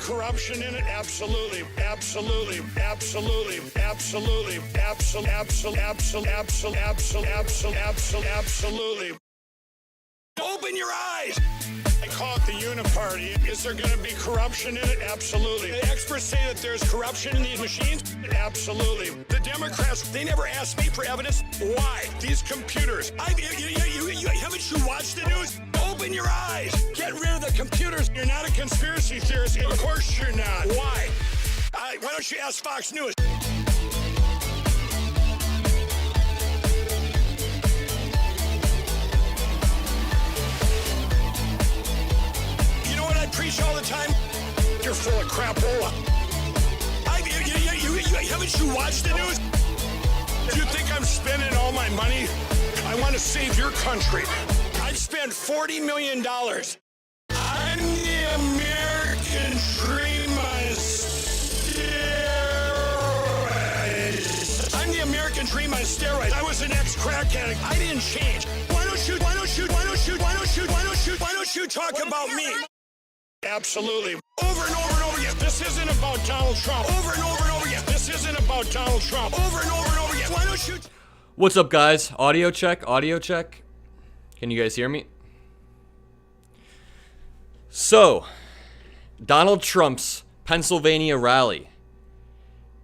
corruption in it? Absolutely, absolutely, absolutely, absolutely, absolutely, absolutely. Open your eyes. I call it the uniparty. Is there going to be corruption in it? Absolutely. The experts say that there's corruption in these machines? Absolutely. The Democrats, they never asked me for evidence. Why? These computers. Haven't you watched the news? Open your eyes. Get rid of the computers. You're not a conspiracy theorist. Of course you're not. Why? Why don't you ask Fox News? Preach all the time. You're full of crapola. Haven't you watched the news? Do you think I'm spending all my money? I want to save your country. I've spent $40 million. I'm the American dream on steroids. I'm the American dream on steroids. I was an ex-crack addict. I didn't change. Why don't you talk about me? Absolutely. Over and over and over again. This isn't about Donald Trump. Over and over and over again. This isn't about Donald Trump. Over and over and over again. Why don't you... What's up, guys? Audio check. Audio check. Can you guys hear me? So, Donald Trump's Pennsylvania rally.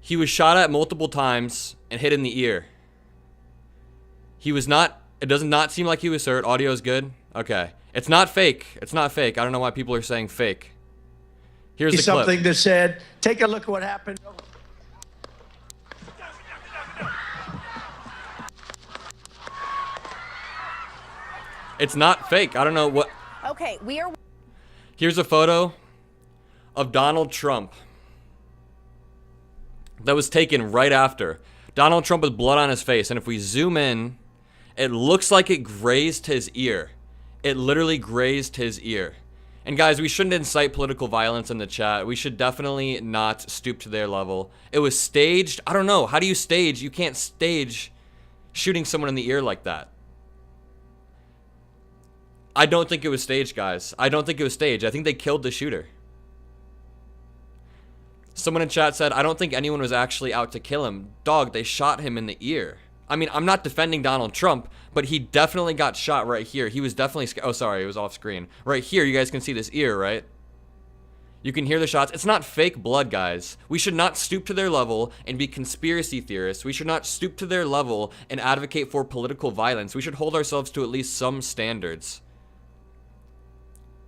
He was shot at multiple times and hit in the ear. He was not... It does not seem like he was hurt. Audio is good? Okay. It's not fake. It's not fake. I don't know why people are saying fake. Here's the clip. Something that said, take a look at what happened. It's not fake. I don't know what. Okay, we are. Here's a photo of Donald Trump that was taken right after. Donald Trump with blood on his face. And if we zoom in, it looks like it grazed his ear. It literally grazed his ear. And guys, we shouldn't incite political violence in the chat. We should definitely not stoop to their level. It was staged. I don't know. How do you stage? You can't stage shooting someone in the ear like that. I don't think it was staged, guys. I don't think it was staged. I think they killed the shooter. Someone in chat said, I don't think anyone was actually out to kill him. Dog, they shot him in the ear. I mean, I'm not defending Donald Trump, but he definitely got shot right here. He was definitely... Oh, sorry, it was off screen. Right here, you guys can see this ear, right? You can hear the shots. It's not fake blood, guys. We should not stoop to their level and be conspiracy theorists. We should not stoop to their level and advocate for political violence. We should hold ourselves to at least some standards.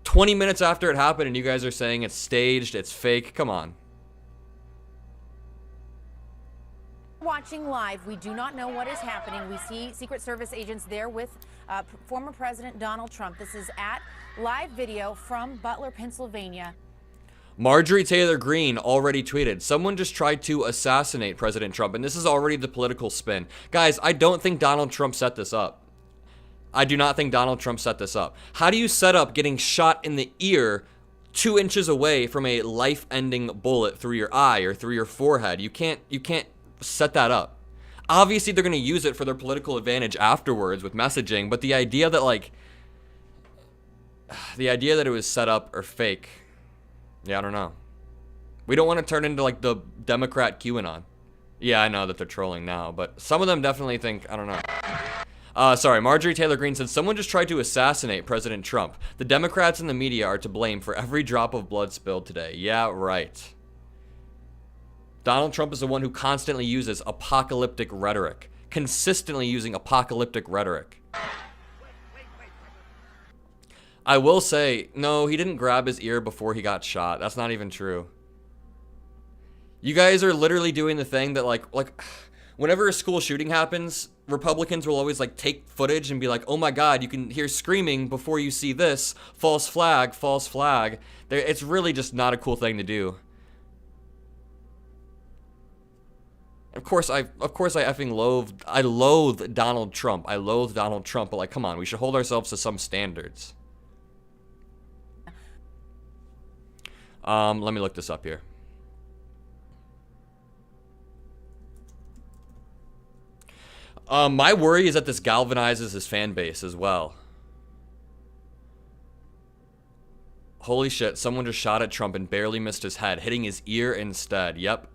20 minutes after it happened and you guys are saying it's staged, it's fake. Come on. Watching live, we do not know what is happening. We see Secret Service agents there with former President Donald Trump. This is at live video from Butler, Pennsylvania. Marjorie Taylor Greene already tweeted, someone just tried to assassinate President Trump, and this is already the political spin. Guys, I don't think Donald Trump set this up. I do not think Donald Trump set this up. How do you set up getting shot in the ear 2 inches away from a life-ending bullet through your eye or through your forehead? You can't set that up. Obviously, they're going to use it for their political advantage afterwards with messaging, but the idea that it was set up or fake, yeah, I don't know. We don't want to turn into like the Democrat QAnon. Yeah, I know that they're trolling now, but some of them definitely think, I don't know. Sorry, Marjorie Taylor Greene said, someone just tried to assassinate President Trump. The Democrats and the media are to blame for every drop of blood spilled today. Yeah, right. Donald Trump is the one who constantly uses apocalyptic rhetoric. Consistently using apocalyptic rhetoric. I will say, no, he didn't grab his ear before he got shot. That's not even true. You guys are literally doing the thing that like whenever a school shooting happens, Republicans will always like take footage and be like, oh my God, you can hear screaming before you see this. False flag, false flag. It's really just not a cool thing to do. Of course I effing loathe Donald Trump. I loathe Donald Trump, but like, come on, we should hold ourselves to some standards. Let me look this up here. My worry is that this galvanizes his fan base as well. Holy shit, someone just shot at Trump and barely missed his head, hitting his ear instead. Yep.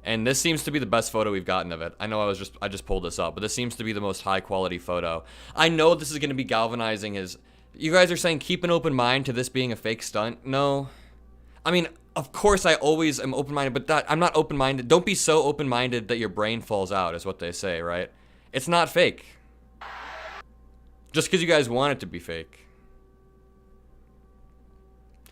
And this seems to be the best photo we've gotten of it. I know I just pulled this up, but this seems to be the most high quality photo. I know this is going to be galvanizing his... You guys are saying keep an open mind to this being a fake stunt? No. I mean, of course I always am open-minded, but I'm not open-minded. Don't be so open-minded that your brain falls out, is what they say, right? It's not fake. Just because you guys want it to be fake.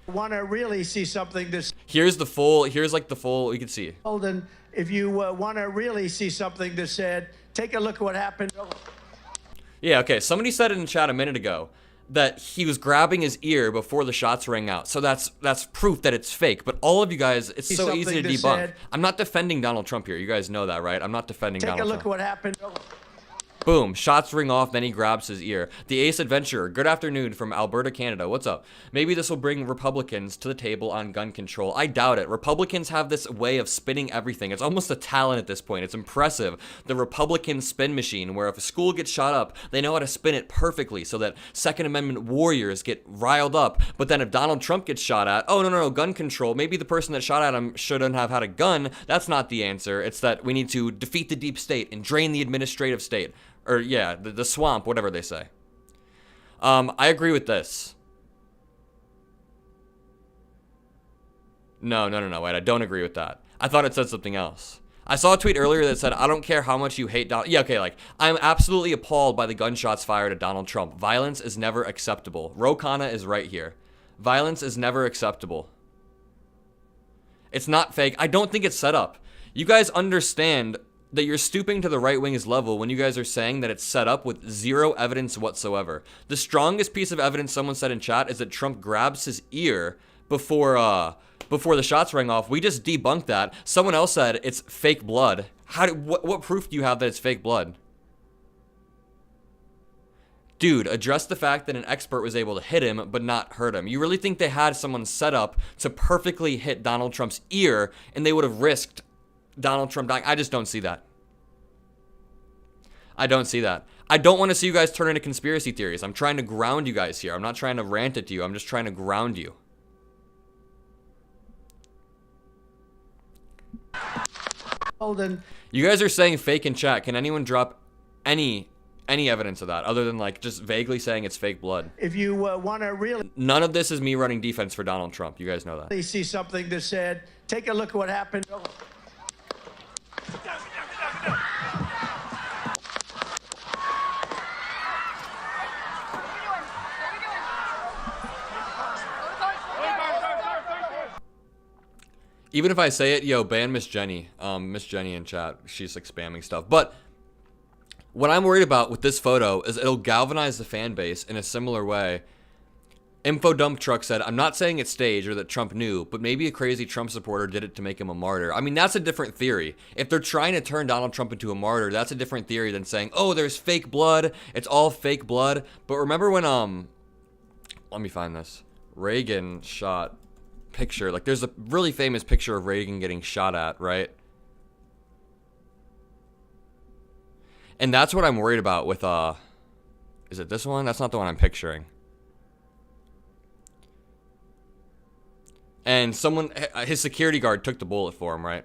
Want to really see something that's... Here's like the full, you can see. And if you want to really see something that said, take a look at what happened. Yeah, okay, somebody said it in chat a minute ago that he was grabbing his ear before the shots rang out. So that's proof that it's fake. But all of you guys, it's so easy to debunk. I'm not defending Donald Trump here. You guys know that, right? I'm not defending Donald Trump. Take a look at what happened. Boom, shots ring off, then he grabs his ear. The Ace Adventurer, good afternoon from Alberta, Canada. What's up? Maybe this will bring Republicans to the table on gun control. I doubt it. Republicans have this way of spinning everything. It's almost a talent at this point. It's impressive. The Republican spin machine, where if a school gets shot up, they know how to spin it perfectly so that Second Amendment warriors get riled up. But then if Donald Trump gets shot at, oh, no, gun control. Maybe the person that shot at him shouldn't have had a gun. That's not the answer. It's that we need to defeat the deep state and drain the administrative state. Or, yeah, the swamp, whatever they say. I agree with this. No, wait, I don't agree with that. I thought it said something else. I saw a tweet earlier that said, I don't care how much you hate Donald... Yeah, okay, like, I'm absolutely appalled by the gunshots fired at Donald Trump. Violence is never acceptable. Rokana is right here. Violence is never acceptable. It's not fake. I don't think it's set up. You guys understand that you're stooping to the right wing's level when you guys are saying that it's set up with zero evidence whatsoever. The strongest piece of evidence someone said in chat is that Trump grabs his ear before the shots rang off. We just debunked that. Someone else said it's fake blood. What proof do you have that it's fake blood? Dude, address the fact that an expert was able to hit him but not hurt him. You really think they had someone set up to perfectly hit Donald Trump's ear and they would have risked Donald Trump dying? I just don't see that. I don't see that. I don't want to see you guys turn into conspiracy theories. I'm trying to ground you guys here. I'm not trying to rant at you. I'm just trying to ground you. Holden. You guys are saying fake in chat. Can anyone drop any evidence of that other than like just vaguely saying it's fake blood? If you want to really... None of this is me running defense for Donald Trump. You guys know that. See something that said, take a look at what happened. Even if I say it, yo, ban Miss Jenny. Miss Jenny in chat. She's like spamming stuff. But what I'm worried about with this photo is it'll galvanize the fan base in a similar way. Info Dump Truck said, I'm not saying it's staged or that Trump knew, but maybe a crazy Trump supporter did it to make him a martyr. I mean, that's a different theory. If they're trying to turn Donald Trump into a martyr, that's a different theory than saying, oh, there's fake blood. It's all fake blood. But remember when, let me find this. Reagan shot picture. Like, there's a really famous picture of Reagan getting shot at, right? And that's what I'm worried about with, is it this one? That's not the one I'm picturing. And someone, his security guard took the bullet for him, right?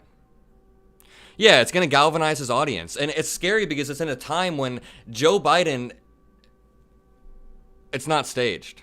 Yeah, it's going to galvanize his audience. And it's scary because it's in a time when Joe Biden, it's not staged.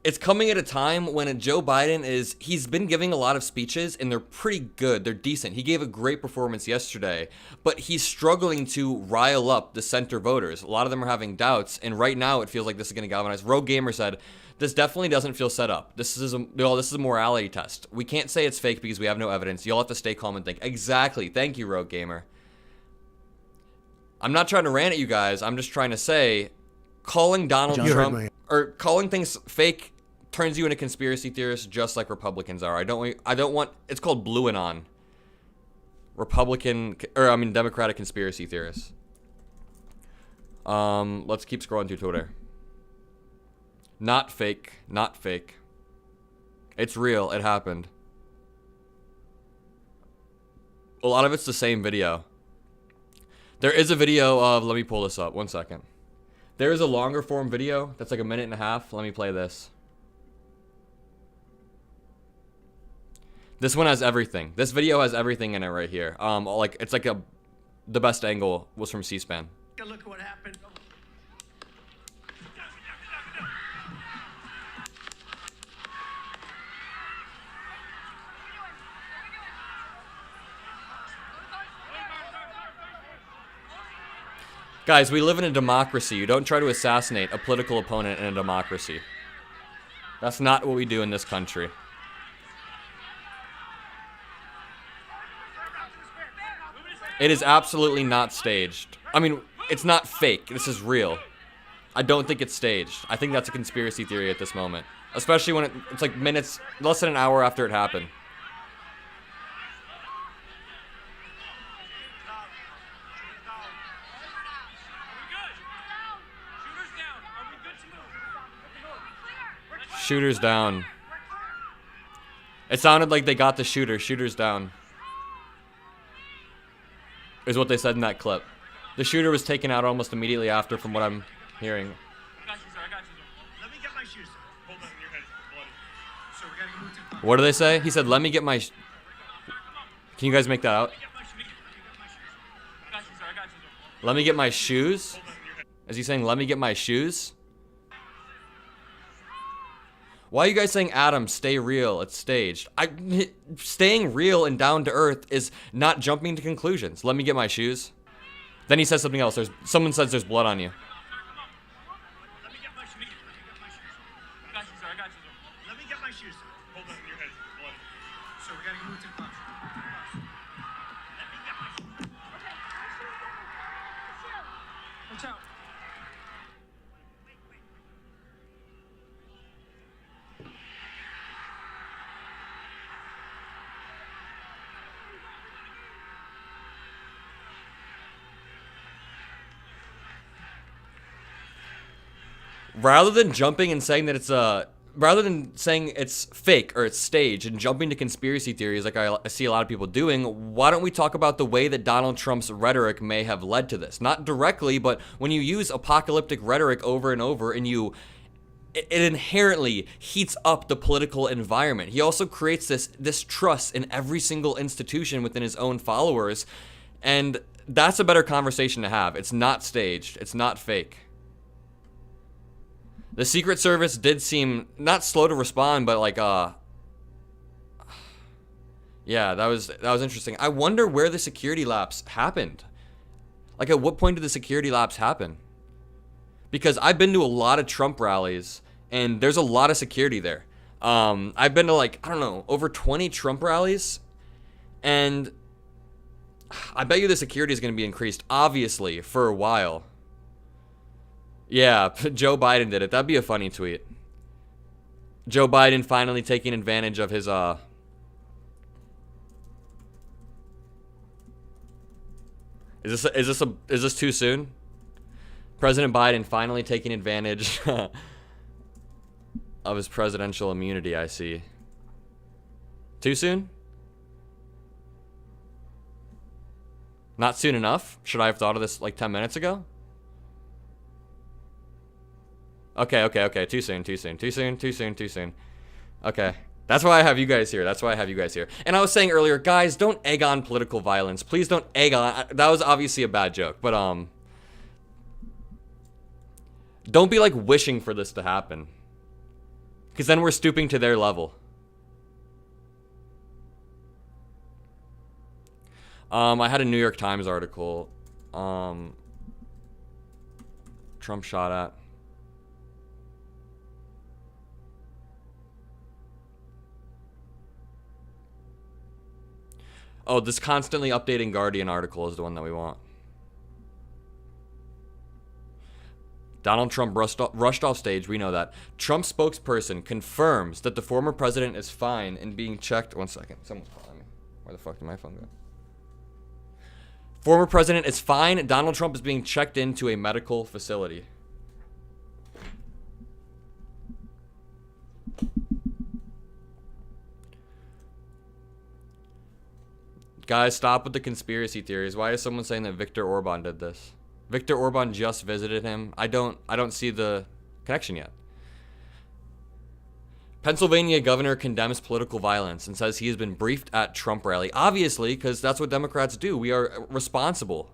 It's coming at a time when Joe Biden he's been giving a lot of speeches and they're pretty good. They're decent. He gave a great performance yesterday, but he's struggling to rile up the center voters. A lot of them are having doubts, and right now it feels like this is going to galvanize. Rogue Gamer said, this definitely doesn't feel set up. This is a morality test. We can't say it's fake because we have no evidence. You'll have to stay calm and think. Exactly. Thank you, Rogue Gamer. I'm not trying to rant at you guys. I'm just trying to say, calling Donald Trump or calling things fake turns you into conspiracy theorists just like Republicans are. I don't want, it's called Blue Anon. Democratic conspiracy theorists. Let's keep scrolling through Twitter. Not fake, not fake. It's real, it happened. A lot of it's the same video. There is a video of, let me pull this up, 1 second. There is a longer form video that's like 1.5 minutes. Let me play this. This one has everything. This video has everything in it right here. Like it's like the best angle was from C-SPAN. Look at what happened. Guys, we live in a democracy. You don't try to assassinate a political opponent in a democracy. That's not what we do in this country. It is absolutely not staged. I mean, it's not fake. This is real. I don't think it's staged. I think that's a conspiracy theory at this moment. Especially when it's like minutes, less than an hour after it happened. Shooters down. It sounded like they got the shooter. Shooters down. Is what they said in that clip. The shooter was taken out almost immediately after, from what I'm hearing. I got you, sir. I got you, sir. Let me get my shoes, sir. Hold on, your head is bloody. Sir, we gotta move to the... What do they say? He said, let me get my... Can you guys make that out? Let me get my shoes? Is he saying, let me get my shoes? Why are you guys saying, Adam, stay real, it's staged? Staying real and down to earth is not jumping to conclusions. Let me get my shoes. Then he says something else. Someone says there's blood on you. Let me get my shoes. I got you, sir. I got you, sir. Let me get my shoes, sir. Hold on, your head is bloody. Sir, we gotta move to the car. Let me get my shoes. Watch out. Rather than jumping and saying that it's rather than saying it's fake or it's staged and jumping to conspiracy theories like I see a lot of people doing, why don't we talk about the way that Donald Trump's rhetoric may have led to this? Not directly, but when you use apocalyptic rhetoric over and over and it inherently heats up the political environment. He also creates this trust in every single institution within his own followers, and that's a better conversation to have. It's not staged. It's not fake. The Secret Service did seem not slow to respond, but like, yeah, that was interesting. I wonder where the security lapse happened. Like, at what point did the security lapse happen? Because I've been to a lot of Trump rallies, and there's a lot of security there. I've been to like, I don't know, over 20 Trump rallies, and I bet you the security is going to be increased, obviously, for a while. Yeah, Joe Biden did it. That'd be a funny tweet. Joe Biden finally taking advantage of his Is this too soon? President Biden finally taking advantage of his presidential immunity, I see. Too soon? Not soon enough? Should I have thought of this like 10 minutes ago? Okay. Too soon. Okay. That's why I have you guys here. And I was saying earlier, guys, don't egg on political violence. Please don't egg on. That was obviously a bad joke, but don't be like wishing for this to happen. Because then we're stooping to their level. I had a New York Times article. Trump shot at. Oh, this constantly updating Guardian article is the one that we want. Donald Trump rushed off stage. We know that. Trump spokesperson confirms that the former president is fine and being checked. 1 second. Someone's calling me. Where the fuck did my phone go? Former president is fine. Donald Trump is being checked into a medical facility. Guys, stop with the conspiracy theories. Why is someone saying that Viktor Orban did this? Viktor Orban just visited him. I don't see the connection yet. Pennsylvania governor condemns political violence and says he has been briefed at Trump rally. Obviously, because that's what Democrats do. We are responsible.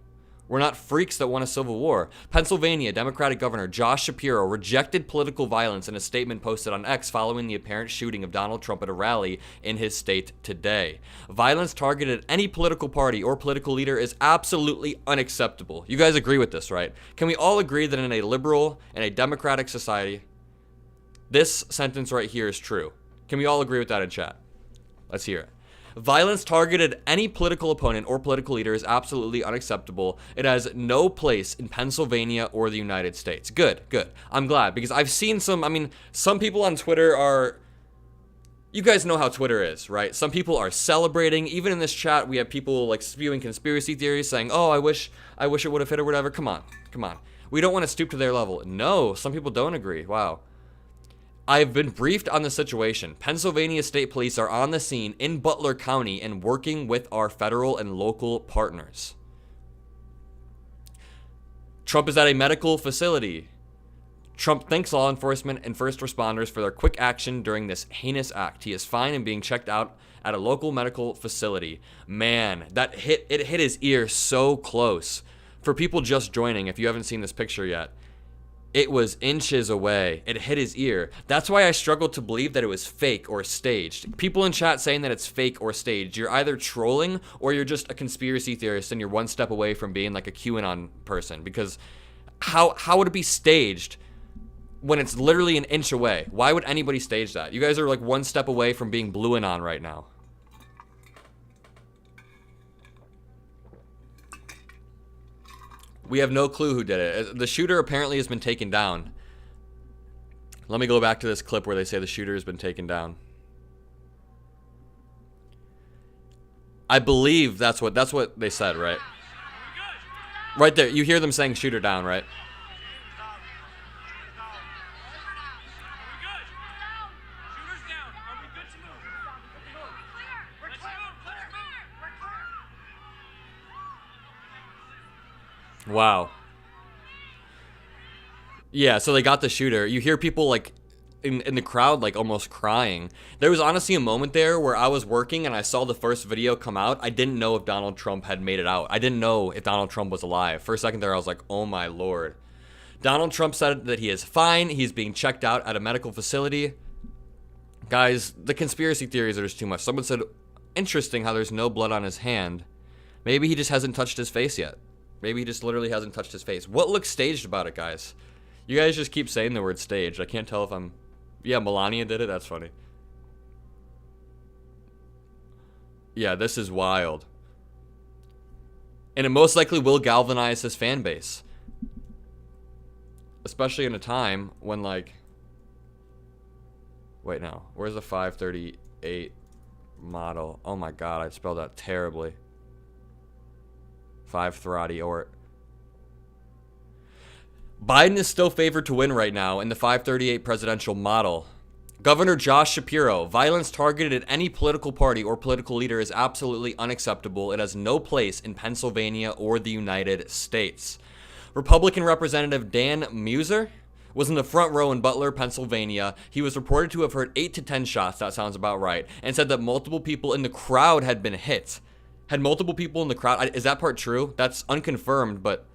We're not freaks that want a civil war. Pennsylvania Democratic Governor Josh Shapiro rejected political violence in a statement posted on X following the apparent shooting of Donald Trump at a rally in his state today. Violence targeted at any political party or political leader is absolutely unacceptable. You guys agree with this, right? Can we all agree that in a liberal and a democratic society, this sentence right here is true? Can we all agree with that in chat? Let's hear it. Violence targeted at any political opponent or political leader is absolutely unacceptable. It has no place in Pennsylvania or the United States. Good, good. I'm glad, because I've seen some people on Twitter are, you guys know how Twitter is, right? Some people are celebrating. Even in this chat, we have people like spewing conspiracy theories saying, oh, I wish it would have hit or whatever. Come on. We don't want to stoop to their level. No, some people don't agree. Wow. I've been briefed on the situation. Pennsylvania State Police are on the scene in Butler County and working with our federal and local partners. Trump is at a medical facility. Trump thanks law enforcement and first responders for their quick action during this heinous act. He is fine and being checked out at a local medical facility. Man, it hit his ear so close. For people just joining, if you haven't seen this picture yet, it was inches away. It hit his ear. That's why I struggled to believe that it was fake or staged. People in chat saying that it's fake or staged. You're either trolling or you're just a conspiracy theorist and you're one step away from being like a QAnon person. Because how would it be staged when it's literally an inch away? Why would anybody stage that? You guys are like one step away from being blue anon right now. We have no clue who did it. The shooter apparently has been taken down. Let me go back to this clip where they say the shooter has been taken down. I believe that's what they said, right? Right there. You hear them saying shooter down, right? Wow. Yeah, so they got the shooter. You hear people like in the crowd like almost crying. There was honestly a moment there where I was working and I saw the first video come out. I didn't know if Donald Trump had made it out. I didn't know if Donald Trump was alive. For a second there I was like, oh my lord. Donald Trump said that he is fine. He's being checked out at a medical facility. Guys, the conspiracy theories are just too much. Someone said, interesting how there's no blood on his hand. Maybe he just hasn't touched his face yet. Maybe he just literally hasn't touched his face. What looks staged about it, guys? You guys just keep saying the word staged. I can't tell if I'm... Yeah, Melania did it? That's funny. Yeah, this is wild. And it most likely will galvanize his fan base. Especially in a time when, like... Wait, no. Where's the 538 model? Oh my god, I spelled that terribly. 530 or... Biden is still favored to win right now in the 538 presidential model. Governor Josh Shapiro, violence targeted at any political party or political leader is absolutely unacceptable. It has no place in Pennsylvania or the United States. Republican Representative Dan Muser was in the front row in Butler, Pennsylvania. He was reported to have heard 8 to 10 shots, that sounds about right, and said that multiple people in the crowd had been hit. Had multiple people in the crowd. Is that part true? That's unconfirmed, but...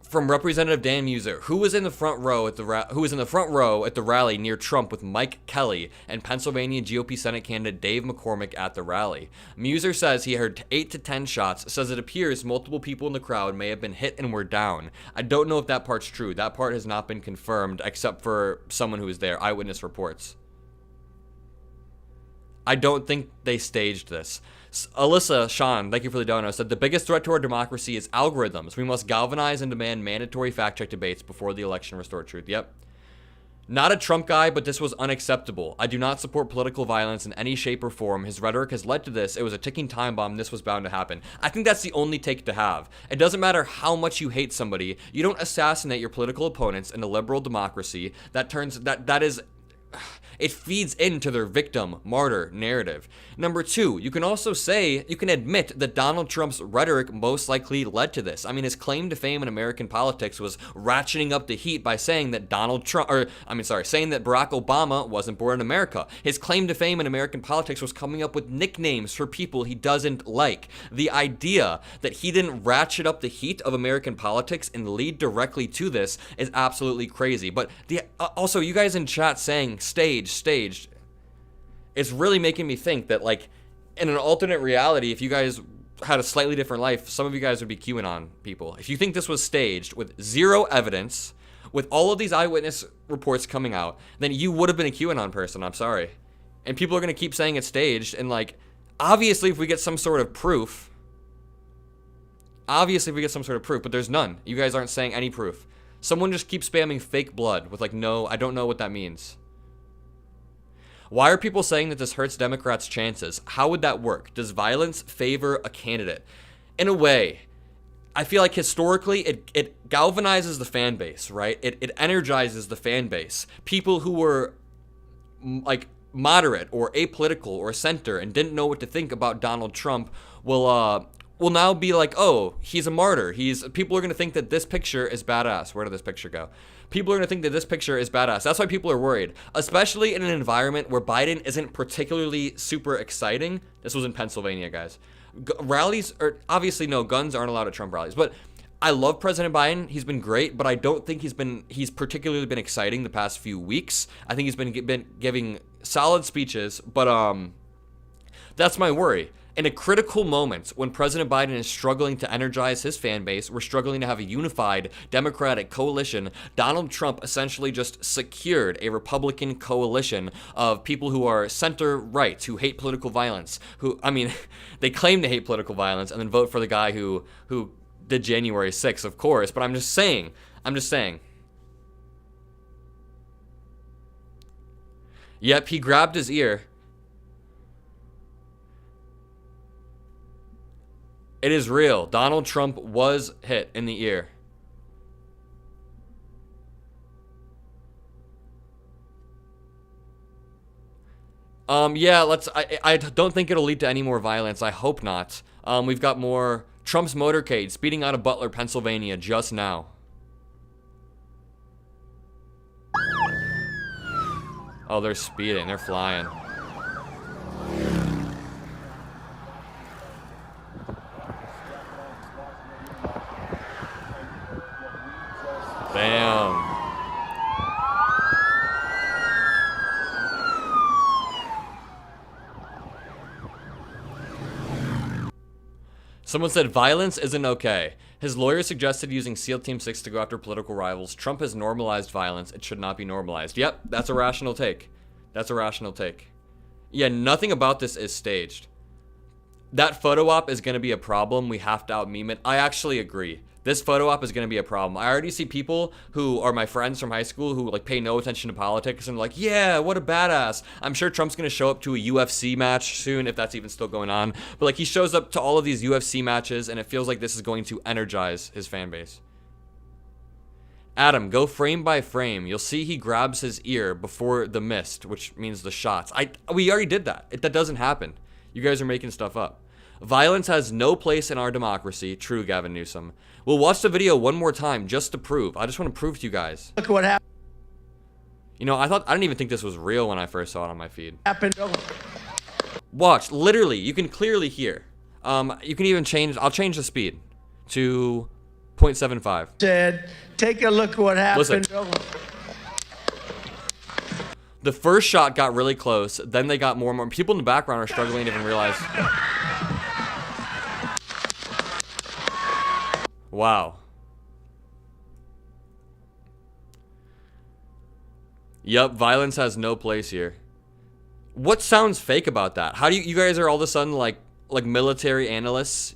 From Representative Dan Muser, who was in the front row at the rally near Trump with Mike Kelly and Pennsylvania GOP Senate candidate Dave McCormick at the rally. Muser says he heard 8 to 10 shots, says it appears multiple people in the crowd may have been hit and were down. I don't know if that part's true. That part has not been confirmed except for someone who was there. Eyewitness reports. I don't think they staged this. Alyssa Sean, thank you for the dono, said the biggest threat to our democracy is algorithms. We must galvanize and demand mandatory fact-check debates before the election restore truth. Yep. Not a Trump guy, but this was unacceptable. I do not support political violence in any shape or form. His rhetoric has led to this. It was a ticking time bomb. This was bound to happen. I think that's the only take to have. It doesn't matter how much you hate somebody. You don't assassinate your political opponents in a liberal democracy. That is... It feeds into their victim, martyr narrative. Number two, you can also say, you can admit that Donald Trump's rhetoric most likely led to this. I mean, his claim to fame in American politics was ratcheting up the heat by saying that saying that Barack Obama wasn't born in America. His claim to fame in American politics was coming up with nicknames for people he doesn't like. The idea that he didn't ratchet up the heat of American politics and lead directly to this is absolutely crazy. But also, you guys in chat saying staged, it's really making me think that, like, in an alternate reality, if you guys had a slightly different life, some of you guys would be QAnon people. If you think this was staged with zero evidence, with all of these eyewitness reports coming out, then you would have been a QAnon person. I'm sorry. And people are going to keep saying it's staged. And, like, obviously if we get some sort of proof, but there's none. You guys aren't saying any proof. Someone just keeps spamming fake blood with, like, no, I don't know what that means. Why are people saying that this hurts Democrats' chances? How would that work? Does violence favor a candidate? In a way, I feel like historically it galvanizes the fan base, right? It energizes the fan base. People who were, like, moderate or apolitical or center and didn't know what to think about Donald Trump will now be like, oh, he's a martyr. People are going to think that this picture is badass. Where did this picture go? People are going to think that this picture is badass. That's why people are worried, especially in an environment where Biden isn't particularly super exciting. This was in Pennsylvania, guys. Rallies are obviously no, guns aren't allowed at Trump rallies, but I love President Biden. He's been great, but I don't think he's particularly been exciting the past few weeks. I think he's been giving solid speeches, but that's my worry. In a critical moment when President Biden is struggling to energize his fan base, we're struggling to have a unified Democratic coalition, Donald Trump essentially just secured a Republican coalition of people who are center-right, who hate political violence, they claim to hate political violence and then vote for the guy who did January 6th, of course, but I'm just saying. Yep, he grabbed his ear. It is real. Donald Trump was hit in the ear. Yeah, I don't think it'll lead to any more violence. I hope not. We've got more Trump's motorcade speeding out of Butler, Pennsylvania just now. Oh, they're speeding. They're flying. Bam. Someone said violence isn't okay. His lawyer suggested using SEAL Team 6 to go after political rivals. Trump has normalized violence. It should not be normalized. Yep, that's a rational take. Yeah, nothing about this is staged. That photo op is going to be a problem. We have to out-meme it. I actually agree. This photo op is going to be a problem. I already see people who are my friends from high school who, like, pay no attention to politics and like, yeah, what a badass. I'm sure Trump's going to show up to a UFC match soon, if that's even still going on. But, like, he shows up to all of these UFC matches, and it feels like this is going to energize his fan base. Adam, go frame by frame. You'll see he grabs his ear before the mist, which means the shots. We already did that. That doesn't happen. You guys are making stuff up. Violence has no place in our democracy. True, Gavin Newsom. We'll watch the video one more time just to prove. I just want to prove to you guys. Look what happened. You know, I didn't even think this was real when I first saw it on my feed. Happened. Watch, literally, you can clearly hear. You can even change, I'll change the speed to 0.75. Said, take a look at what happened. Listen. The first shot got really close, then they got more and more. People in the background are struggling to even realize. Wow. Yep, violence has no place here. What sounds fake about that? How do you guys are all of a sudden like military analysts?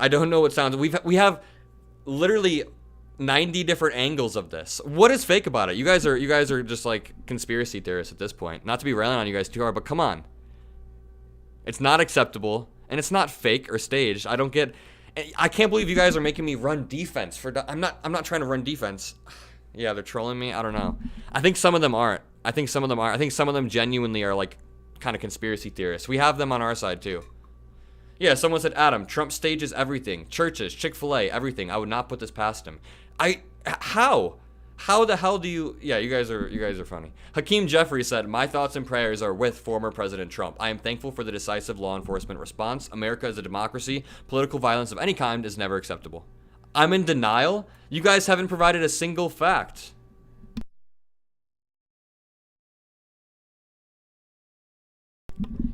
I don't know what sounds. We have literally 90 different angles of this. What is fake about it? You guys are just like conspiracy theorists at this point. Not to be railing on you guys too hard, but come on. It's not acceptable. And it's not fake or staged. I can't believe you guys are making me run defense I'm not trying to run defense. Yeah, they're trolling me. I don't know. I think some of them aren't. I think some of them are. I think some of them genuinely are like kind of conspiracy theorists. We have them on our side too. Yeah, someone said, Adam, Trump stages everything. Churches, Chick-fil-A, everything. I would not put this past him. How? How the hell do you... Yeah, you guys are funny. Hakeem Jeffrey said, my thoughts and prayers are with former President Trump. I am thankful for the decisive law enforcement response. America is a democracy. Political violence of any kind is never acceptable. I'm in denial? You guys haven't provided a single fact.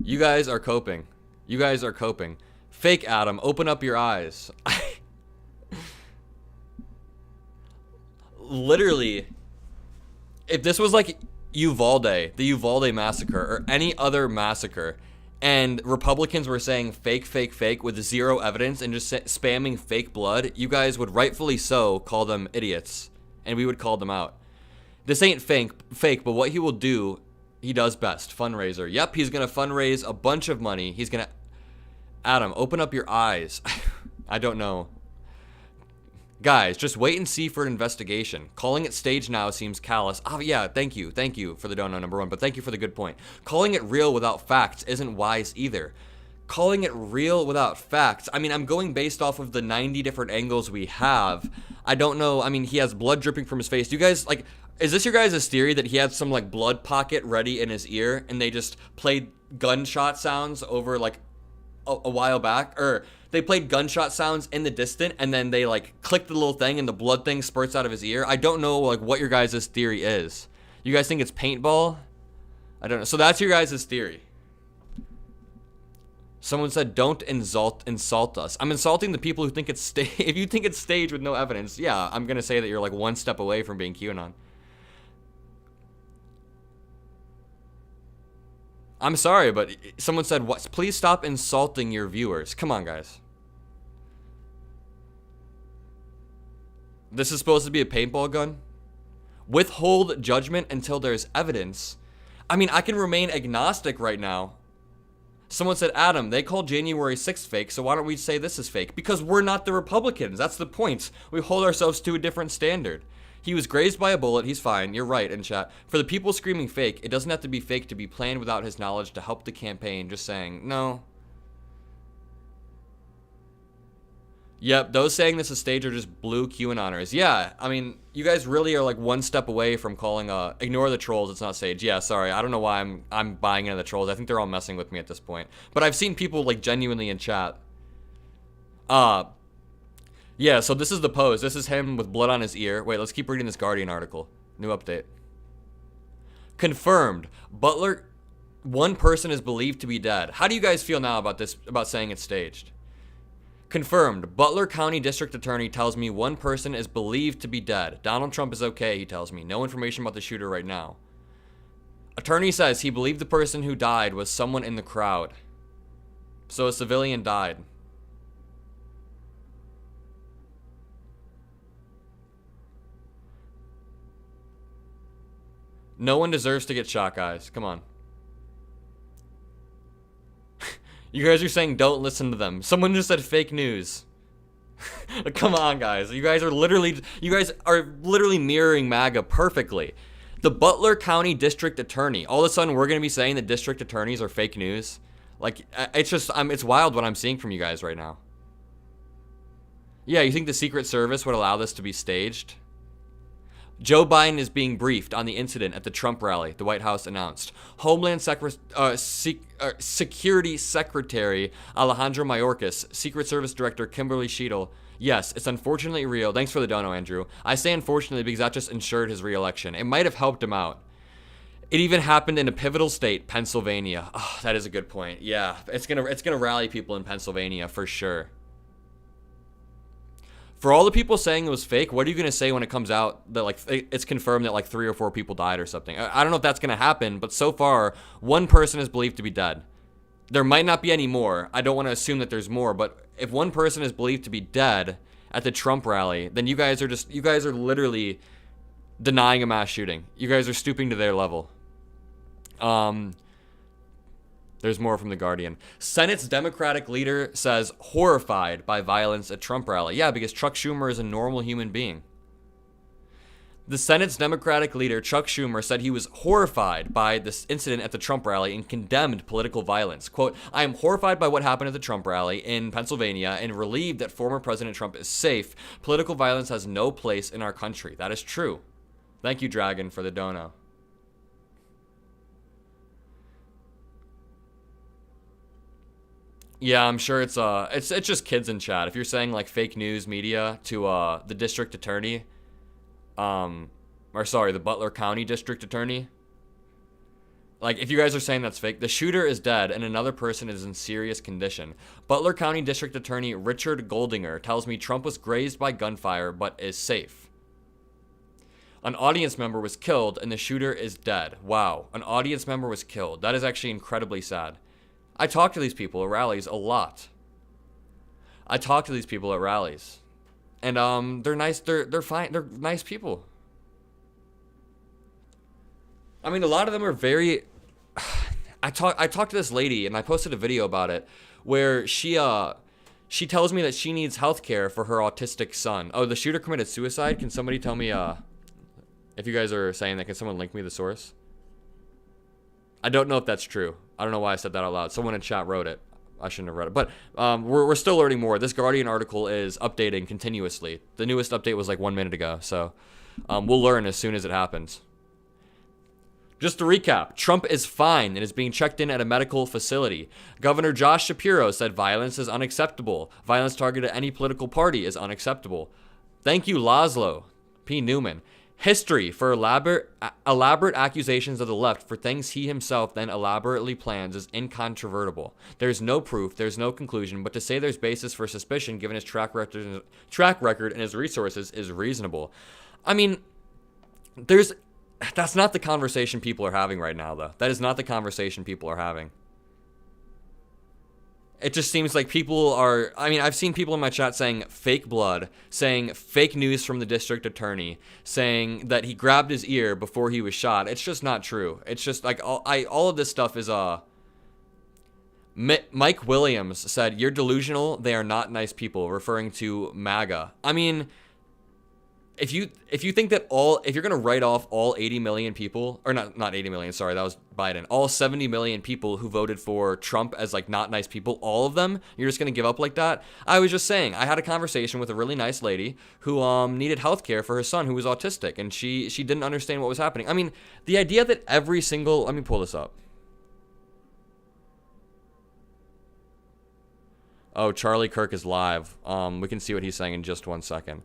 You guys are coping. You guys are coping. Fake Adam, open up your eyes. Literally, if this was like Uvalde, the Uvalde massacre, or any other massacre, and Republicans were saying fake, fake, fake with zero evidence and just spamming fake blood, you guys would rightfully so call them idiots, and we would call them out. This ain't fake, but what he will do, he does best. Fundraiser. Yep, he's gonna fundraise a bunch of money. He's gonna... Adam, open up your eyes. I don't know. Guys, just wait and see for an investigation. Calling it staged now seems callous. Oh, yeah, thank you for the dono, number one, but thank you for the good point. Calling it real without facts isn't wise either. Calling it real without facts, I mean, I'm going based off of the 90 different angles we have. I don't know, I mean, he has blood dripping from his face. Do you guys, like, is this your guys' theory that he had some, like, blood pocket ready in his ear, and they just played gunshot sounds over, like, a while back? Or... they played gunshot sounds in the distant, and then they like click the little thing and the blood thing spurts out of his ear. I don't know like what your guys' theory is. You guys think it's paintball? I don't know. So that's your guys' theory. Someone said, don't insult us. I'm insulting the people who think it's staged. If you think it's staged with no evidence, yeah, I'm going to say that you're like one step away from being QAnon. I'm sorry, but someone said, "What? Please stop insulting your viewers." Come on, guys. This is supposed to be a paintball gun? Withhold judgment until there's evidence. I mean, I can remain agnostic right now. Someone said, Adam, they called January 6th fake, so why don't we say this is fake? Because we're not the Republicans. That's the point. We hold ourselves to a different standard. He was grazed by a bullet. He's fine. You're right in chat. For the people screaming fake, it doesn't have to be fake to be planned without his knowledge to help the campaign. Just saying, no. Yep, those saying this is staged are just blue QAnoners. Yeah, I mean, you guys really are like one step away from calling ignore the trolls, it's not staged. Yeah, sorry, I don't know why I'm buying into the trolls. I think they're all messing with me at this point. But I've seen people like genuinely in chat. Yeah, so this is the pose. This is him with blood on his ear. Wait, let's keep reading this Guardian article. New update. Confirmed. Butler, one person is believed to be dead. How do you guys feel now about this, about saying it's staged? Confirmed. Butler County District Attorney tells me one person is believed to be dead. Donald Trump is okay, he tells me. No information about the shooter right now. Attorney says he believed the person who died was someone in the crowd. So a civilian died. No one deserves to get shot, guys. Come on. You guys are saying don't listen to them. Someone just said fake news. Come on, guys. You guys are literally mirroring MAGA perfectly. The Butler County District Attorney. All of a sudden, we're going to be saying that district attorneys are fake news. Like, it's just, it's wild what I'm seeing from you guys right now. Yeah, you think the Secret Service would allow this to be staged? Joe Biden is being briefed on the incident at the Trump rally, the White House announced. Homeland Security Secretary Alejandro Mayorkas, Secret Service Director Kimberly Sheetal. Yes, it's unfortunately real. Thanks for the dono, Andrew. I say unfortunately because that just ensured his re-election. It might have helped him out. It even happened in a pivotal state, Pennsylvania. Oh, that is a good point. Yeah, it's gonna rally people in Pennsylvania for sure. For all the people saying it was fake, what are you going to say when it comes out that like it's confirmed that like 3 or 4 people died or something? I don't know if that's going to happen, but so far, one person is believed to be dead. There might not be any more. I don't want to assume that there's more, but if one person is believed to be dead at the Trump rally, then you guys are literally denying a mass shooting. You guys are stooping to their level. There's more from The Guardian. Senate's Democratic leader says horrified by violence at Trump rally. Yeah, because Chuck Schumer is a normal human being. The Senate's Democratic leader, Chuck Schumer, said he was horrified by this incident at the Trump rally and condemned political violence. Quote, I am horrified by what happened at the Trump rally in Pennsylvania and relieved that former President Trump is safe. Political violence has no place in our country. That is true. Thank you, Dragon, for the dono. Yeah, I'm sure it's just kids in chat. If you're saying like fake news media to the district attorney, or sorry, the Butler County District Attorney. Like, if you guys are saying that's fake, the shooter is dead and another person is in serious condition. Butler County District Attorney Richard Goldinger tells me Trump was grazed by gunfire but is safe. An audience member was killed and the shooter is dead. Wow, an audience member was killed. That is actually incredibly sad. I talk to these people at rallies a lot. And they're nice. They're fine. They're nice people. I mean, a lot of them are very. I talked to this lady and I posted a video about it where she tells me that she needs health care for her autistic son. Oh, the shooter committed suicide. Can somebody tell me if you guys are saying that? Can someone link me the source? I don't know if that's true. I don't know why I said that out loud. Someone in chat wrote it. I shouldn't have read it. But we're still learning more. This Guardian article is updating continuously. The newest update was like 1 minute ago. So we'll learn as soon as it happens. Just to recap, Trump is fine and is being checked in at a medical facility. Governor Josh Shapiro said violence is unacceptable. Violence targeted at any political party is unacceptable. Thank you, Laszlo P. Newman. History for elaborate accusations of the left for things he himself then elaborately plans is incontrovertible. There's no proof, there's no conclusion, but to say there's basis for suspicion given his track record and his resources is reasonable. I mean, that's not the conversation people are having right now, though. That is not the conversation people are having. It just seems like people are, I mean, I've seen people in my chat saying fake blood, saying fake news from the district attorney, saying that he grabbed his ear before he was shot. It's just not true. It's just like, all of this stuff is, Mike Williams said, you're delusional, they are not nice people, referring to MAGA. I mean, if you think that if you're going to write off all 80 million people, or not 80 million, sorry, that was Biden, all 70 million people who voted for Trump as like not nice people, all of them, you're just going to give up like that? I was just saying, I had a conversation with a really nice lady who needed health care for her son who was autistic, and she didn't understand what was happening. I mean, the idea that every single, let me pull this up. Oh, Charlie Kirk is live. We can see what he's saying in just 1 second.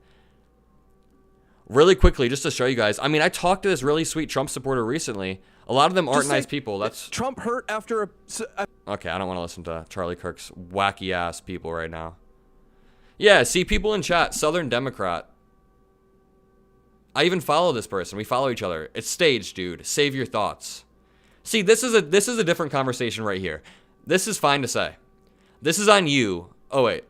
Really quickly, just to show you guys, I mean, I talked to this really sweet Trump supporter recently. A lot of them aren't nice people. That's Trump hurt after a... Okay, I don't want to listen to Charlie Kirk's wacky ass people right now. Yeah, see people in chat, Southern Democrat. I even follow this person. We follow each other. It's staged, dude. Save your thoughts. See, this is a different conversation right here. This is fine to say. This is on you. Oh wait.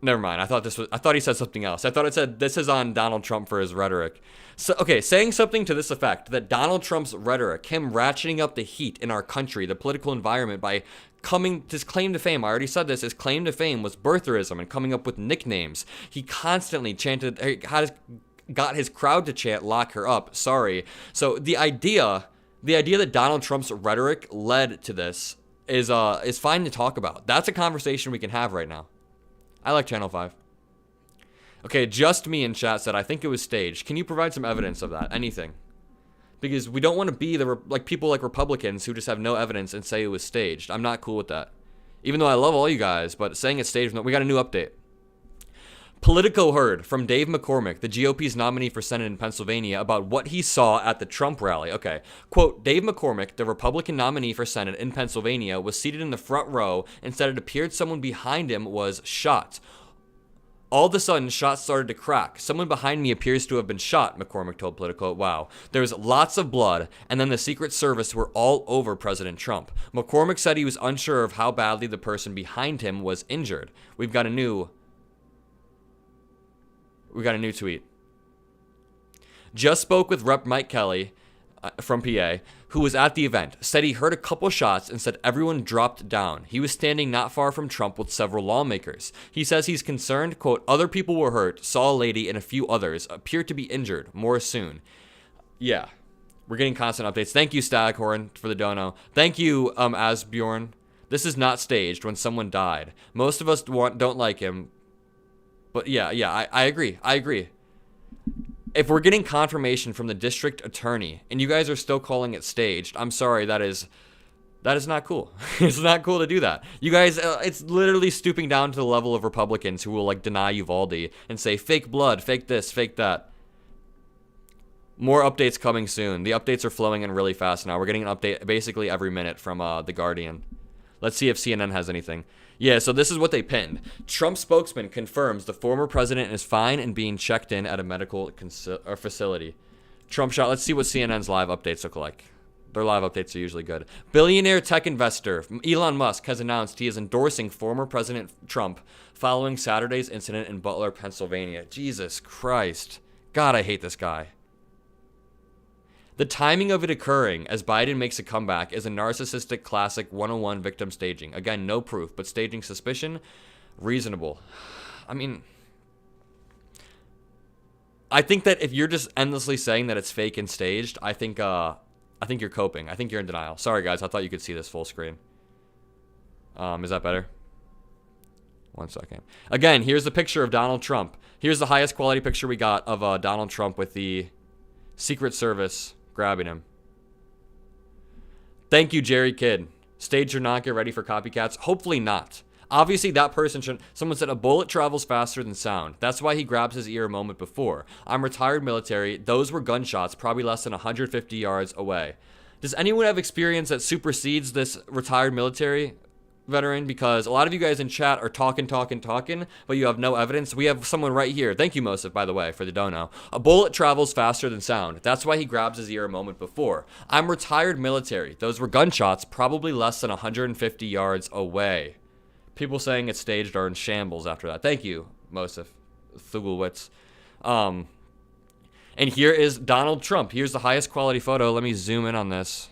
Never mind. I thought he said something else. I thought it said this is on Donald Trump for his rhetoric. So, okay, saying something to this effect, that Donald Trump's rhetoric, him ratcheting up the heat in our country, the political environment by his claim to fame, I already said this, his claim to fame was birtherism and coming up with nicknames. He constantly got his crowd to chant, lock her up, sorry. So the idea that Donald Trump's rhetoric led to this is fine to talk about. That's a conversation we can have right now. I like Channel 5. Okay, just me in chat said, I think it was staged. Can you provide some evidence of that? Anything. Because we don't want to be people like Republicans who just have no evidence and say it was staged. I'm not cool with that. Even though I love all you guys, but saying it's staged, we got a new update. Politico heard from Dave McCormick, the GOP's nominee for Senate in Pennsylvania, about what he saw at the Trump rally. Okay, quote, Dave McCormick, the Republican nominee for Senate in Pennsylvania, was seated in the front row and said it appeared someone behind him was shot. All of a sudden, shots started to crack. Someone behind me appears to have been shot, McCormick told Politico. Wow. There was lots of blood, and then the Secret Service were all over President Trump. McCormick said he was unsure of how badly the person behind him was injured. We've got a new tweet. Just spoke with Rep. Mike Kelly from PA, who was at the event, said he heard a couple shots and said everyone dropped down. He was standing not far from Trump with several lawmakers. He says he's concerned, quote, other people were hurt, saw a lady and a few others appear to be injured, more soon. Yeah. We're getting constant updates. Thank you, Staghorn, for the dono. Thank you, Asbjorn. This is not staged when someone died. Most of us don't like him. But yeah, I agree. I agree. If we're getting confirmation from the district attorney and you guys are still calling it staged, I'm sorry, that is not cool. It's not cool to do that. You guys, it's literally stooping down to the level of Republicans who will like deny Uvalde and say fake blood, fake this, fake that. More updates coming soon. The updates are flowing in really fast now. We're getting an update basically every minute from The Guardian. Let's see if CNN has anything. Yeah, so this is what they pinned. Trump spokesman confirms the former president is fine and being checked in at a medical facility. Trump shot. Let's see what CNN's live updates look like. Their live updates are usually good. Billionaire tech investor Elon Musk has announced he is endorsing former President Trump following Saturday's incident in Butler, Pennsylvania. Jesus Christ. God, I hate this guy. The timing of it occurring as Biden makes a comeback is a narcissistic classic 101 victim staging. Again, no proof, but staging suspicion, reasonable. I mean, I think that if you're just endlessly saying that it's fake and staged, I think you're coping. I think you're in denial. Sorry, guys. I thought you could see this full screen. Is that better? 1 second. Again, here's the picture of Donald Trump. Here's the highest quality picture we got of Donald Trump with the Secret Service grabbing him. Thank you, Jerry Kidd. Stage or not, get ready for copycats. Hopefully not. Obviously, that person should. Someone said a bullet travels faster than sound. That's why he grabs his ear a moment before. I'm retired military. Those were gunshots, probably less than 150 yards away. Does anyone have experience that supersedes this retired military veteran? Because a lot of you guys in chat are talking, but you have no evidence. We have someone right here. Thank you, Mosif, by the way, for the dono. A bullet travels faster than sound. That's why he grabs his ear a moment before. I'm retired military. Those were gunshots, probably less than 150 yards away. People saying it's staged are in shambles after that. Thank you, Mosif Thugelwitz. And here is Donald Trump. Here's the highest quality photo. Let me zoom in on this.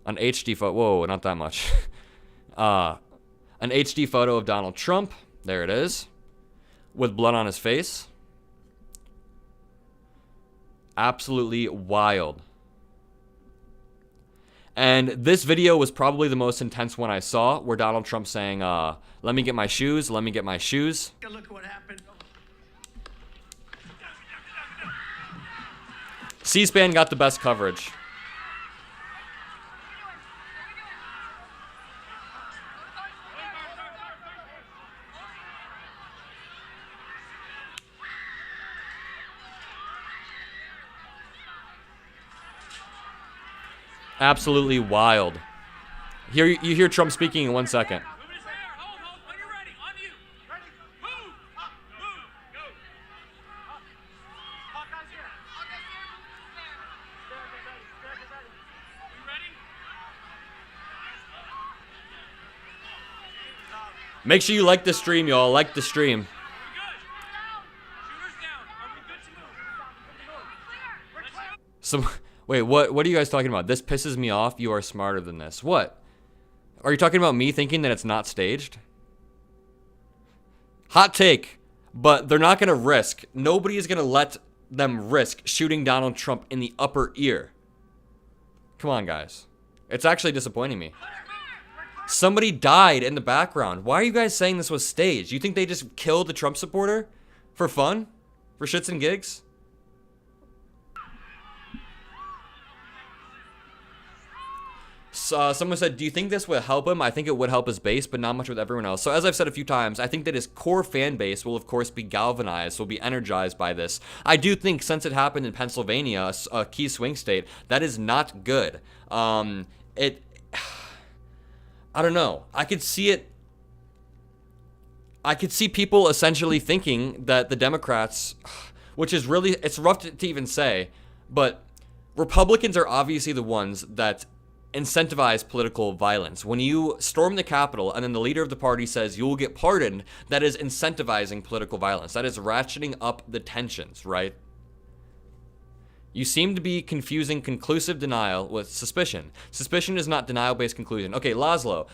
An HD photo. Whoa, not that much. An HD photo of Donald Trump. There it is. With blood on his face. Absolutely wild. And this video was probably the most intense one I saw, where Donald Trump saying, let me get my shoes, let me get my shoes. Look at what happened. C-SPAN got the best coverage. Absolutely wild. Here you hear Trump speaking in 1 second. Hold, when you're ready, on you. Ready, move, go. Hawkeye's here. You ready? Make sure you like the stream, y'all. Like the stream. We good. Shooters down. Are we good to move? Let's go. Wait, what are you guys talking about? This pisses me off. You are smarter than this. What? Are you talking about me thinking that it's not staged? Hot take, but they're not going to risk. Nobody is going to let them risk shooting Donald Trump in the upper ear. Come on, guys. It's actually disappointing me. Somebody died in the background. Why are you guys saying this was staged? You think they just killed the Trump supporter? For fun? For shits and gigs? Someone said, do you think this would help him? I think it would help his base, but not much with everyone else. So as I've said a few times, I think that his core fan base will, of course, be galvanized, will be energized by this. I do think since it happened in Pennsylvania, a key swing state, that is not good. I don't know. I could see it. I could see people essentially thinking that the Democrats, which is really, it's rough to even say, but Republicans are obviously the ones that incentivize political violence. When you storm the Capitol and then the leader of the party says you will get pardoned, that is incentivizing political violence. That is ratcheting up the tensions, right? You seem to be confusing conclusive denial with suspicion. Suspicion is not denial-based conclusion. Okay, Laszlo,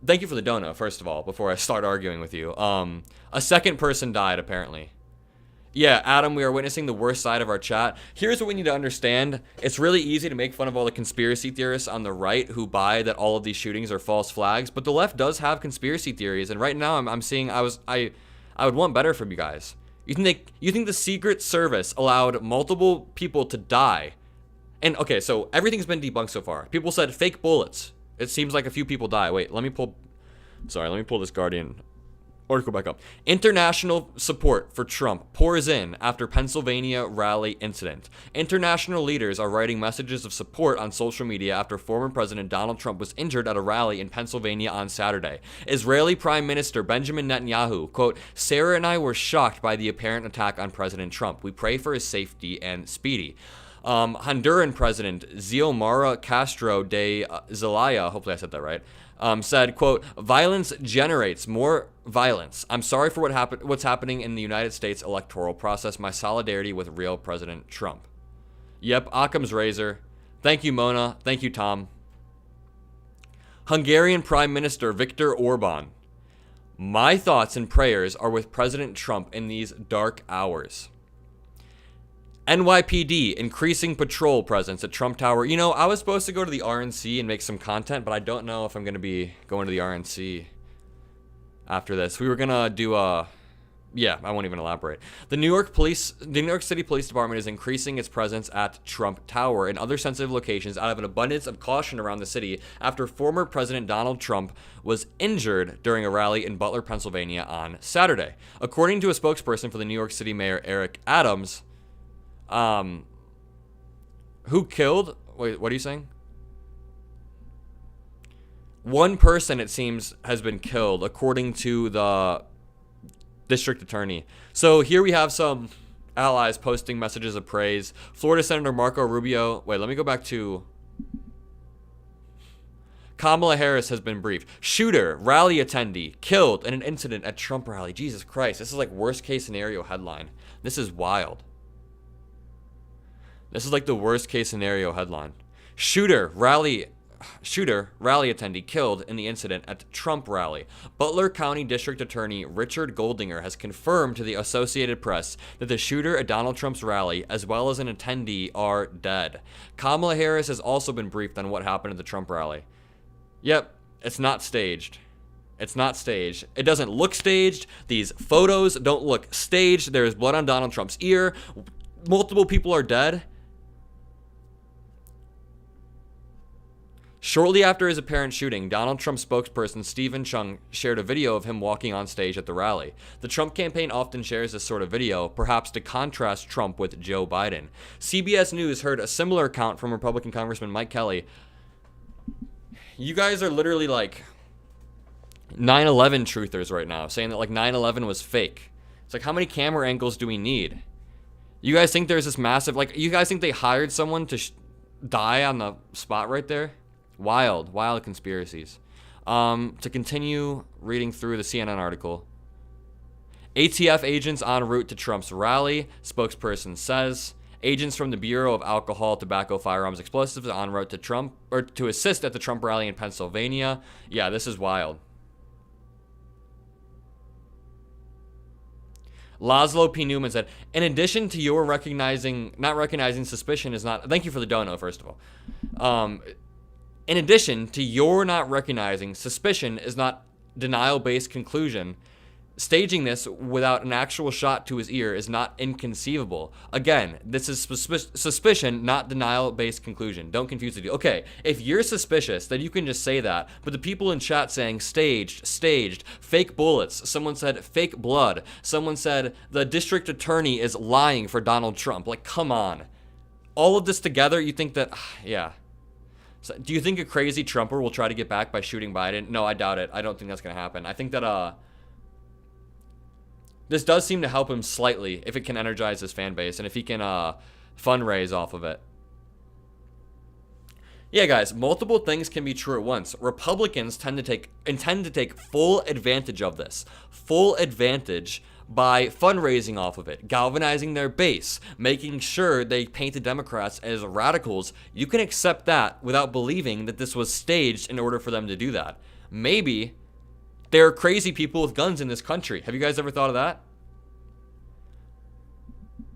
thank you for the dono, first of all, before I start arguing with you. A second person died, apparently. Yeah, Adam, we are witnessing the worst side of our chat. Here's what we need to understand. It's really easy to make fun of all the conspiracy theorists on the right who buy that all of these shootings are false flags, but the left does have conspiracy theories, and right now I'm seeing I would want better from you guys. You think the Secret Service allowed multiple people to die? And okay, so everything's been debunked so far. People said fake bullets. It seems like a few people die. Wait, let me pull this Guardian article back up. International support for Trump pours in after Pennsylvania rally incident. International leaders are writing messages of support on social media after former President Donald Trump was injured at a rally in Pennsylvania on Saturday. Israeli Prime Minister Benjamin Netanyahu, quote, "Sarah and I were shocked by the apparent attack on President Trump. We pray for his safety and speedy." Honduran President Xiomara Castro de Zelaya, hopefully I said that right, said, quote, "Violence generates more violence. I'm sorry for what's happening in the United States electoral process. My solidarity with real President Trump." Yep, Occam's razor. Thank you, Mona. Thank you, Tom. Hungarian Prime Minister Viktor Orban. My thoughts and prayers are with President Trump in these dark hours. NYPD increasing patrol presence at Trump Tower. You know, I was supposed to go to the RNC and make some content, but I don't know if I'm going to be going to the RNC after this. We were going to do yeah, I won't even elaborate. The New York City Police Department is increasing its presence at Trump Tower and other sensitive locations out of an abundance of caution around the city after former President Donald Trump was injured during a rally in Butler, Pennsylvania on Saturday. According to a spokesperson for the New York City Mayor Eric Adams, who killed, wait, what are you saying? One person, it seems, has been killed, according to the district attorney. So here we have some allies posting messages of praise. Florida Senator Marco Rubio, wait, let me go back to Kamala Harris has been briefed. Shooter, rally attendee, killed in an incident at Trump rally. Jesus Christ, this is like worst case scenario headline. This is wild. This is like the worst case scenario headline. Shooter, rally attendee killed in the incident at Trump rally. Butler County District Attorney Richard Goldinger has confirmed to the Associated Press that the shooter at Donald Trump's rally, as well as an attendee, are dead. Kamala Harris has also been briefed on what happened at the Trump rally. Yep, it's not staged. It's not staged. It doesn't look staged. These photos don't look staged. There is blood on Donald Trump's ear. Multiple people are dead. Shortly after his apparent shooting, Donald Trump spokesperson Stephen Chung shared a video of him walking on stage at the rally. The Trump campaign often shares this sort of video, perhaps to contrast Trump with Joe Biden. CBS News heard a similar account from Republican Congressman Mike Kelly. You guys are literally like 9/11 truthers right now, saying that like 9/11 was fake. It's like, how many camera angles do we need? You guys think there's this massive, like, you guys think they hired someone to die on the spot right there? Wild conspiracies. To continue reading through the CNN article. ATF agents en route to Trump's rally, spokesperson says. Agents from the Bureau of Alcohol, Tobacco, Firearms, Explosives en route to Trump, or to assist at the Trump rally in Pennsylvania. Yeah, this is wild. Laszlo P. Newman said, in addition to your not recognizing suspicion is not, thank you for the dono, first of all. In addition to your not recognizing suspicion is not denial-based conclusion, staging this without an actual shot to his ear is not inconceivable. Again, this is suspicion, not denial-based conclusion. Don't confuse the two. Okay, if you're suspicious, then you can just say that. But the people in chat saying staged, fake bullets. Someone said fake blood. Someone said the district attorney is lying for Donald Trump. Like, come on. All of this together, you think that, yeah. So, do you think a crazy Trumper will try to get back by shooting Biden? No, I doubt it. I don't think that's going to happen. I think that this does seem to help him slightly if it can energize his fan base and if he can fundraise off of it. Yeah, guys, multiple things can be true at once. Republicans intend to take full advantage of this. Full advantage by fundraising off of it, galvanizing their base, making sure they paint the Democrats as radicals. You can accept that without believing that this was staged in order for them to do that. Maybe there are crazy people with guns in this country. Have you guys ever thought of that?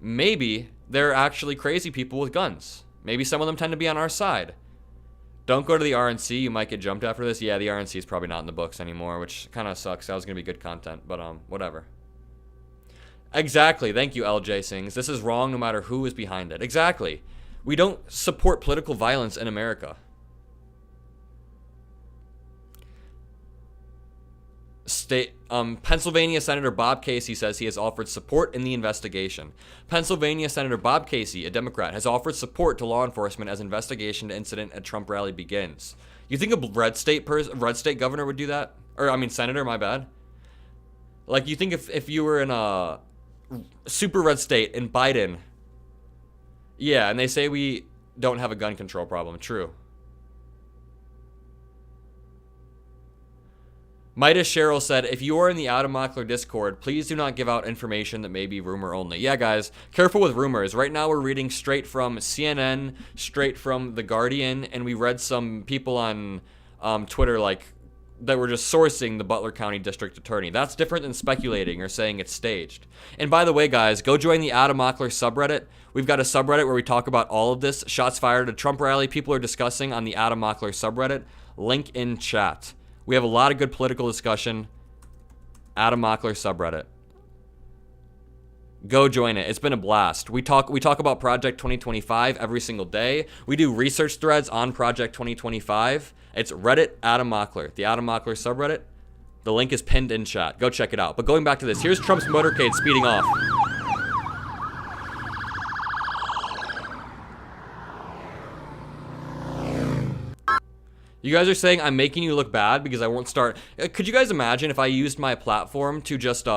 maybe they're actually crazy people with guns. Maybe some of them tend to be on our side. Don't go to the RNC. You might get jumped after this. Yeah, the RNC is probably not in the books anymore, which kind of sucks. That was going to be good content, but whatever. Exactly. Thank you, LJ Sings. This is wrong no matter who is behind it. Exactly. We don't support political violence in America. Pennsylvania Senator Bob Casey says he has offered support in the investigation. Pennsylvania Senator Bob Casey, a Democrat, has offered support to law enforcement as investigation to incident at Trump rally begins. You think a red state governor would do that? Or, I mean, senator, my bad. Like, you think if you were in a super red state in Biden, yeah, and they say we don't have a gun control problem. True. Midas Cheryl said, if you are in the Mockler Discord, please do not give out information that may be rumor only. Yeah, guys, careful with rumors. Right now we're reading straight from CNN, straight from The Guardian, and we read some people on Twitter that were just sourcing the Butler County District Attorney. That's different than speculating or saying it's staged. And by the way, guys, go join the Mockler subreddit. We've got a subreddit where we talk about all of this. Shots fired at a Trump rally. People are discussing on the Mockler subreddit. Link in chat. We have a lot of good political discussion. Mockler subreddit. Go join it. It's been a blast. We talk about Project 2025 every single day. We do research threads on Project 2025. It's Reddit Mockler, the Mockler subreddit. The link is pinned in chat. Go check it out. But going back to this, here's Trump's motorcade speeding off. You guys are saying I'm making you look bad because I won't start. Could you guys imagine if I used my platform to just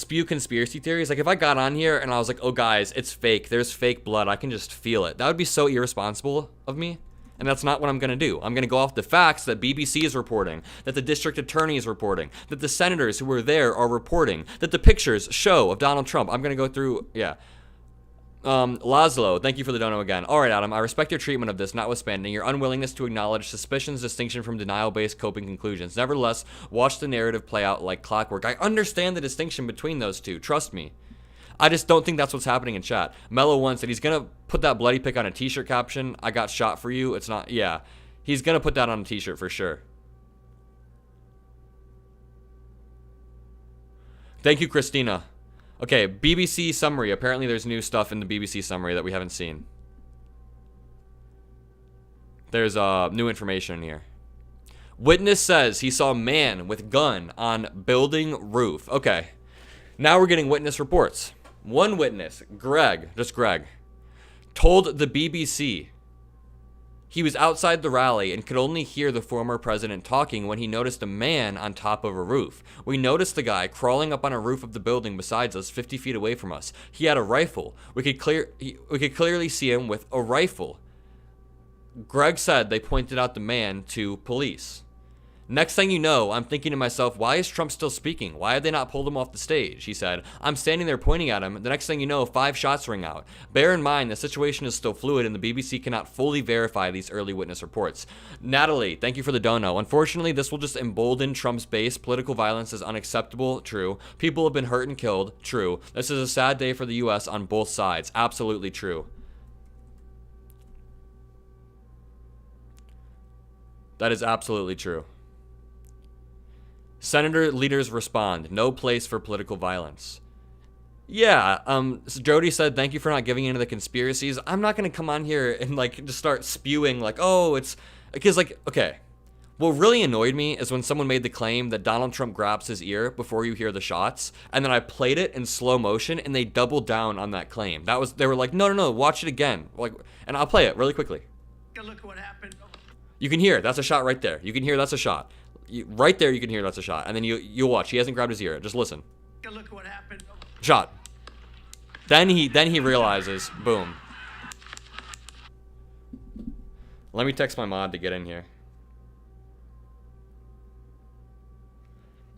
spew conspiracy theories? Like if I got on here and I was like, oh guys, it's fake. There's fake blood. I can just feel it. That would be so irresponsible of me. And that's not what I'm going to do. I'm going to go off the facts that BBC is reporting, that the district attorney is reporting, that the senators who were there are reporting, that the pictures show of Donald Trump. I'm going to go through, yeah. Laszlo, thank you for the dono again. All right, Adam, I respect your treatment of this, notwithstanding your unwillingness to acknowledge suspicion's distinction from denial-based coping conclusions. Nevertheless, watch the narrative play out like clockwork. I understand the distinction between those two. Trust me. I just don't think that's what's happening in chat. Mello One said he's going to put that bloody pic on a t-shirt caption. I got shot for you. It's not, yeah. He's going to put that on a t-shirt for sure. Thank you, Christina. Okay, BBC summary. Apparently there's new stuff in the BBC summary that we haven't seen. There's new information in here. Witness says he saw a man with gun on building roof. Okay, now we're getting witness reports. One witness, Greg, told the BBC he was outside the rally and could only hear the former president talking when he noticed a man on top of a roof. We noticed the guy crawling up on a roof of the building beside us, 50 feet away from us. He had a rifle. We could clearly see him with a rifle. Greg said they pointed out the man to police. Next thing you know, I'm thinking to myself, why is Trump still speaking? Why have they not pulled him off the stage? He said, I'm standing there pointing at him. The next thing you know, 5 shots ring out. Bear in mind, the situation is still fluid and the BBC cannot fully verify these early witness reports. Natalie, thank you for the dono. Unfortunately, this will just embolden Trump's base. Political violence is unacceptable. True. People have been hurt and killed. True. This is a sad day for the U.S. on both sides. Absolutely true. That is absolutely true. Senator leaders respond, no place for political violence. Yeah, so Jody said, thank you for not giving into the conspiracies. I'm not going to come on here and, just start spewing, oh, it's... Because, okay. What really annoyed me is when someone made the claim that Donald Trump grabs his ear before you hear the shots, and then I played it in slow motion, and they doubled down on that claim. They were like, no, watch it again. And I'll play it really quickly. Look what happened. You can hear, that's a shot right there. You can hear, that's a shot. Right there, you can hear that's a shot. And then you'll watch. He hasn't grabbed his ear. Just listen. Look what happened. Shot. Then he realizes. Boom. Let me text my mod to get in here.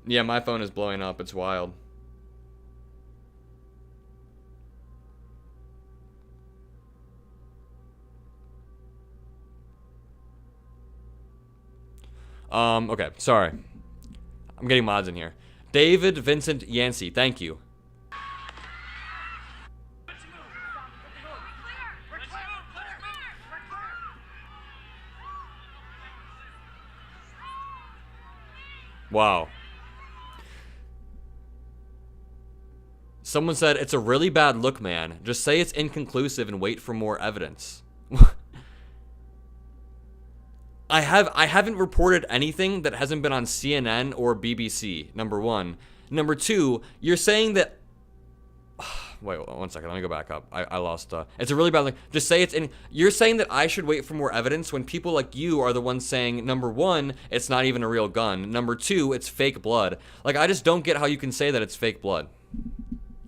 Yeah, my phone is blowing up. It's wild. Okay, sorry. I'm getting mods in here. David Vincent Yancey, thank you. Wow. Someone said, it's a really bad look, man. Just say it's inconclusive and wait for more evidence. I haven't reported anything that hasn't been on CNN or BBC, number one. Number two, you're saying that... Wait, 1 second. Let me go back up. I lost... It's a really bad look. Just say it's in... You're saying that I should wait for more evidence when people like you are the ones saying, number one, it's not even a real gun. Number two, it's fake blood. Like, I just don't get how you can say that it's fake blood.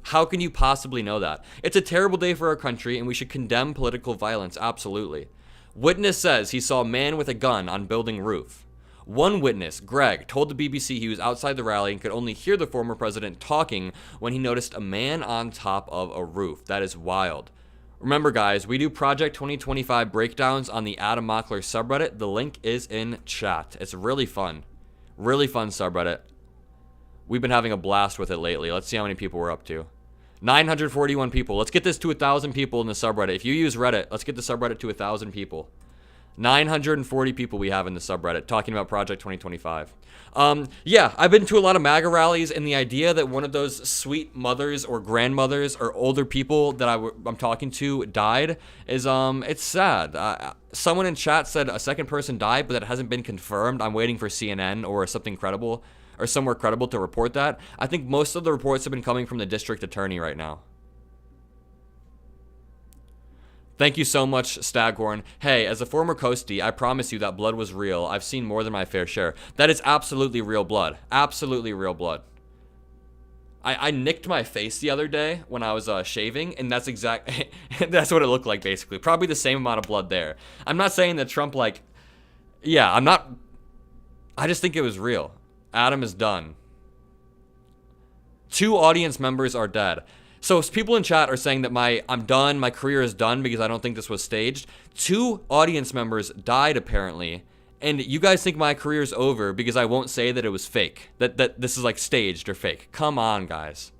How can you possibly know that? It's a terrible day for our country, and we should condemn political violence, absolutely. Witness says he saw a man with a gun on building roof. One witness, Greg, told the BBC he was outside the rally and could only hear the former president talking when he noticed a man on top of a roof. That is wild. Remember, guys, we do Project 2025 breakdowns on the Mockler subreddit. The link is in chat. It's really fun. Really fun subreddit. We've been having a blast with it lately. Let's see how many people we're up to. 941 people. Let's get this to 1,000 people in the subreddit. If you use Reddit, let's get the subreddit to 1,000 people. 940 people we have in the subreddit talking about Project 2025. Yeah, I've been to a lot of MAGA rallies, and the idea that one of those sweet mothers or grandmothers or older people that I'm talking to died is, it's sad. Someone in chat said a second person died, but that hasn't been confirmed. I'm waiting for CNN or something credible, or somewhere credible to report that. I think most of the reports have been coming from the district attorney right now. Thank you so much, Staghorn. Hey, as a former coastie, I promise you that blood was real. I've seen more than my fair share. That is absolutely real blood. Absolutely real blood. I nicked my face the other day when I was shaving, and that's that's what it looked like, basically. Probably the same amount of blood there. I'm not saying that Trump, like... Yeah, I just think it was real. Adam is done. 2 audience members are dead. So people in chat are saying that I'm done, my career is done because I don't think this was staged. 2 audience members died apparently, and you guys think my career is over because I won't say that it was fake, that this is like staged or fake. Come on, guys.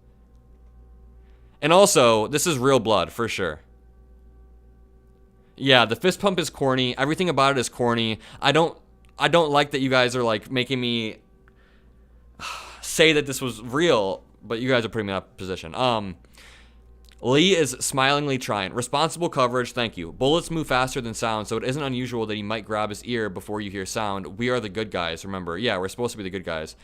And also, this is real blood for sure. Yeah, the fist pump is corny. Everything about it is corny. I don't like that you guys are like making me say that this was real, but you guys are putting me in that position. Lee is smilingly trying. Responsible coverage, thank you. Bullets move faster than sound, so it isn't unusual that he might grab his ear before you hear sound. We are the good guys, remember. Yeah, we're supposed to be the good guys.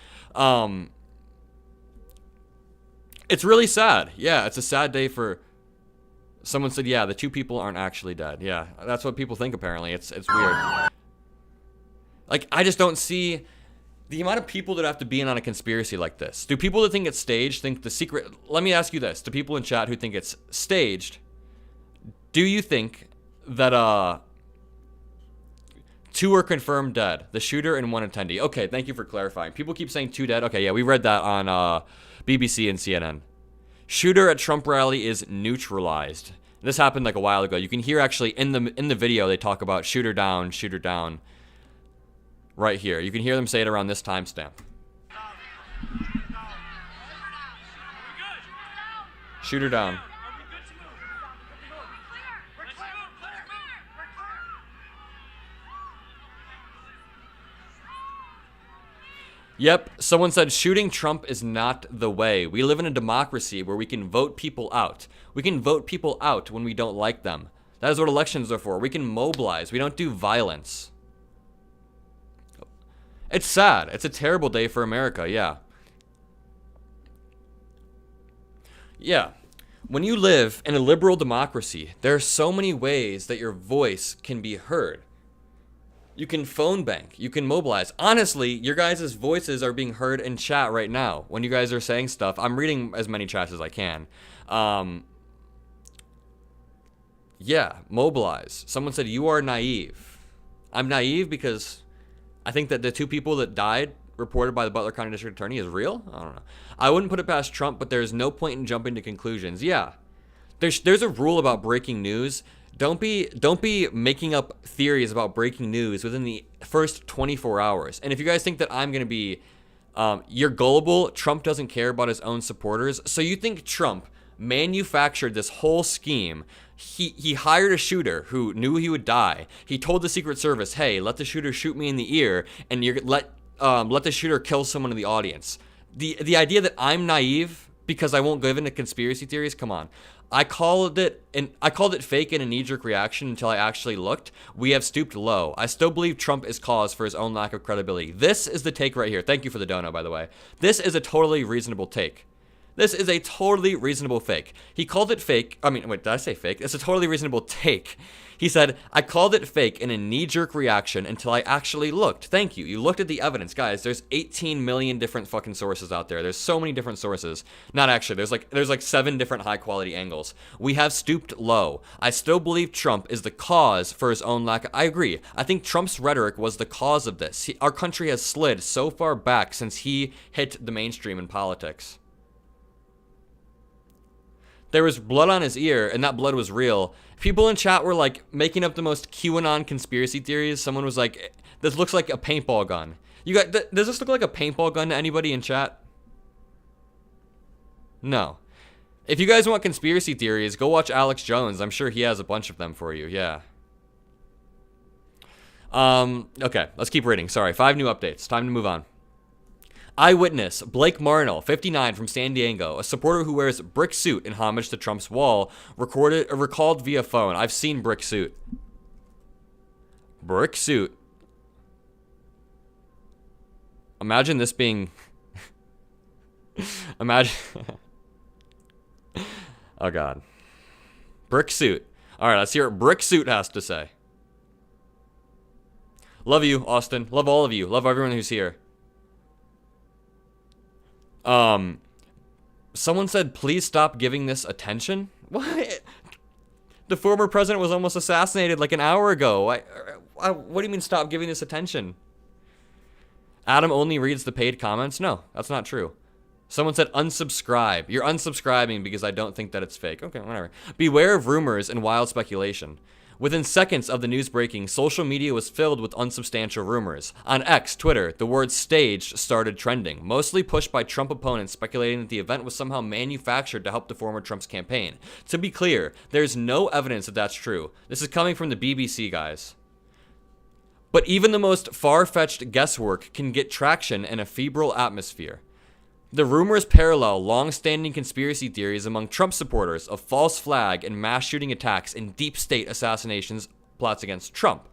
It's really sad. Yeah, it's a sad day for... Someone said, yeah, the 2 people aren't actually dead. Yeah, that's what people think apparently. It's weird. Like, I just don't see... The amount of people that have to be in on a conspiracy like this. Do people that think it's staged think the secret... Let me ask you this. To people in chat who think it's staged, do you think that 2 are confirmed dead? The shooter and 1 attendee. Okay, thank you for clarifying. People keep saying 2 dead. Okay, yeah, we read that on BBC and CNN. Shooter at Trump rally is neutralized. This happened like a while ago. You can hear actually in the video they talk about shooter down, shooter down. Right here. You can hear them say it around this timestamp. Shooter down. Yep, someone said shooting Trump is not the way. We live in a democracy where we can vote people out. We can vote people out when we don't like them. That is what elections are for. We can mobilize. We don't do violence. It's sad. It's a terrible day for America, yeah. Yeah. When you live in a liberal democracy, there are so many ways that your voice can be heard. You can phone bank. You can mobilize. Honestly, your guys' voices are being heard in chat right now. When you guys are saying stuff, I'm reading as many chats as I can. Yeah, mobilize. Someone said, you are naive. I'm naive because I think that the 2 people that died reported by the Butler County District Attorney is real. I don't know. I wouldn't put it past Trump, but there's no point in jumping to conclusions. Yeah, there's a rule about breaking news. Don't be making up theories about breaking news within the first 24 hours. And if you guys think that I'm gonna be, you're gullible. Trump doesn't care about his own supporters. So you think Trump manufactured this whole scheme? He hired a shooter who knew he would die. He told the Secret Service, hey, let the shooter shoot me in the ear, and let the shooter kill someone in the audience. The idea that I'm naive because I won't give into conspiracy theories, come on. I called it fake in a knee-jerk reaction until I actually looked. We have stooped low. I still believe Trump is cause for his own lack of credibility. This is the take right here. Thank you for the dono, by the way. This is a totally reasonable take. This is a totally reasonable fake. He called it fake. I mean, wait, did I say fake? It's a totally reasonable take. He said, I called it fake in a knee-jerk reaction until I actually looked. Thank you. You looked at the evidence. Guys, there's 18 million different fucking sources out there. There's so many different sources. Not actually. There's like 7 different high-quality angles. We have stooped low. I still believe Trump is the cause for his own lack. I agree. I think Trump's rhetoric was the cause of this. Our country has slid so far back since he hit the mainstream in politics. There was blood on his ear, and that blood was real. People in chat were like making up the most QAnon conspiracy theories. Someone was like, "This looks like a paintball gun." Does this look like a paintball gun to anybody in chat? No. If you guys want conspiracy theories, go watch Alex Jones. I'm sure he has a bunch of them for you. Yeah. Okay, let's keep reading. Sorry, 5 new updates. Time to move on. Eyewitness, Blake Marnell, 59, from San Diego, a supporter who wears brick suit in homage to Trump's wall, recalled via phone. I've seen brick suit. Brick suit. Imagine this being... Imagine... Oh, God. Brick suit. All right, let's hear what brick suit has to say. Love you, Austin. Love all of you. Love everyone who's here. Someone said, please stop giving this attention. What? The former president was almost assassinated like an hour ago. What do you mean stop giving this attention? Adam only reads the paid comments? No, that's not true. Someone said unsubscribe. You're unsubscribing because I don't think that it's fake. Okay, whatever. Beware of rumors and wild speculation. Within seconds of the news breaking, social media was filled with unsubstantial rumors. On X, Twitter, the word staged started trending, mostly pushed by Trump opponents speculating that the event was somehow manufactured to help the former Trump's campaign. To be clear, there's no evidence that that's true. This is coming from the BBC, guys. But even the most far-fetched guesswork can get traction in a febrile atmosphere. The rumors parallel long-standing conspiracy theories among Trump supporters of false flag and mass shooting attacks and deep state assassinations plots against Trump.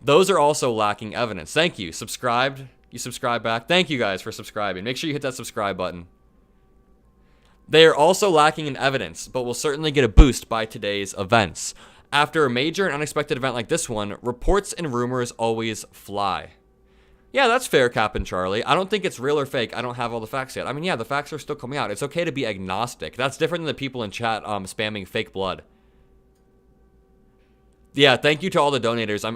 Those are also lacking evidence. Thank you. Subscribed. You subscribe back. Thank you guys for subscribing. Make sure you hit that subscribe button. They are also lacking in evidence, but will certainly get a boost by today's events. After a major and unexpected event like this one, reports and rumors always fly. Yeah, that's fair, Captain Charlie. I don't think it's real or fake. I don't have all the facts yet. I mean, yeah, the facts are still coming out. It's okay to be agnostic. That's different than the people in chat spamming fake blood. Yeah, thank you to all the donators.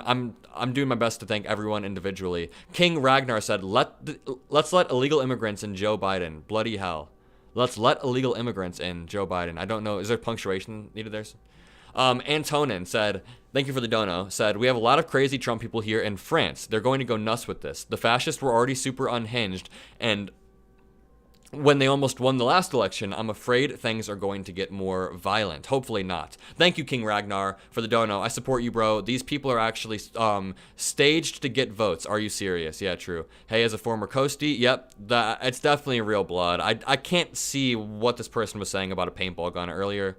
I'm doing my best to thank everyone individually. King Ragnar said, let's let illegal immigrants in Joe Biden. Bloody hell. Let's let illegal immigrants in Joe Biden. I don't know. Is there punctuation needed there? Antonin said, thank you for the dono, said, we have a lot of crazy Trump people here in France. They're going to go nuts with this. The fascists were already super unhinged, and when they almost won the last election, I'm afraid things are going to get more violent. Hopefully not. Thank you, King Ragnar, for the dono. I support you, bro. These people are actually staged to get votes. Are you serious? Yeah, true. Hey, as a former Coastie, yep, it's definitely real blood. I can't see what this person was saying about a paintball gun earlier.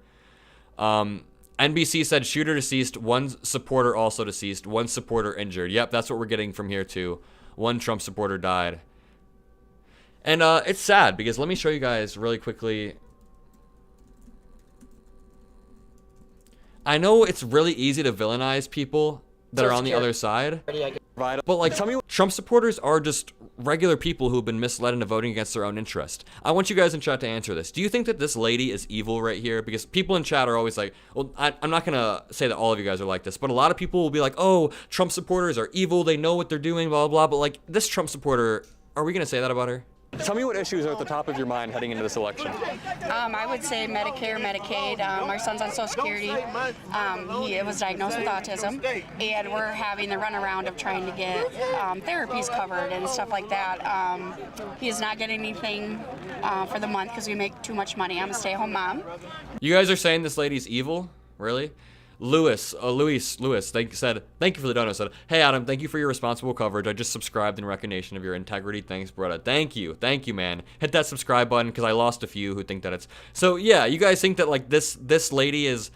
NBC said shooter deceased, one supporter also deceased, one supporter injured. Yep, that's what we're getting from here too. One Trump supporter died. And it's sad because let me show you guys really quickly. I know it's really easy to villainize people that are on the other side. But like, tell me what Trump supporters are just regular people who've been misled into voting against their own interest. I want you guys in chat to answer this. Do you think that this lady is evil right here? Because people in chat are always like, well, I'm not going to say that all of you guys are like this, but a lot of people will be like, oh, Trump supporters are evil. They know what they're doing, blah, blah, blah. But like, this Trump supporter, are we going to say that about her? Tell me what issues are at the top of your mind heading into this election. I would say Medicare, Medicaid. Our son's on Social Security. He was diagnosed with autism, and we're having the runaround of trying to get therapies covered and stuff like that. He is not getting anything for the month because we make too much money. I'm a stay-at-home mom. You guys are saying this lady's evil? Really? Lewis, thank you for the donut. Said, hey Adam, thank you for your responsible coverage. I just subscribed in recognition of your integrity. Thanks, brother. Thank you, man. Hit that subscribe button because I lost a few who think that it's. So yeah, you guys think that like this lady is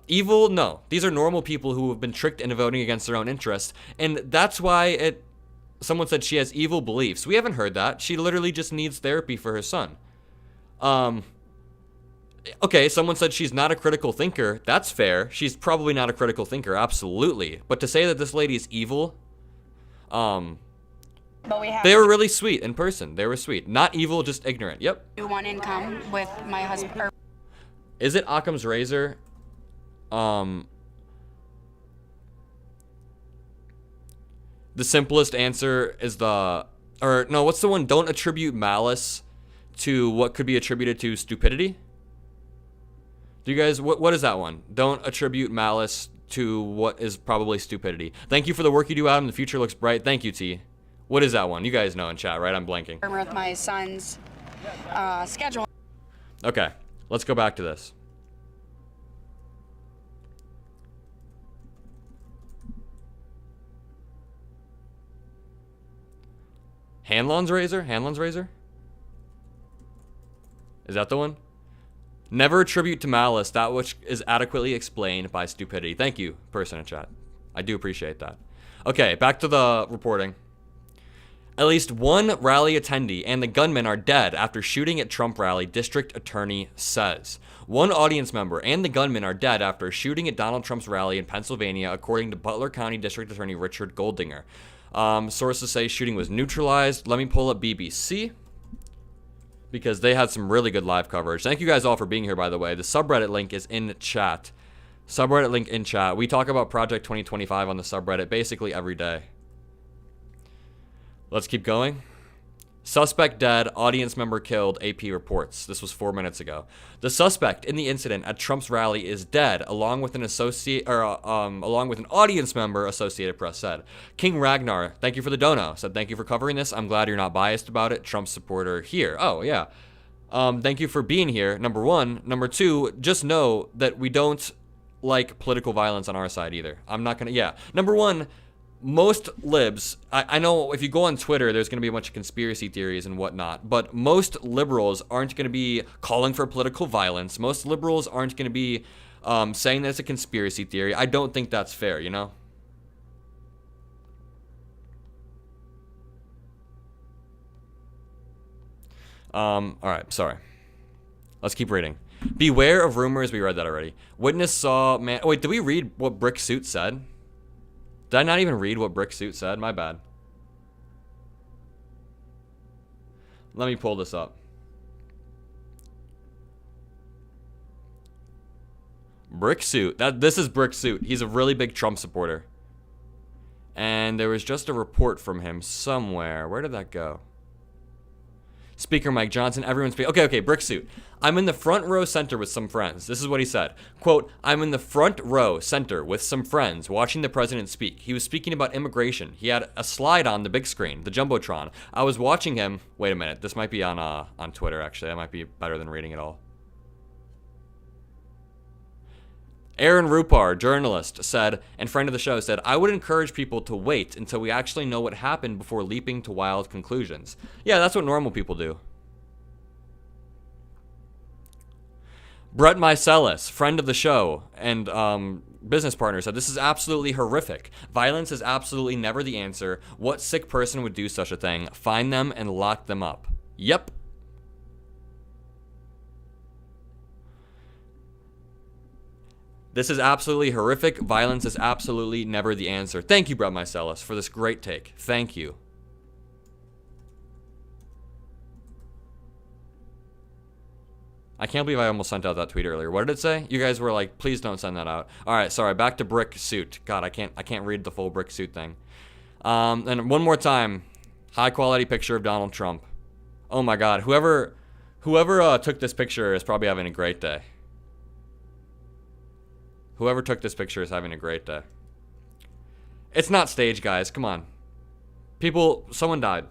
evil? No, these are normal people who have been tricked into voting against their own interests, and that's why someone said she has evil beliefs. We haven't heard that. She literally just needs therapy for her son. Okay, someone said she's not a critical thinker. That's fair. She's probably not a critical thinker, absolutely. But to say that this lady is evil, But they were really sweet in person. They were sweet. Not evil, just ignorant. Yep. one income with my husband. Is it Occam's razor? The simplest answer is what's the one? Don't attribute malice to what could be attributed to stupidity. Do you guys, what is that one? Don't attribute malice to what is probably stupidity. Thank you for the work you do, Adam. The future looks bright. Thank you, T. What is that one? You guys know in chat, right? I'm blanking. With my son's schedule. Okay, let's go back to this. Hanlon's razor? Is that the one? Never attribute to malice that which is adequately explained by stupidity. Thank you, person in chat. I do appreciate that. Okay, back to the reporting. At least one rally attendee and the gunman are dead after shooting at Trump rally, district attorney says. One audience member and the gunman are dead after shooting at Donald Trump's rally in Pennsylvania, according to Butler County District Attorney Richard Goldinger. Sources say shooting was neutralized. Let me pull up BBC, because they had some really good live coverage. Thank you guys all for being here, by the way. The subreddit link is in chat. Subreddit link in chat. We talk about Project 2025 on the subreddit basically every day. Let's keep going. Suspect dead, audience member killed, AP reports. This was 4 minutes ago. The suspect in the incident at Trump's rally is dead, along with an audience member, Associated Press said. King Ragnar, thank you for the dono. Said, thank you for covering this. I'm glad you're not biased about it. Trump supporter here. Oh, yeah. Thank you for being here, number one. Number two, just know that we don't like political violence on our side either. I'm not gonna, yeah. Number one, most libs, I know if you go on Twitter, there's going to be a bunch of conspiracy theories and whatnot, but most liberals aren't going to be calling for political violence. Most liberals aren't going to be saying that it's a conspiracy theory. I don't think that's fair, you know? All right, sorry. Let's keep reading. Beware of rumors. We read that already. Witness saw man. Oh, wait, did we read what Brick Suit said? Did I not even read what Brick Suit said? My bad. Let me pull this up. Brick Suit. This is Brick Suit. He's a really big Trump supporter. And there was just a report from him somewhere. Where did that go? Speaker Mike Johnson, everyone's okay, Brick Suit. I'm in the front row center with some friends. This is what he said. Quote, I'm in the front row center with some friends watching the president speak. He was speaking about immigration. He had a slide on the big screen, the Jumbotron. I was watching him. Wait a minute. This might be on Twitter, actually. That might be better than reading it all. Aaron Rupar, journalist, said, and friend of the show, said, I would encourage people to wait until we actually know what happened before leaping to wild conclusions. Yeah, that's what normal people do. Brett Mycelis, friend of the show and business partner, said, this is absolutely horrific. Violence is absolutely never the answer. What sick person would do such a thing? Find them and lock them up. Yep. This is absolutely horrific. Violence is absolutely never the answer. Thank you, Brett Mycelis, for this great take. Thank you. I can't believe I almost sent out that tweet earlier. What did it say? You guys were like, please don't send that out. All right, sorry. Back to Brick Suit. God, I can't read the full Brick Suit thing. And one more time, high quality picture of Donald Trump. Oh my God, whoever took this picture is probably having a great day. Whoever took this picture is having a great day. It's not staged, guys. Come on. Someone died.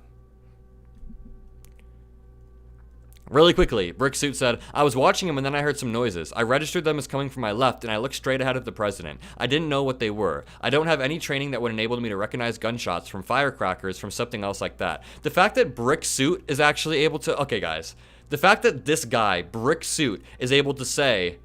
Really quickly, Brick Suit said, I was watching him and then I heard some noises. I registered them as coming from my left and I looked straight ahead of the president. I didn't know what they were. I don't have any training that would enable me to recognize gunshots from firecrackers from something else like that. The fact that Brick Suit is actually able to, okay guys, the fact that this guy, Brick Suit, is able to say,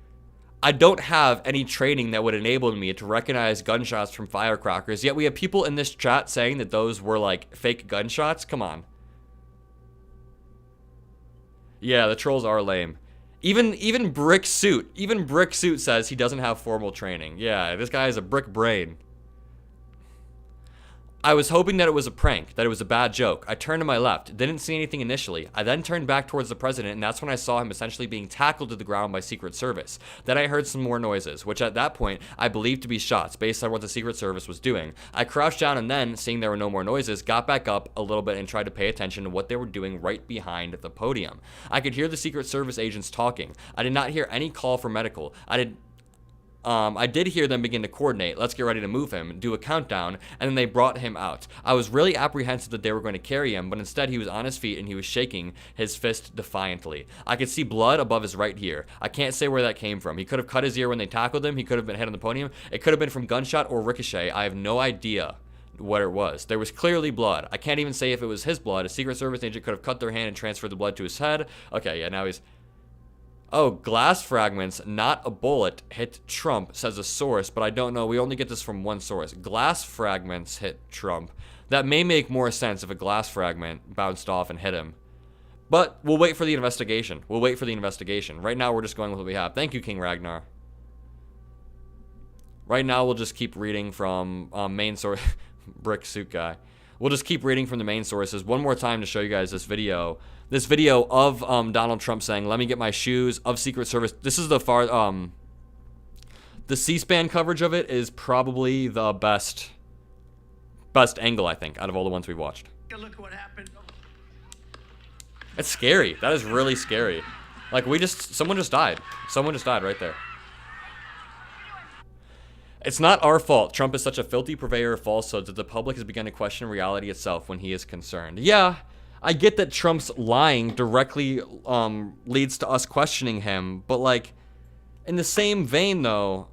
I don't have any training that would enable me to recognize gunshots from firecrackers, yet we have people in this chat saying that those were like fake gunshots? Come on. Yeah, the trolls are lame. Even Brick Suit says he doesn't have formal training. Yeah, this guy has a brick brain. I was hoping that it was a prank, that it was a bad joke. I turned to my left, didn't see anything initially. I then turned back towards the president, and that's when I saw him essentially being tackled to the ground by Secret Service. Then I heard some more noises, which at that point I believed to be shots based on what the Secret Service was doing. I crouched down and then, seeing there were no more noises, got back up a little bit and tried to pay attention to what they were doing right behind the podium. I could hear the Secret Service agents talking. I did not hear any call for medical. I did hear them begin to coordinate, let's get ready to move him, do a countdown, and then they brought him out. I was really apprehensive that they were going to carry him, but instead he was on his feet and he was shaking his fist defiantly. I could see blood above his right ear. I can't say where that came from. He could have cut his ear when they tackled him, he could have been hit on the podium, it could have been from gunshot or ricochet. I have no idea what it was. There was clearly blood. I can't even say if it was his blood. A Secret Service agent could have cut their hand and transferred the blood to his head. Okay, yeah, now he's... Oh, glass fragments, not a bullet, hit Trump, says a source, but I don't know. We only get this from one source. Glass fragments hit Trump. That may make more sense if a glass fragment bounced off and hit him. But we'll wait for the investigation. Right now, we're just going with what we have. Thank you, King Ragnar. Right now, we'll just keep reading from main source. Brick Suit guy. We'll just keep reading from the main sources one more time to show you guys this video. This video of Donald Trump saying, let me get my shoes, of Secret Service. This is the the C-SPAN coverage of it is probably the best angle, I think, out of all the ones we've watched. Look at what happened. It's scary. That is really scary. Like, someone just died. Someone just died right there. It's not our fault. Trump is such a filthy purveyor of falsehoods that the public has begun to question reality itself when he is concerned. Yeah, I get that Trump's lying directly leads to us questioning him, but like, in the same vein though,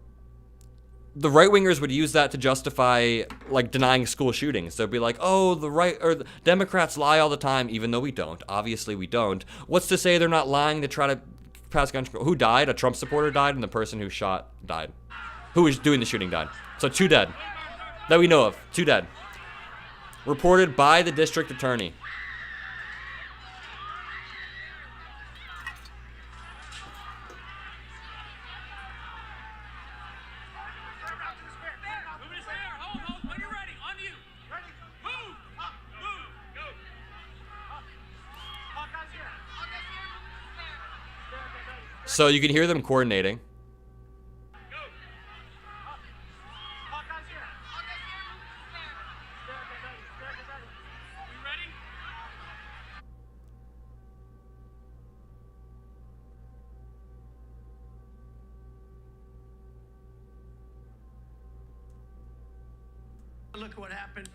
the right-wingers would use that to justify like denying school shootings. They'd be like, oh, the Democrats lie all the time, even though we don't. Obviously we don't. What's to say they're not lying to try to pass gun control? Who died? A Trump supporter died, and the person who shot died. Who was doing the shooting died. So 2 dead. That we know of. 2 dead. Reported by the district attorney. So you can hear them coordinating. Look at what happened.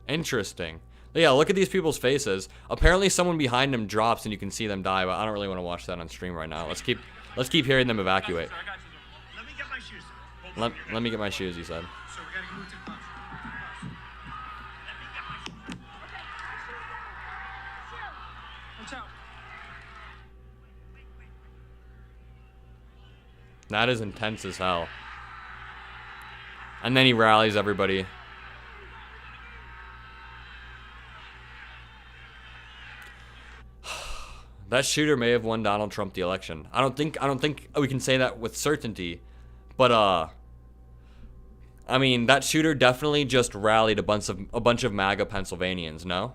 Interesting. Yeah, look at these people's faces. Apparently someone behind them drops and you can see them die, but I don't really want to watch that on stream right now. Let's keep hearing them evacuate. Let me get my shoes. Let me get my shoes, he said. So we gotta move to the classroom. Watch out. That is intense as hell. And then he rallies everybody. That shooter may have won Donald Trump the election. I don't think we can say that with certainty, but I mean, that shooter definitely just rallied a bunch of MAGA Pennsylvanians, no?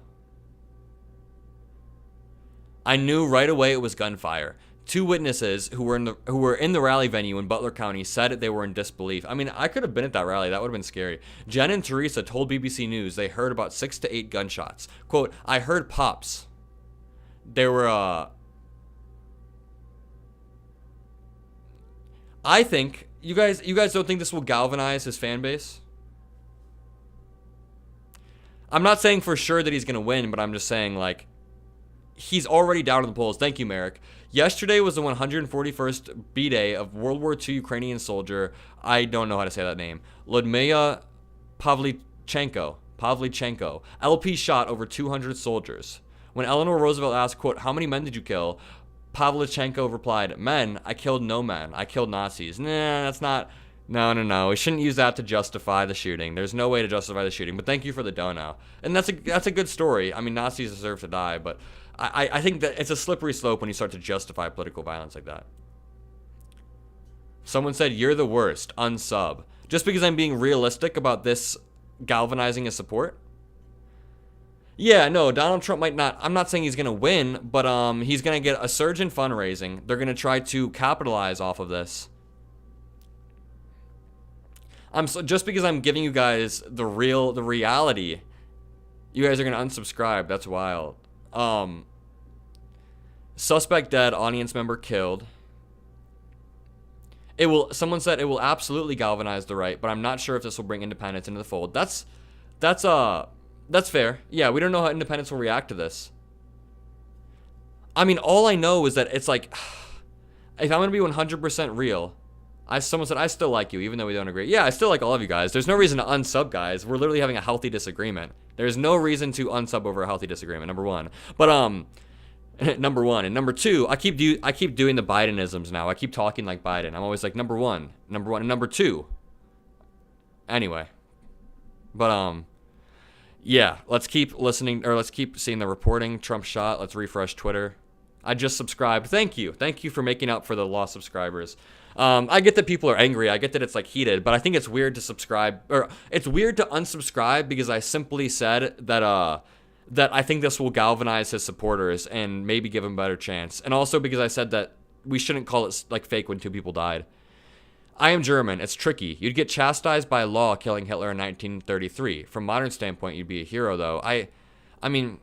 I knew right away it was gunfire. 2 witnesses who were in the rally venue in Butler County said they were in disbelief. I mean, I could have been at that rally. That would have been scary. Jen and Teresa told BBC News they heard about 6 to 8 gunshots. Quote, I heard pops. There were, I think, you guys don't think this will galvanize his fan base? I'm not saying for sure that he's going to win, but I'm just saying, like, he's already down in the polls. Thank you, Merrick. Yesterday was the 141st B-Day of World War II Ukrainian soldier, I don't know how to say that name, Ludmila Pavlichenko, LP shot over 200 soldiers. When Eleanor Roosevelt asked, quote, how many men did you kill? Pavlichenko replied, men, I killed no men. I killed Nazis. Nah, that's not... No. We shouldn't use that to justify the shooting. There's no way to justify the shooting. But thank you for the dono. And that's a good story. I mean, Nazis deserve to die, but I think that it's a slippery slope when you start to justify political violence like that. Someone said, you're the worst. Unsub. Just because I'm being realistic about this galvanizing his support? Yeah, no, Donald Trump might not... I'm not saying he's going to win, but he's going to get a surge in fundraising. They're going to try to capitalize off of this. Just because I'm giving you guys the reality, you guys are gonna unsubscribe. That's wild. Suspect dead, audience member killed. Someone said it will absolutely galvanize the right, but I'm not sure if this will bring independents into the fold. That's fair. Yeah, we don't know how independents will react to this. I mean, all I know is that it's like, if I'm gonna be 100% real. Someone said, I still like you, even though we don't agree. Yeah, I still like all of you guys. There's no reason to unsub, guys. We're literally having a healthy disagreement. There's no reason to unsub over a healthy disagreement, number one. But, number one. And number two, I keep doing the Bidenisms now. I keep talking like Biden. I'm always like, number one, and number two. Anyway. But, yeah, let's keep listening, or let's keep seeing the reporting. Trump shot. Let's refresh Twitter. I just subscribed. Thank you. Thank you for making up for the lost subscribers. I get that people are angry. I get that it's like heated, but I think it's weird to subscribe, or it's weird to unsubscribe because I simply said that that I think this will galvanize his supporters and maybe give him a better chance. And also because I said that we shouldn't call it like fake when 2 people died. I am German. It's tricky. You'd get chastised by law killing Hitler in 1933. From modern standpoint, you'd be a hero though. I mean,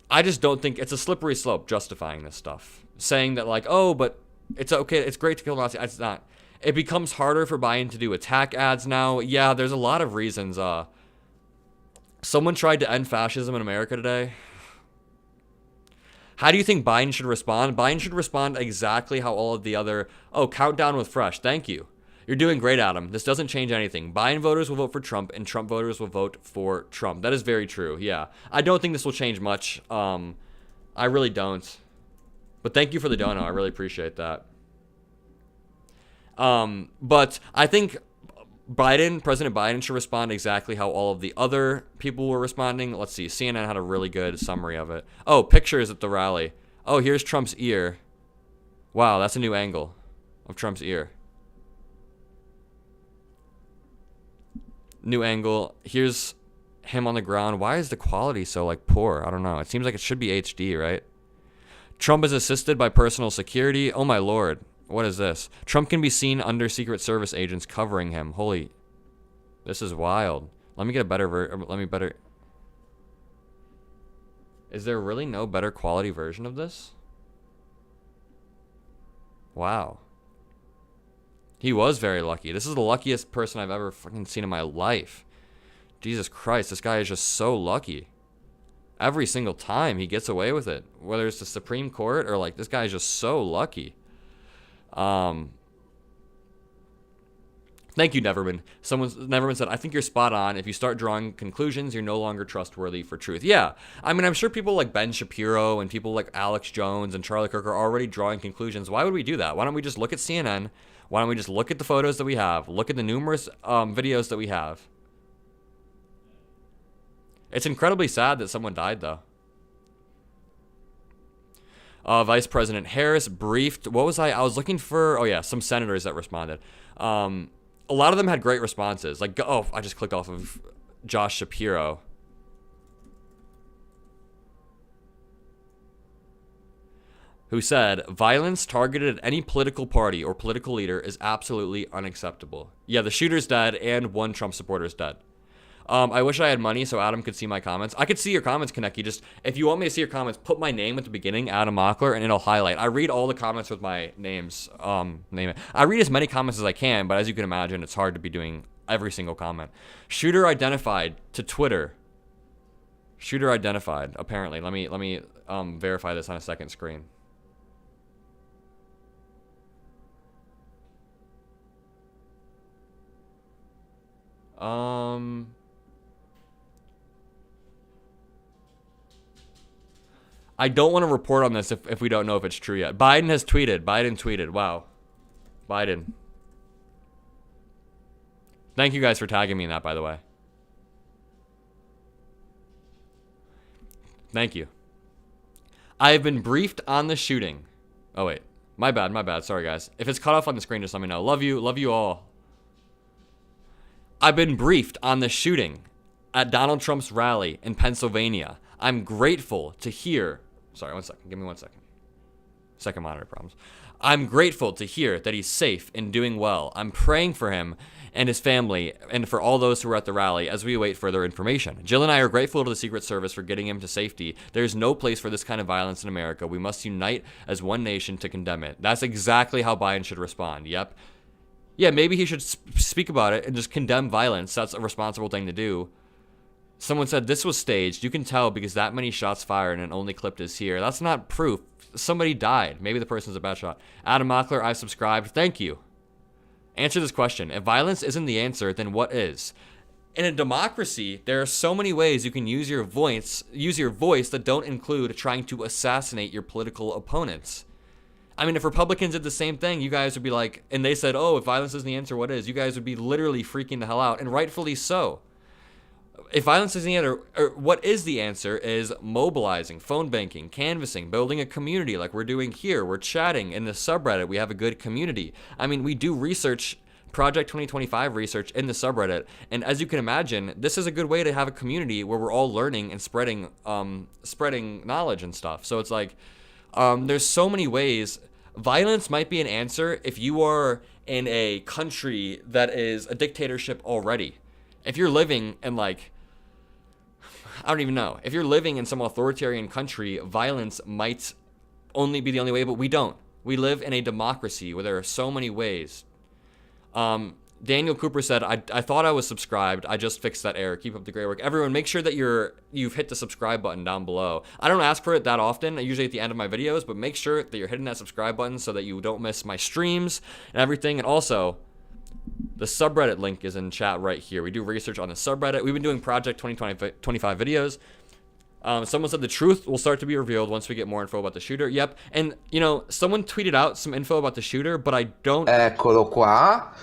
I just don't think it's a slippery slope justifying this stuff. Saying that like, oh, but it's okay. It's great to kill Nazis. It's not. It becomes harder for Biden to do attack ads now. Yeah, there's a lot of reasons. Someone tried to end fascism in America today. How do you think Biden should respond? Biden should respond exactly how all of the other... Oh, countdown with fresh. Thank you. You're doing great, Adam. This doesn't change anything. Biden voters will vote for Trump, and Trump voters will vote for Trump. That is very true. Yeah. I don't think this will change much. I really don't. But thank you for the dono. I really appreciate that. But I think President Biden should respond exactly how all of the other people were responding. Let's see. CNN had a really good summary of it. Oh, pictures at the rally. Oh, here's Trump's ear. Wow, that's a new angle of Trump's ear. New angle. Here's him on the ground. Why is the quality so like poor? I don't know. It seems like it should be HD, right? Trump is assisted by personal security. Oh my lord. What is this? Trump can be seen under Secret Service agents covering him. Holy. This is wild. Let me get a better Is there really no better quality version of this? Wow. He was very lucky. This is the luckiest person I've ever fucking seen in my life. Jesus Christ, this guy is just so lucky. Every single time he gets away with it. Whether it's the Supreme Court or like, this guy is just so lucky. Thank you, Neverman. Neverman said, I think you're spot on. If you start drawing conclusions, you're no longer trustworthy for truth. Yeah. I mean, I'm sure people like Ben Shapiro and people like Alex Jones and Charlie Kirk are already drawing conclusions. Why would we do that? Why don't we just look at CNN? Why don't we just look at the photos that we have? Look at the numerous videos that we have. It's incredibly sad that someone died, though. Vice President Harris briefed. What was I was looking for? Oh, yeah, some senators that responded. A lot of them had great responses. Like, oh, I just clicked off of Josh Shapiro. Who said, violence targeted at any political party or political leader is absolutely unacceptable. Yeah, the shooter's dead and one Trump supporter's dead. I wish I had money so Adam could see my comments. I could see your comments, Kaneki. Just, if you want me to see your comments, put my name at the beginning, Adam Mockler, and it'll highlight. I read all the comments with my names. Name it. I read as many comments as I can, but as you can imagine, it's hard to be doing every single comment. Shooter identified to Twitter. Shooter identified, apparently. Let me verify this on a second screen. I don't want to report on this if we don't know if it's true yet. Biden has tweeted. Biden tweeted. Wow. Biden. Thank you guys for tagging me in that, by the way. Thank you. I have been briefed on the shooting. Oh, wait. My bad. Sorry, guys. If it's cut off on the screen, just let me know. Love you all. I've been briefed on the shooting at Donald Trump's rally in Pennsylvania. I'm grateful to hear... Sorry, 1 second. Give me 1 second. Second monitor problems. I'm grateful to hear that he's safe and doing well. I'm praying for him and his family and for all those who were at the rally as we await further information. Jill and I are grateful to the Secret Service for getting him to safety. There is no place for this kind of violence in America. We must unite as one nation to condemn it. That's exactly how Biden should respond. Yep. Yeah, maybe he should speak about it and just condemn violence. That's a responsible thing to do. Someone said this was staged. You can tell because that many shots fired and only clipped is here. That's not proof. Somebody died. Maybe the person's a bad shot. Adam Mockler, I've subscribed. Thank you. Answer this question. If violence isn't the answer, then what is? In a democracy, there are so many ways you can use your voice that don't include trying to assassinate your political opponents. I mean, if Republicans did the same thing, you guys would be like, and they said, oh, if violence isn't the answer, what is? You guys would be literally freaking the hell out, and rightfully so. If violence is the answer, or what is the answer is mobilizing, phone banking, canvassing, building a community like we're doing here. We're chatting in the subreddit. We have a good community. I mean, we do research, Project 2025 research in the subreddit. And as you can imagine, this is a good way to have a community where we're all learning and spreading knowledge and stuff. So it's like, there's so many ways. Violence might be an answer if you are in a country that is a dictatorship already. If you're living in like, I don't even know. If you're living in some authoritarian country, violence might only be the only way, but we don't. We live in a democracy where there are so many ways. Daniel Cooper said, I thought I was subscribed. I just fixed that error. Keep up the great work. Everyone, make sure that you've hit the subscribe button down below. I don't ask for it that often, usually at the end of my videos, but make sure that you're hitting that subscribe button so that you don't miss my streams and everything. And also, the subreddit link is in chat right here. We do research on the subreddit. We've been doing Project 2025 videos. Someone said the truth will start to be revealed once we get more info about the shooter. Yep. And, you know, someone tweeted out some info about the shooter, but I don't... Eccolo qua.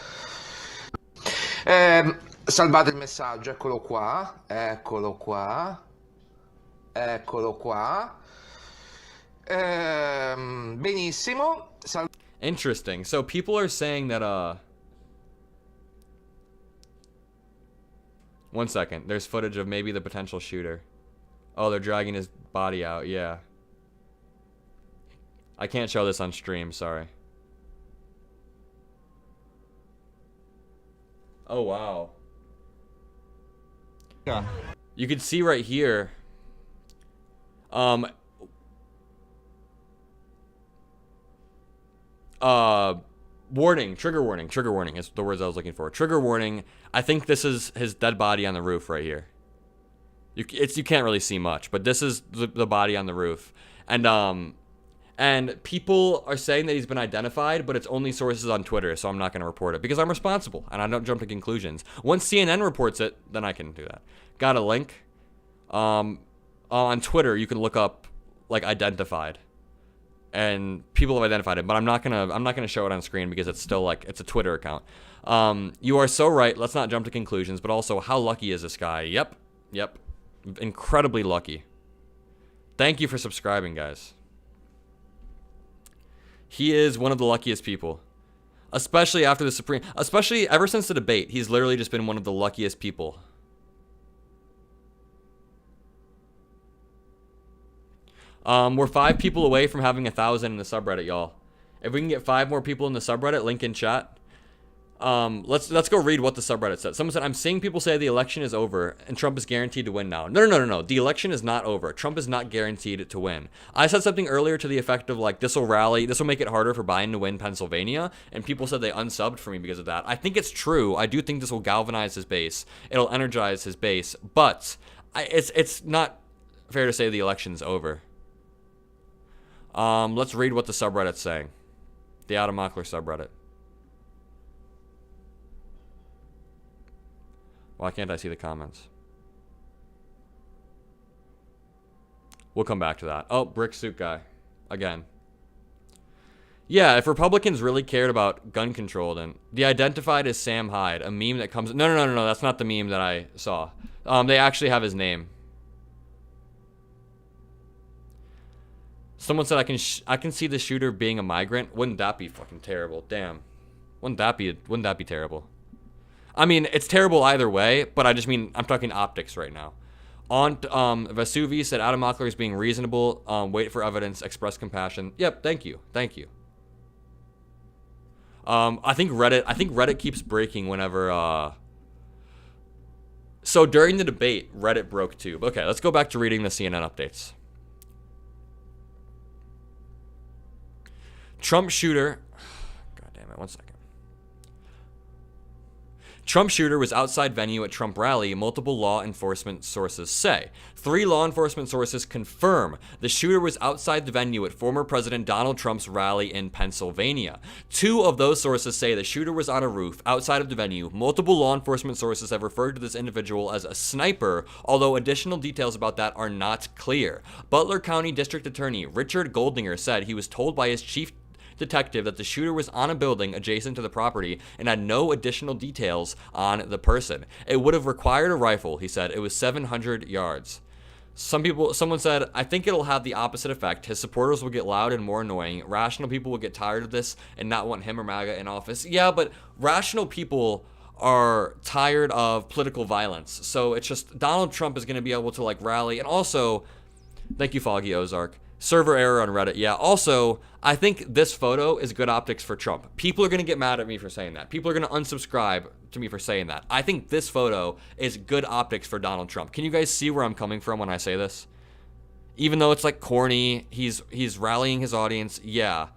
Salvate il messaggio. Eccolo qua. Eccolo qua. Eccolo qua. Benissimo. Interesting. So people are saying that... 1 second. There's footage of maybe the potential shooter. Oh, they're dragging his body out. Yeah. I can't show this on stream. Sorry. Oh, wow. Yeah. You can see right here. Warning, trigger warning is the words I was looking for. Trigger warning. I think this is his dead body on the roof right here. You can't really see much, but this is the body on the roof. And people are saying that he's been identified, but it's only sources on Twitter, so I'm not going to report it because I'm responsible and I don't jump to conclusions. Once CNN reports it, then I can do that. Got a link. On Twitter, you can look up like identified. And people have identified it, but I'm not gonna show it on screen because it's still like it's a Twitter account. You are so right. Let's not jump to conclusions, but also how lucky is this guy? Yep, incredibly lucky. Thank you for subscribing, guys. He is one of the luckiest people, especially after the especially ever since the debate. He's literally just been one of the luckiest people. We're 5 people away from having 1,000 in the subreddit, y'all. If we can get 5 more people in the subreddit, link in chat. Let's go read what the subreddit said. Someone said, I'm seeing people say the election is over and Trump is guaranteed to win now. No. The election is not over. Trump is not guaranteed to win. I said something earlier to the effect of like, this will make it harder for Biden to win Pennsylvania. And people said they unsubbed for me because of that. I think it's true. I do think this will galvanize his base. It'll energize his base, but it's not fair to say the election's over. Let's read what the subreddit's saying. The Adam Mockler subreddit. Why can't I see the comments? We'll come back to that. Oh, Brick Suit Guy. Again. Yeah, if Republicans really cared about gun control, then the identified as Sam Hyde, a meme that comes... No, that's not the meme that I saw. They actually have his name. Someone said I can see the shooter being a migrant. Wouldn't that be fucking terrible? Damn. Wouldn't that be terrible? I mean, it's terrible either way, but I just mean I'm talking optics right now. On Vesuvi said Adam Mockler is being reasonable. Wait for evidence. Express compassion. Yep. Thank you. I think Reddit keeps breaking whenever. So during the debate, Reddit broke too. Okay, let's go back to reading the CNN updates. Trump shooter. God damn it! 1 second. Trump shooter was outside venue at Trump rally, multiple law enforcement sources say. 3 law enforcement sources confirm the shooter was outside the venue at former President Donald Trump's rally in Pennsylvania. 2 of those sources say the shooter was on a roof outside of the venue. Multiple law enforcement sources have referred to this individual as a sniper, although additional details about that are not clear. Butler County District Attorney Richard Goldinger said he was told by his chief detective that the shooter was on a building adjacent to the property and had no additional details on the person. It would have required a rifle, he said. It was 700 yards. Someone said, I think it'll have the opposite effect. His supporters will get loud and more annoying. Rational people will get tired of this and not want him or MAGA in office. Yeah, but rational people are tired of political violence. So it's just Donald Trump is going to be able to like rally. And also, thank you, Foggy Ozark. Server error on Reddit. Yeah, also, I think this photo is good optics for Trump. People are going to get mad at me for saying that. People are going to unsubscribe to me for saying that. I think this photo is good optics for Donald Trump. Can you guys see where I'm coming from when I say this? Even though it's like corny, he's rallying his audience. Yeah.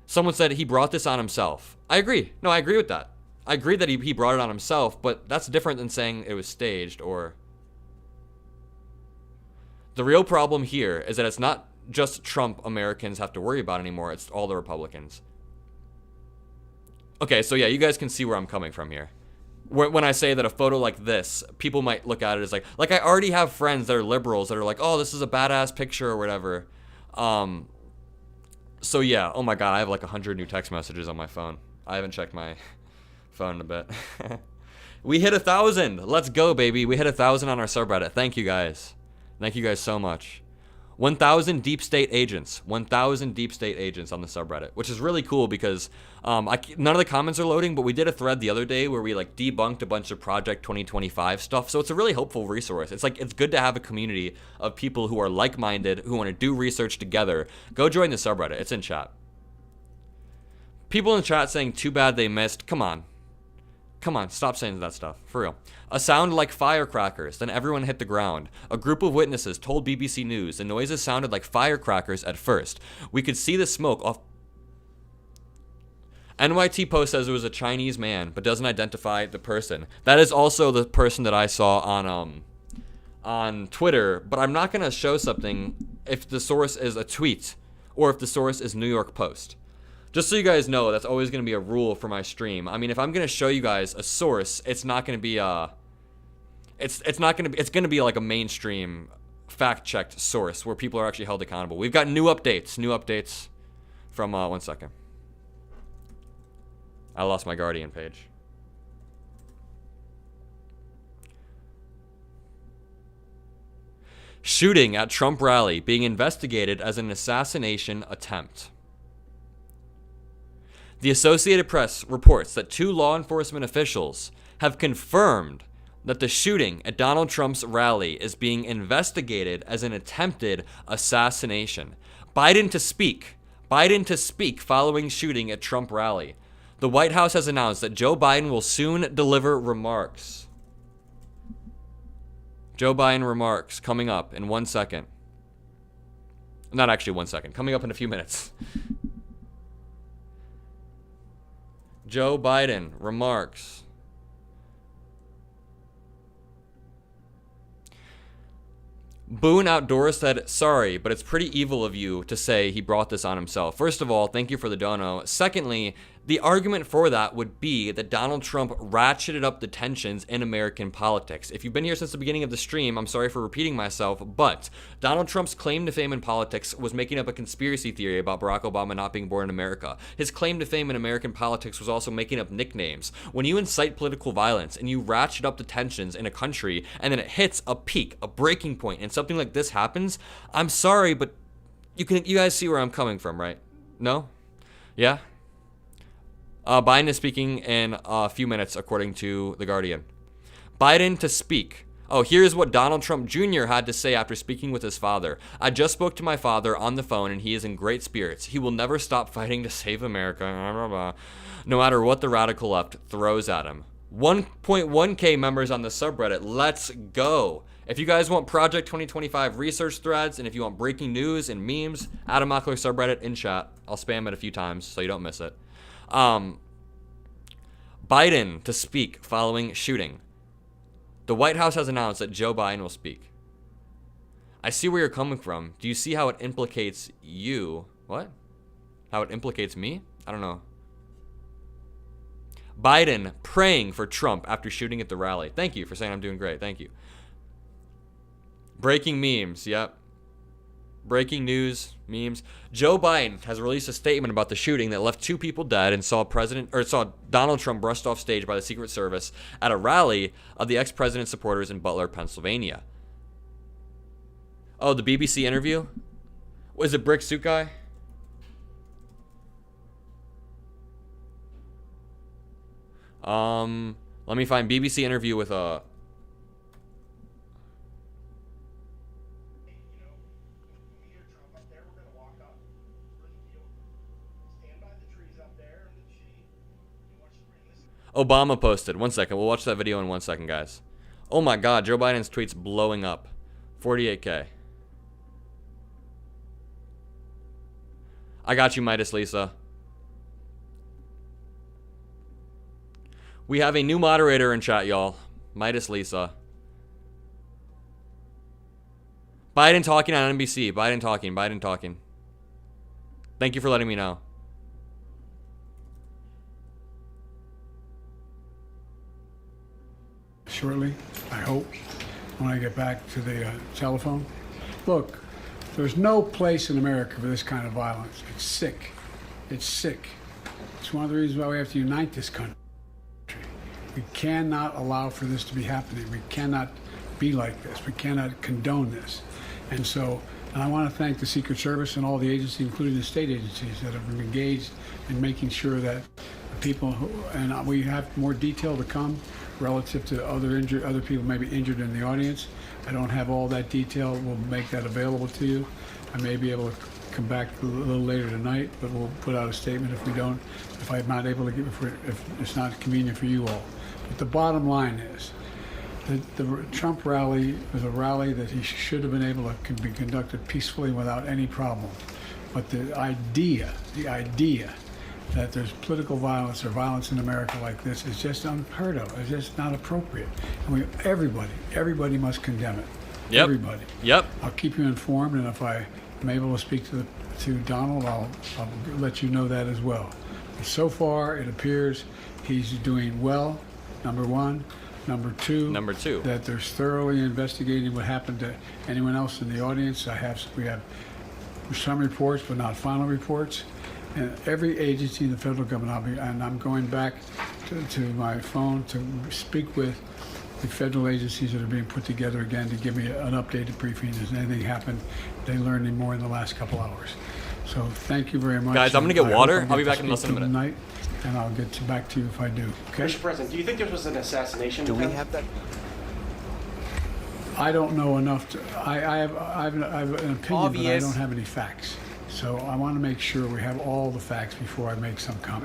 Someone said he brought this on himself. I agree. No, I agree with that. I agree that he brought it on himself, but that's different than saying it was staged or... The real problem here is that it's not just Trump Americans have to worry about anymore. It's all the Republicans. Okay, so yeah, you guys can see where I'm coming from here. When I say that a photo like this, people might look at it as like I already have friends that are liberals that are like, oh, this is a badass picture or whatever. So yeah, oh my God, I have like 100 new text messages on my phone. I haven't checked my phone in a bit. We hit 1,000. Let's go, baby. We hit 1,000 on our subreddit. Thank you guys. Thank you guys so much. 1,000 deep state agents. 1,000 deep state agents on the subreddit, which is really cool because none of the comments are loading, but we did a thread the other day where we like debunked a bunch of Project 2025 stuff. So it's a really helpful resource. It's like, it's good to have a community of people who are like-minded, who want to do research together. Go join the subreddit. It's in chat. People in the chat saying, too bad they missed. Come on. Come on, stop saying that stuff. For real. A sound like firecrackers, then everyone hit the ground. A group of witnesses told BBC News the noises sounded like firecrackers at first. We could see the smoke off... NYT Post says it was a Chinese man, but doesn't identify the person. That is also the person that I saw on Twitter, but I'm not going to show something if the source is a tweet or if the source is New York Post. Just so you guys know, that's always going to be a rule for my stream. I mean, if I'm going to show you guys a source, it's not going to be it's going to be like a mainstream fact-checked source where people are actually held accountable. We've got new updates from 1 second. I lost my Guardian page. Shooting at Trump rally being investigated as an assassination attempt. The Associated Press reports that 2 law enforcement officials have confirmed that the shooting at Donald Trump's rally is being investigated as an attempted assassination. Biden to speak following shooting at Trump rally. The White House has announced that Joe Biden will soon deliver remarks. Joe Biden remarks coming up in 1 second. Not actually 1 second, coming up in a few minutes. Joe Biden remarks. Boone Outdoors said, sorry, but it's pretty evil of you to say he brought this on himself. First of all, thank you for the dono. Secondly, the argument for that would be that Donald Trump ratcheted up the tensions in American politics. If you've been here since the beginning of the stream, I'm sorry for repeating myself, but Donald Trump's claim to fame in politics was making up a conspiracy theory about Barack Obama not being born in America. His claim to fame in American politics was also making up nicknames. When you incite political violence and you ratchet up the tensions in a country and then it hits a peak, a breaking point, and something like this happens, I'm sorry, but you guys see where I'm coming from, right? No? Yeah? Biden is speaking in a few minutes, according to The Guardian. Biden to speak. Oh, here's what Donald Trump Jr. had to say after speaking with his father. I just spoke to my father on the phone, and he is in great spirits. He will never stop fighting to save America, blah, blah, blah, no matter what the radical left throws at him. 1.1K members on the subreddit. Let's go. If you guys want Project 2025 research threads, and if you want breaking news and memes, add a Mockler subreddit in chat. I'll spam it a few times so you don't miss it. Biden to speak following shooting. The White House has announced that Joe Biden will speak. I see where you're coming from. Do you see how it implicates you? What? How it implicates me? I don't know. Biden praying for Trump after shooting at the rally. Thank you for saying I'm doing great. Thank you. Breaking memes. Yep. Breaking news, memes. Joe Biden has released a statement about the shooting that left 2 people dead and saw Donald Trump brushed off stage by the Secret Service at a rally of the ex-president's supporters in Butler, Pennsylvania. Oh, the BBC interview? Was it Brick Suit Guy? Let me find BBC interview with a... Obama posted. 1 second. We'll watch that video in 1 second, guys. Oh my God, Joe Biden's tweets blowing up. 48K. I got you, Midas Lisa. We have a new moderator in chat, y'all. Midas Lisa. Biden talking on NBC. Biden talking. Biden talking. Thank you for letting me know. Shortly, I hope, when I get back to the telephone. Look, there's no place in America for this kind of violence. It's sick. It's sick. It's one of the reasons why we have to unite this country. We cannot allow for this to be happening. We cannot be like this. We cannot condone this. And I want to thank the Secret Service and all the agencies, including the state agencies, that have been engaged in making sure that people and we have more detail to come relative to other people maybe injured in the audience. I don't have all that detail. We'll make that available to you. I may be able to come back a little later tonight, but we'll put out a statement if I'm not able to if it's not convenient for you all. But the bottom line is that the Trump rally was a rally that he should have been able to be conducted peacefully without any problem. But the idea that there's political violence or violence in America like this is just unheard of. It's just not appropriate. And everybody must condemn it. Yep. Everybody. Yep. I'll keep you informed, and if I am able to speak to Donald, I'll let you know that as well. But so far, it appears he's doing well, number one. Number two, that they're thoroughly investigating what happened to anyone else in the audience. We have some reports, but not final reports. And every agency in the federal government, I'm going back to my phone to speak with the federal agencies that are being put together again to give me an updated briefing. Has anything happened? They learned any more in the last couple hours. So thank you very much. Guys, I'm going to get water. I'll be back in less than a minute. Tonight, and I'll get back to you if I do. Okay? Mr. President, do you think this was an assassination? Do we have that? I don't know enough to. I have an opinion, Obvious. but I don't have any facts. So I want to make sure we have all the facts before I make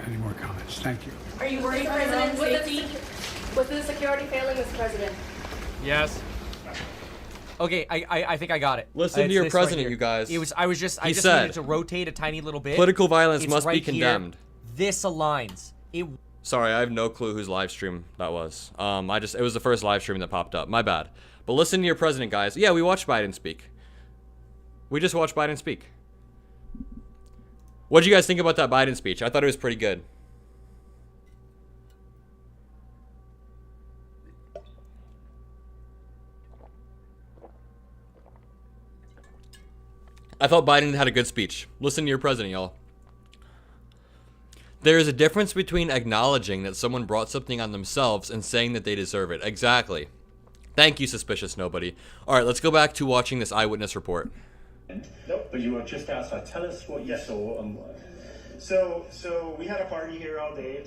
any more comments. Thank you. Are you worried for his own safety? Was the security failing, Mr. President? Yes. Okay, I think I got it. Listen to your president, you guys. I just needed to rotate a tiny little bit. Political violence It's must right be condemned. Here. This aligns. Sorry, I have no clue whose live stream that was. It was the first live stream that popped up. My bad. But listen to your president, guys. Yeah, we watched Biden speak. We just watched Biden speak. What did you guys think about that Biden speech? I thought it was pretty good. I thought Biden had a good speech. Listen to your president, y'all. There is a difference between acknowledging that someone brought something on themselves and saying that they deserve it. Exactly. Thank you, suspicious nobody. All right, let's go back to watching this eyewitness report. Nope, but you were just outside. Tell us what you saw. So we had a party here all day.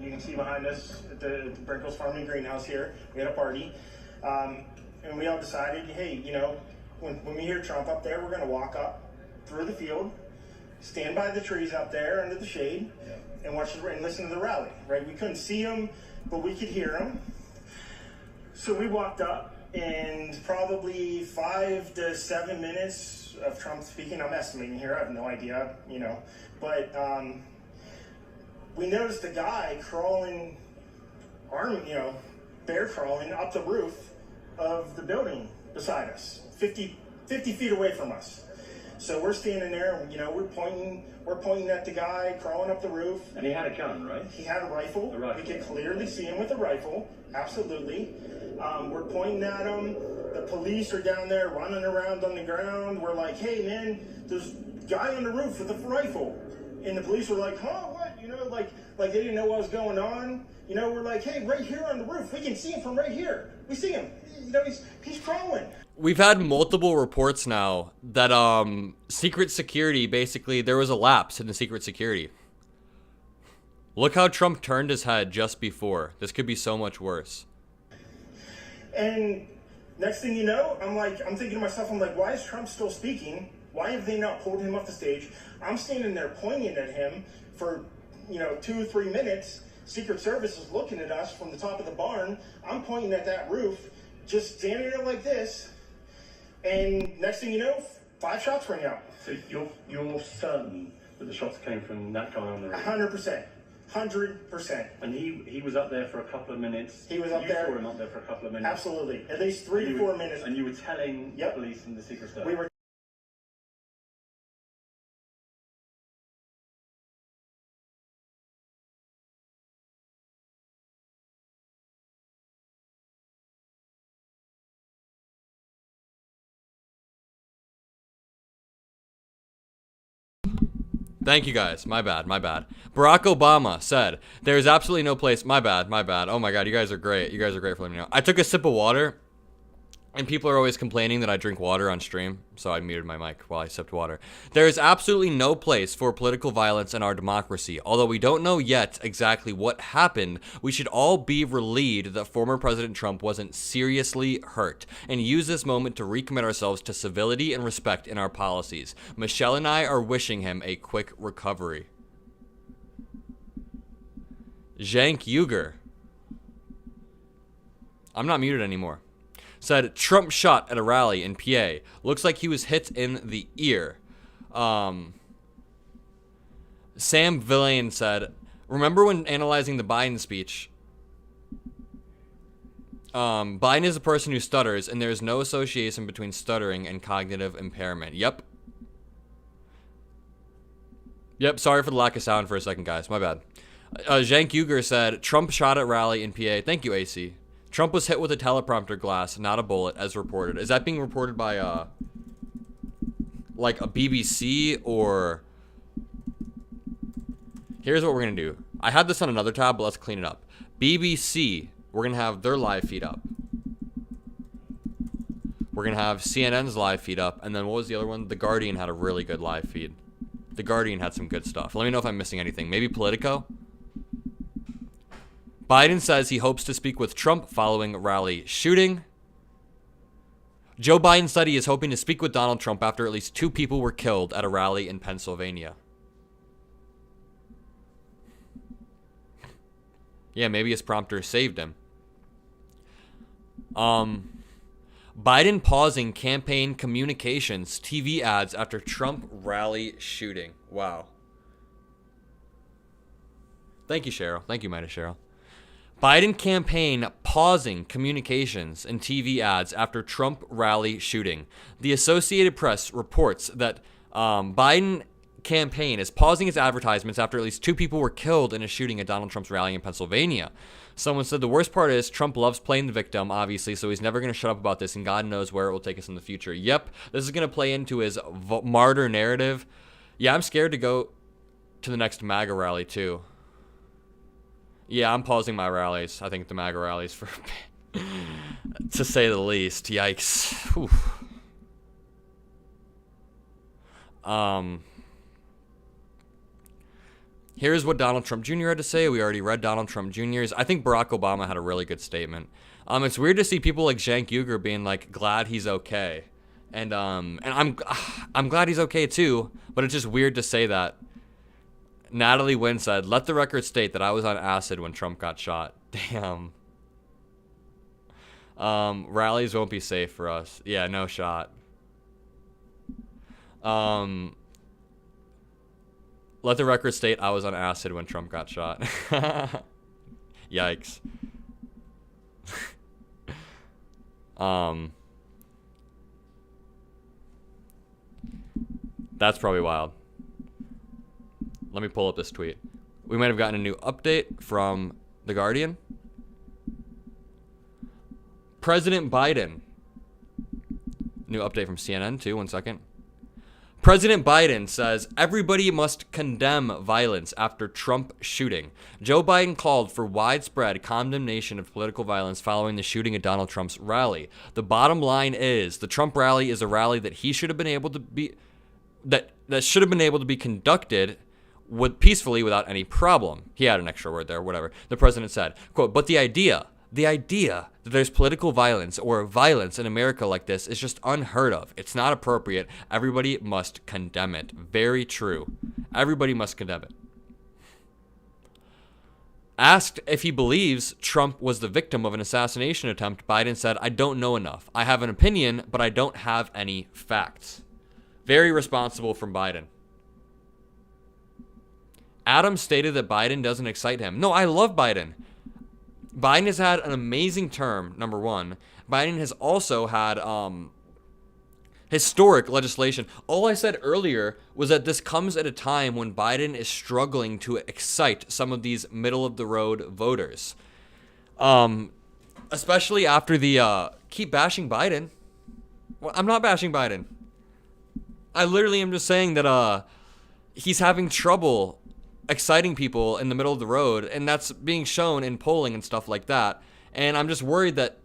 You can see behind us at the Brinkles Farming Greenhouse here. We had a party. And we all decided, hey, you know, when we hear Trump up there, we're going to walk up through the field, stand by the trees up there under the shade, and watch and listen to the rally, right? We couldn't see him, but we could hear him. So we walked up, and probably 5 to 7 minutes of Trump speaking. I'm estimating here. I have no idea, you know. But we noticed a guy crawling, bear crawling up the roof of the building beside us, 50 feet away from us. So we're standing there, and, you know, we're pointing at the guy crawling up the roof. And he had a gun, right? He had a rifle. We could clearly see him with a rifle. Absolutely. We're pointing at him. The police are down there running around on the ground. We're like, hey, man, there's a guy on the roof with a rifle. And the police were like, huh, what? You know, like they didn't know what was going on. You know, we're like, hey, right here on the roof. We can see him from right here. We see him. You know, he's crawling. We've had multiple reports now that secret security, basically, there was a lapse in the secret security. Look how Trump turned his head just before. This could be so much worse. And next thing you know, I'm thinking to myself, I'm like, why is Trump still speaking? Why have they not pulled him off the stage? I'm standing there pointing at him for, 2 or 3 minutes. Secret Service is looking at us from the top of the barn. I'm pointing at that roof, just standing there like this. And next thing you know, 5 shots ring out. So you're certain that the shots came from that guy on the roof? 100%. 100%. And he was up there for a couple of minutes. He was up there. You saw him up there for a couple of minutes. Absolutely. At least 3 to 4 minutes. And you were telling the police and the Secret Service. We were. Thank you guys. My bad. Barack Obama said, there is absolutely no place. My bad. Oh my God, you guys are great. You guys are great for letting me know. I took a sip of water, and people are always complaining that I drink water on stream, so I muted my mic while I sipped water. There is absolutely no place for political violence in our democracy. Although we don't know yet exactly what happened, we should all be relieved that former President Trump wasn't seriously hurt, and use this moment to recommit ourselves to civility and respect in our policies. Michelle and I are wishing him a quick recovery. Jank Uger. I'm not muted anymore. Said Trump shot at a rally in PA. Looks like he was hit in the ear. Sam Villain said, remember when analyzing the Biden speech? Biden is a person who stutters, and there is no association between stuttering and cognitive impairment. Yep, sorry for the lack of sound for a second, guys. My bad. Jank Uger said, Trump shot at rally in PA. Thank you, AC. Trump was hit with a teleprompter glass, not a bullet, as reported. Is that being reported by, like a BBC or... Here's what we're going to do. I had this on another tab, but let's clean it up. BBC, we're going to have their live feed up. We're going to have CNN's live feed up. And then what was the other one? The Guardian had a really good live feed. The Guardian had some good stuff. Let me know if I'm missing anything. Maybe Politico? Biden says he hopes to speak with Trump following rally shooting. Joe Biden said he is hoping to speak with Donald Trump after at least 2 people were killed at a rally in Pennsylvania. Yeah, maybe his prompter saved him. Biden pausing campaign communications, TV ads after Trump rally shooting. Wow. Thank you, Cheryl. Thank you, MeidasTouch. Biden campaign pausing communications and TV ads after Trump rally shooting. The Associated Press reports that Biden campaign is pausing its advertisements after at least 2 people were killed in a shooting at Donald Trump's rally in Pennsylvania. Someone said the worst part is Trump loves playing the victim, obviously, so he's never going to shut up about this, and God knows where it will take us in the future. Yep, this is going to play into his martyr narrative. Yeah, I'm scared to go to the next MAGA rally, too. Yeah, I'm pausing my rallies. I think the MAGA rallies for a bit, to say the least. Yikes. Whew. Here's what Donald Trump Jr. had to say. We already read Donald Trump Jr.'s. I think Barack Obama had a really good statement. It's weird to see people like Cenk Uygur being like glad he's okay, and I'm glad he's okay too. But it's just weird to say that. Natalie Wynn said, "Let the record state that I was on acid when Trump got shot." Damn. Rallies won't be safe for us. Yeah, no shot. Let the record state I was on acid when Trump got shot. Yikes. That's probably wild. Let me pull up this tweet. We might have gotten a new update from The Guardian. President Biden. New update from CNN too, 1 second. President Biden says everybody must condemn violence after Trump shooting. Joe Biden called for widespread condemnation of political violence following the shooting at Donald Trump's rally. The bottom line is the Trump rally is a rally that he should have been able to be that should have been able to be conducted peacefully without any problem. He had an extra word there, whatever. The president said, quote, "But the idea that there's political violence or violence in America like this is just unheard of. It's not appropriate. Everybody must condemn it." Very true. Everybody must condemn it. Asked if he believes Trump was the victim of an assassination attempt, Biden said, "I don't know enough. I have an opinion, but I don't have any facts." Very responsible from Biden. Adams stated that Biden doesn't excite him. No, I love Biden. Biden has had an amazing term, number one. Biden has also had historic legislation. All I said earlier was that this comes at a time when Biden is struggling to excite some of these middle-of-the-road voters. Especially after the keep bashing Biden. Well, I'm not bashing Biden. I literally am just saying that he's having trouble exciting people in the middle of the road, and that's being shown in polling and stuff like that. And I'm just worried that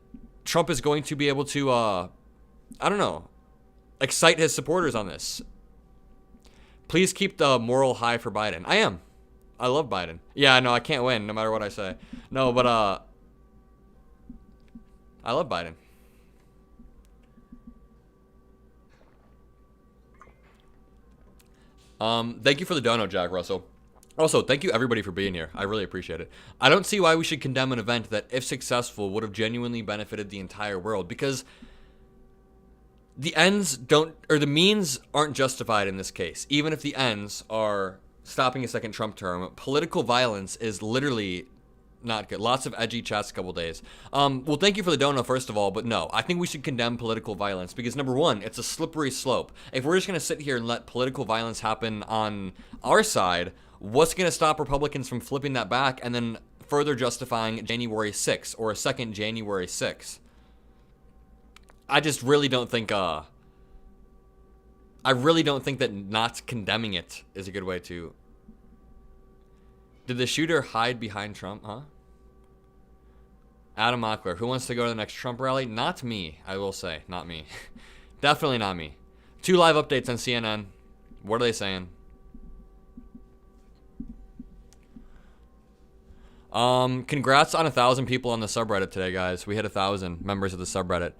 Trump is going to be able to, I don't know, excite his supporters on this. Please keep the moral high for Biden. I am. I love Biden. Yeah, I know, I can't win no matter what I say. No, but I love Biden. Thank you for the dono, Jack Russell. Also, thank you everybody for being here. I really appreciate it. I don't see why we should condemn an event that, if successful, would have genuinely benefited the entire world, because the means aren't justified in this case. Even if the ends are stopping a second Trump term, political violence is literally not good. Lots of edgy chats a couple days. Well, thank you for the dono, first of all, but no, I think we should condemn political violence because, number one, it's a slippery slope. If we're just going to sit here and let political violence happen on our side, what's going to stop Republicans from flipping that back and then further justifying January 6th or a second January 6th? I just really don't think, I really don't think that not condemning it is a good way to. Did the shooter hide behind Trump, huh? Adam Mockler, who wants to go to the next Trump rally? Not me, I will say. Not me. Definitely not me. 2 live updates on CNN. What are they saying? Congrats on 1,000 people on the subreddit today, guys. We hit 1,000 members of the subreddit.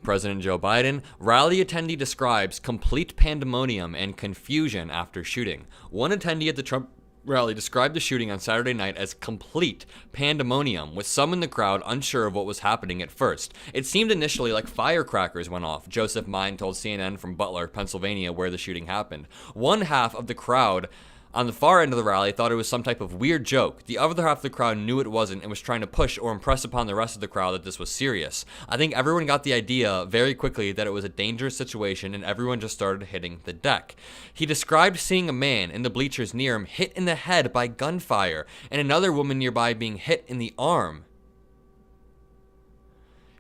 President Joe Biden. Rally attendee describes complete pandemonium and confusion after shooting. One attendee at the Trump rally described the shooting on Saturday night as complete pandemonium, with some in the crowd unsure of what was happening at first. It seemed initially like firecrackers went off, Joseph Mine told CNN from Butler, Pennsylvania, where the shooting happened. One half of the crowd on the far end of the rally thought it was some type of weird joke. The other half of the crowd knew it wasn't and was trying to push or impress upon the rest of the crowd that this was serious. I think everyone got the idea very quickly that it was a dangerous situation and everyone just started hitting the deck. He described seeing a man in the bleachers near him hit in the head by gunfire and another woman nearby being hit in the arm.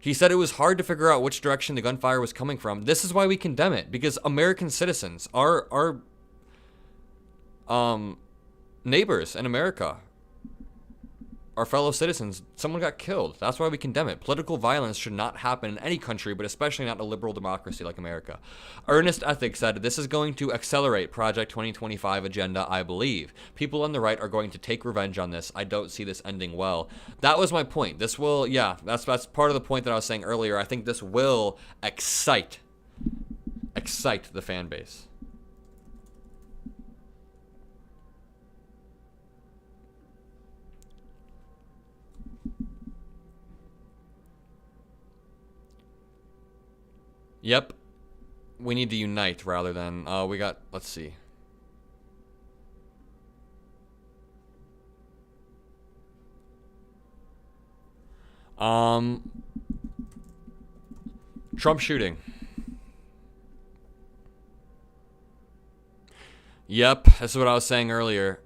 He said it was hard to figure out which direction the gunfire was coming from. This is why we condemn it, because American citizens, our neighbors in America, our fellow citizens, someone got killed. That's why we condemn it. Political violence should not happen in any country, but especially not a liberal democracy like America. Earnest Ethics said, this is going to accelerate Project 2025 agenda, I believe. People on the right are going to take revenge on this. I don't see this ending well. That was my point. This will, yeah, that's part of the point that I was saying earlier. I think this will excite the fan base. Yep. We need to unite rather than, we got, let's see. Trump shooting. Yep, this is what I was saying earlier.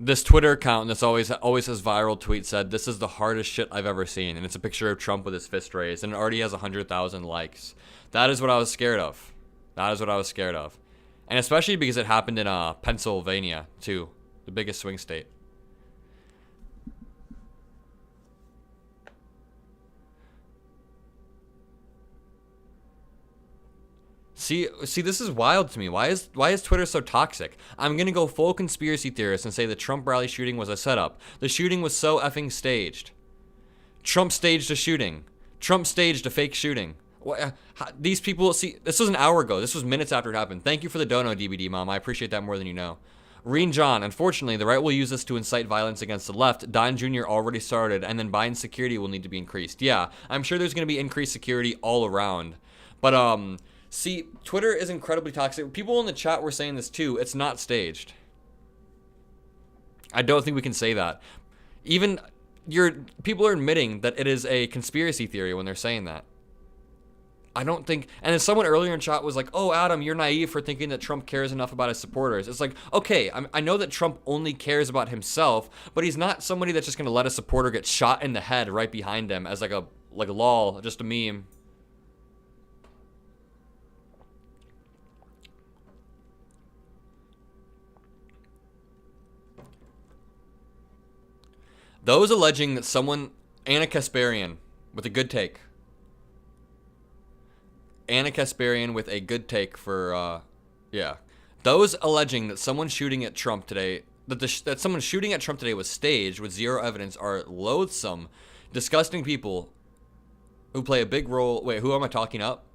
This Twitter account that's always has viral tweet said, this is the hardest shit I've ever seen. And it's a picture of Trump with his fist raised. And it already has 100,000 likes. That is what I was scared of. That is what I was scared of. And especially because it happened in Pennsylvania, too. The biggest swing state. See, this is wild to me. Why is Twitter so toxic? I'm gonna go full conspiracy theorist and say the Trump rally shooting was a setup. The shooting was so effing staged. Trump staged a shooting. Trump staged a fake shooting. These people, see, this was an hour ago. This was minutes after it happened. Thank you for the dono, DBD Mom. I appreciate that more than you know. Reen John, unfortunately, the right will use this to incite violence against the left. Don Jr. already started, and then Biden's security will need to be increased. Yeah, I'm sure there's gonna be increased security all around. But, see, Twitter is incredibly toxic. People in the chat were saying this too. It's not staged. I don't think we can say that. Even people are admitting that it is a conspiracy theory when they're saying that. I don't think, and then someone earlier in chat was like, oh, Adam, you're naive for thinking that Trump cares enough about his supporters. It's like, okay, I know that Trump only cares about himself, but he's not somebody that's just going to let a supporter get shot in the head right behind him as like a lol, just a meme. Those alleging that someone, Anna Kasparian, with a good take. Anna Kasparian with a good take for, yeah. Those alleging that someone shooting at Trump today, that someone shooting at Trump today was staged with zero evidence are loathsome, disgusting people who play a big role. Wait, who am I talking up?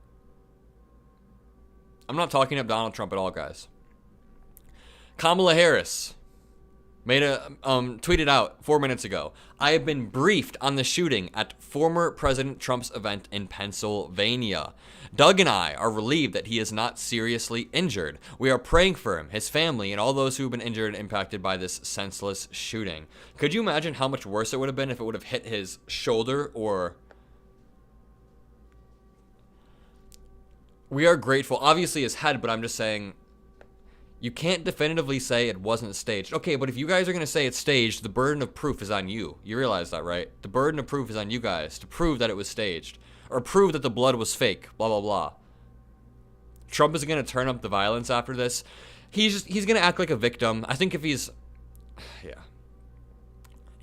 I'm not talking up Donald Trump at all, guys. Kamala Harris tweeted out 4 minutes ago, I have been briefed on the shooting at former President Trump's event in Pennsylvania. Doug and I are relieved that he is not seriously injured. We are praying for him, his family, and all those who have been injured and impacted by this senseless shooting. Could you imagine how much worse it would have been if it would have hit his shoulder or... We are grateful, obviously his head, but I'm just saying... You can't definitively say it wasn't staged. Okay, but if you guys are going to say it's staged, the burden of proof is on you. You realize that, right? The burden of proof is on you guys to prove that it was staged. Or prove that the blood was fake, blah, blah, blah. Trump is going to turn up the violence after this. He's going to act like a victim. I think if he's... Yeah.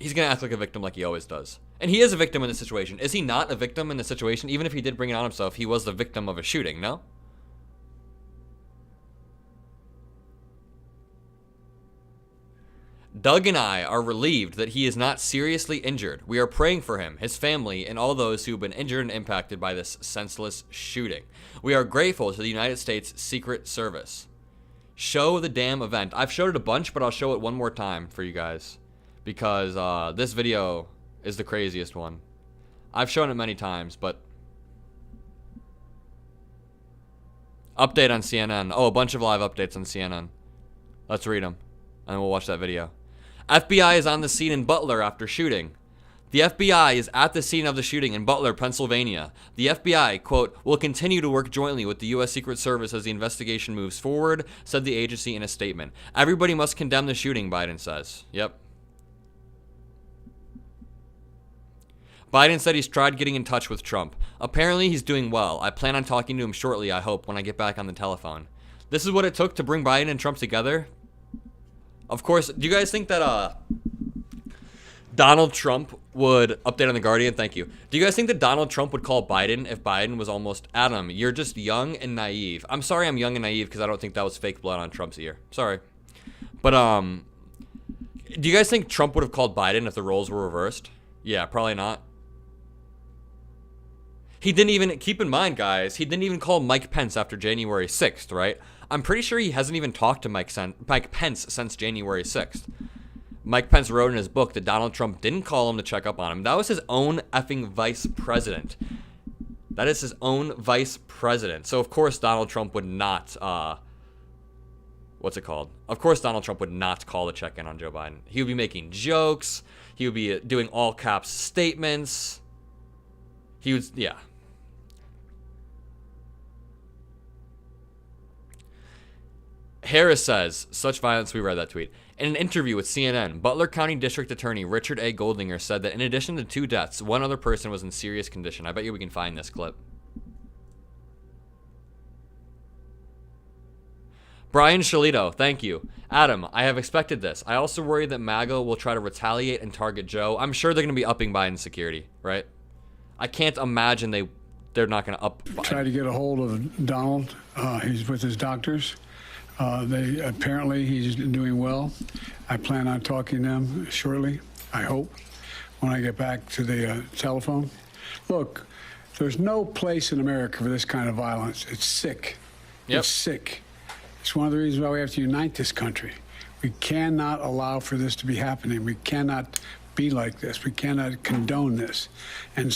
He's going to act like a victim like he always does. And he is a victim in this situation. Is he not a victim in this situation? Even if he did bring it on himself, he was the victim of a shooting, no? Doug and I are relieved that he is not seriously injured. We are praying for him, his family, and all those who have been injured and impacted by this senseless shooting. We are grateful to the United States Secret Service. Show the damn event. I've showed it a bunch, but I'll show it one more time for you guys. Because this video is the craziest one. I've shown it many times, but... Update on CNN. Oh, a bunch of live updates on CNN. Let's read them, and we'll watch that video. FBI is on the scene in Butler after shooting. The FBI is at the scene of the shooting in Butler, Pennsylvania. The FBI, quote, will continue to work jointly with the U.S. Secret Service as the investigation moves forward, said the agency in a statement. Everybody must condemn the shooting, Biden says. Yep. Biden said he's tried getting in touch with Trump. Apparently, he's doing well. I plan on talking to him shortly, I hope, when I get back on the telephone. This is what it took to bring Biden and Trump together? Of course, do you guys think that, Donald Trump would, update on The Guardian, thank you. Do you guys think that Donald Trump would call Biden if Biden was almost, Adam, you're just young and naive. I'm sorry I'm young and naive because I don't think that was fake blood on Trump's ear. Sorry. But, do you guys think Trump would have called Biden if the roles were reversed? Yeah, probably not. He didn't even, keep in mind, guys, he didn't even call Mike Pence after January 6th, right? I'm pretty sure he hasn't even talked to Mike Pence since January 6th. Mike Pence wrote in his book that Donald Trump didn't call him to check up on him. That was his own effing vice president. That is his own vice president. So, of course, Donald Trump would not, what's it called? Of course, Donald Trump would not call to check in on Joe Biden. He would be making jokes. He would be doing all caps statements. He would, yeah. Harris says, such violence, we read that tweet. In an interview with CNN, Butler County District Attorney Richard A. Goldinger said that in addition to 2 deaths, one other person was in serious condition. I bet you we can find this clip. Brian Shalito, thank you. Adam, I have expected this. I also worry that MAGA will try to retaliate and target Joe. I'm sure they're going to be upping Biden's security, right? I can't imagine they're not going to up Biden. Try to get a hold of Donald. He's with his doctors. Apparently he's doing well. I plan on talking to them shortly, I hope, when I get back to the telephone. Look, there's no place in America for this kind of violence. It's sick. Yep. It's sick. It's one of the reasons why we have to unite this country. We cannot allow for this to be happening. We cannot be like this. We cannot condone this. And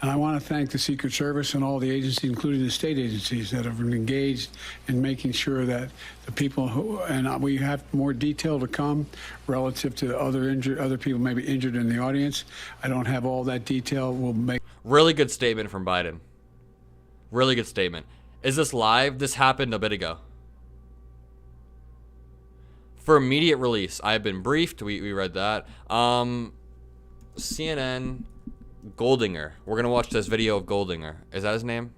I want to thank the Secret Service and all the agencies, including the state agencies, that have been engaged in making sure that the people who, and we have more detail to come relative to other people maybe injured in the audience. I don't have all that detail. We'll make. Really good statement from Biden. Really good statement. Is this live? This happened a bit ago. For immediate release, I have been briefed. We read that. CNN, Goldinger. We're going to watch this video of Goldinger. Is that his name?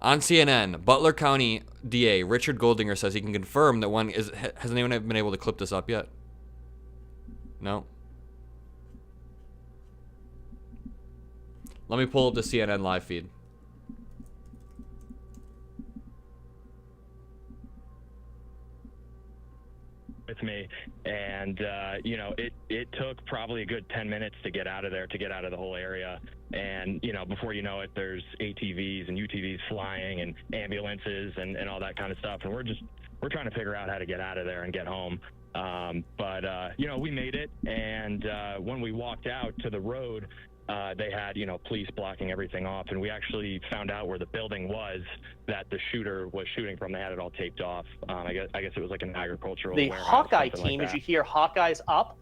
On CNN, Butler County DA Richard Goldinger says he can confirm that one is... Has anyone been able to clip this up yet? No? Let me pull up the CNN live feed. With me, and you know, it took probably a good 10 minutes to get out of there, to get out of the whole area. And you know, before you know it, there's ATVs and UTVs flying and ambulances and all that kind of stuff, and we're trying to figure out how to get out of there and get home. But you know, we made it, and when we walked out to the road, they had, you know, police blocking everything off, and we actually found out where the building was that the shooter was shooting from. They had it all taped off. I guess it was like an agricultural the warehouse, Hawkeye team, like as you hear, Hawkeye's up.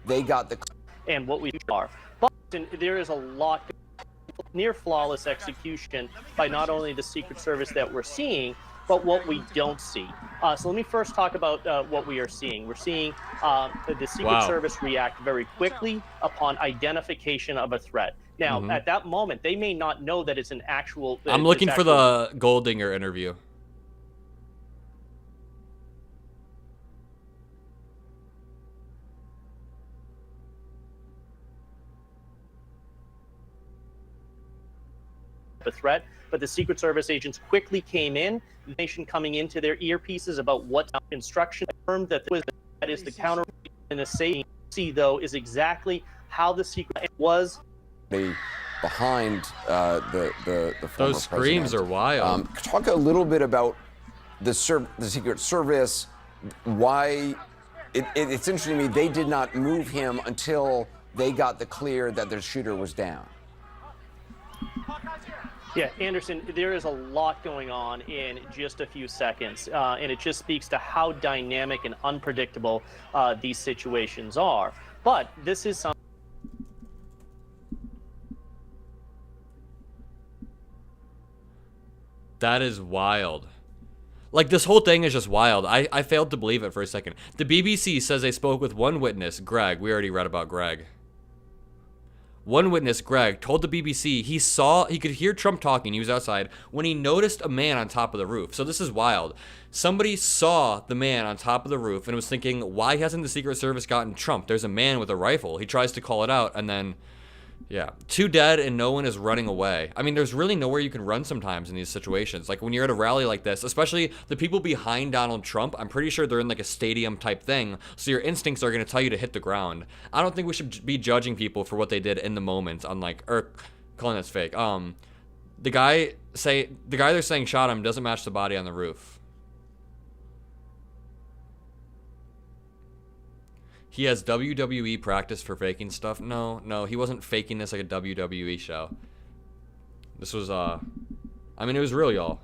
They got the... And what we are. But there is a lot near flawless execution by not only the Secret Service that we're seeing, but what we don't see. So let me first talk about what we are seeing. We're seeing the Secret Service react very quickly upon identification of a threat. Now, at that moment, they may not know that it's an actual... I'm looking for the Goldinger interview. A threat, but the Secret Service agents quickly came in, information coming into their earpieces about what instruction confirmed that is the counter in the safety, though, is exactly how the secret was. Behind the former those screams president. are wild. Talk a little bit about the Secret Service, why? It's interesting to me. They did not move him until they got the clear that their shooter was down. Yeah, Anderson, there is a lot going on in just a few seconds, and it just speaks to how dynamic and unpredictable these situations are. But this is something. That is wild. Like, this whole thing is just wild. I failed to believe it for a second. The BBC says they spoke with one witness, Greg. We already read about Greg. One witness, Greg, told the BBC he could hear Trump talking. He was outside when he noticed a man on top of the roof. So this is wild. Somebody saw the man on top of the roof and was thinking, why hasn't the Secret Service gotten Trump? There's a man with a rifle. He tries to call it out, and then, yeah, 2 dead and no one is running away. I mean, there's really nowhere you can run sometimes in these situations. Like, when you're at a rally like this, especially the people behind Donald Trump, I'm pretty sure they're in like a stadium type thing, so your instincts are going to tell you to hit the ground. I don't think we should be judging people for what they did in the moment, unlike, or calling this fake. The guy they're saying shot him doesn't match the body on the roof. He has WWE practice for faking stuff. No, he wasn't faking this like a WWE show. This was, I mean, it was real, y'all.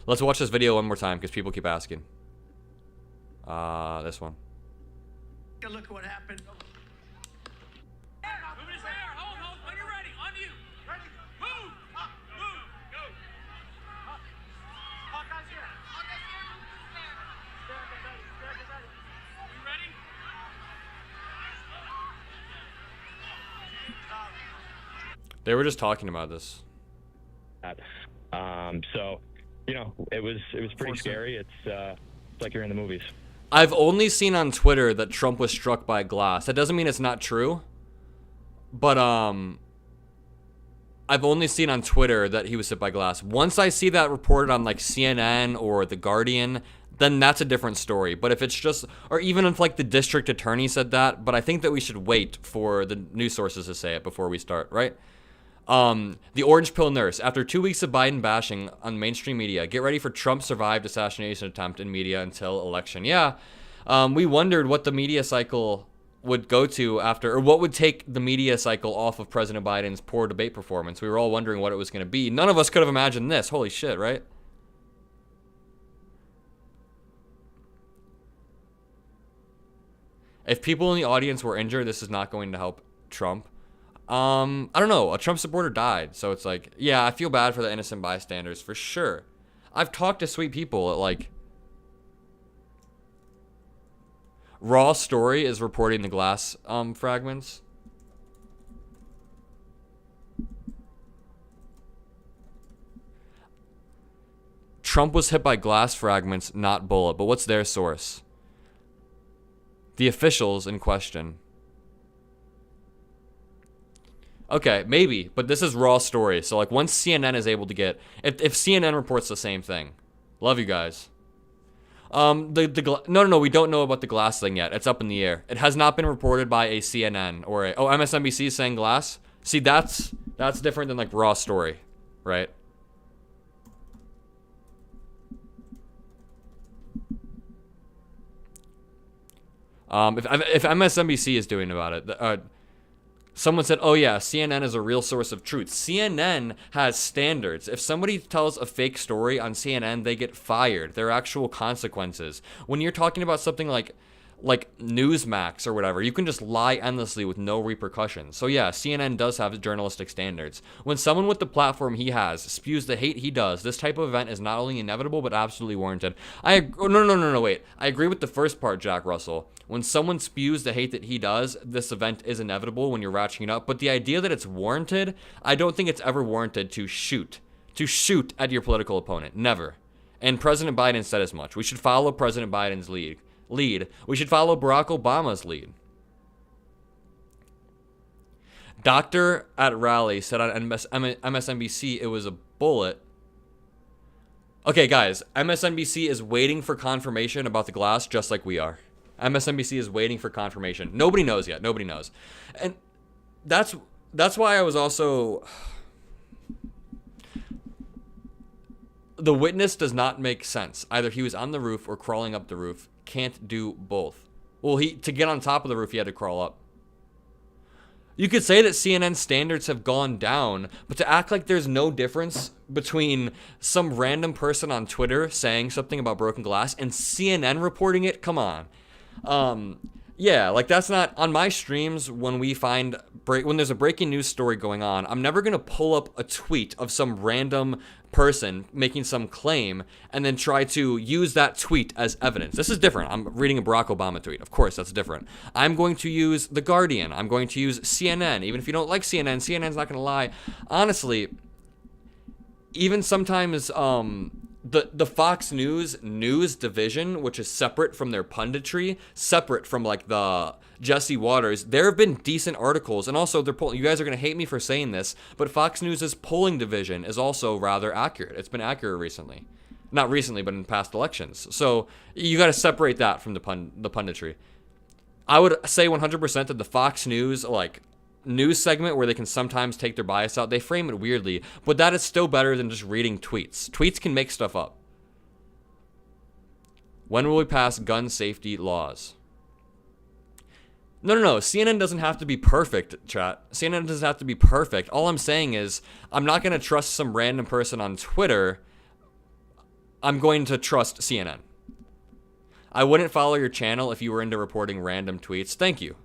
Let's watch this video one more time because people keep asking. This one. Take a look at what happened. They were just talking about this. So, you know, it was pretty scary. It's like you're in the movies. I've only seen on Twitter that Trump was struck by glass. That doesn't mean it's not true. But I've only seen on Twitter that he was hit by glass. Once I see that reported on like CNN or The Guardian, then that's a different story. But if it's just, or even if like the district attorney said that, but I think that we should wait for the news sources to say it before we start, right? The orange pill nurse. After 2 weeks of Biden bashing on mainstream media, get ready for Trump survived assassination attempt in media until election. Yeah, we wondered what the media cycle would go to after, or what would take the media cycle off of President Biden's poor debate performance. We were all wondering what it was going to be. None of us could have imagined this. Holy shit, right? If people in the audience were injured, this is not going to help Trump. I don't know. A Trump supporter died. So it's like, yeah, I feel bad for the innocent bystanders for sure. I've talked to sweet people at like, Raw Story is reporting the glass fragments. Trump was hit by glass fragments, not bullet. But what's their source? The officials in question. Okay, maybe, but this is Raw Story. So like once CNN is able to get, if CNN reports the same thing, love you guys. No, we don't know about the glass thing yet. It's up in the air. It has not been reported by a CNN or a, MSNBC is saying glass. See, that's different than like Raw Story, right? If MSNBC is doing about it, someone said, oh yeah, CNN is a real source of truth. CNN has standards. If somebody tells a fake story on CNN, they get fired. There are actual consequences. When you're talking about something like Newsmax or whatever, you can just lie endlessly with no repercussions. So yeah, CNN does have journalistic standards. When someone with the platform he has spews the hate he does, this type of event is not only inevitable, but absolutely warranted. No, wait. I agree with the first part, Jack Russell. When someone spews the hate that he does, this event is inevitable when you're ratcheting it up. But the idea that it's warranted, I don't think it's ever warranted to shoot at your political opponent. Never. And President Biden said as much. We should follow President Biden's lead. We should follow Barack Obama's lead. Doctor at rally said on MSNBC it was a bullet. Okay, guys, MSNBC is waiting for confirmation about the glass just like we are. MSNBC is waiting for confirmation. Nobody knows yet. Nobody knows. And that's That's why I was also... The witness does not make sense. Either he was on the roof or crawling up the roof. Can't do both. Well, to get on top of the roof, he had to crawl up. You could say that CNN standards have gone down, but to act like there's no difference between some random person on Twitter saying something about broken glass and CNN reporting it, come on. Yeah, like that's not on my streams. When when there's a breaking news story going on, I'm never gonna pull up a tweet of some random person making some claim and then try to use that tweet as evidence. This is different. I'm reading a Barack Obama tweet. Of course, that's different. I'm going to use The Guardian. I'm going to use CNN. Even if you don't like CNN, CNN's not gonna lie. Honestly, even sometimes the Fox News division, which is separate from their punditry, separate from like the Jesse Waters, there have been decent articles, and also they're polling. You guys are gonna hate me for saying this, but Fox News' polling division is also rather accurate. It's been accurate recently, not recently, but in past elections. So you got to separate that from the punditry. I would say 100% that the Fox News news segment, where they can sometimes take their bias out, they frame it weirdly, but that is still better than just reading tweets. Tweets can make stuff up. When will we pass gun safety laws? No. CNN doesn't have to be perfect, chat. CNN doesn't have to be perfect. All I'm saying is I'm not going to trust some random person on Twitter. I'm going to trust CNN. I wouldn't follow your channel if you were into reporting random tweets. Thank you.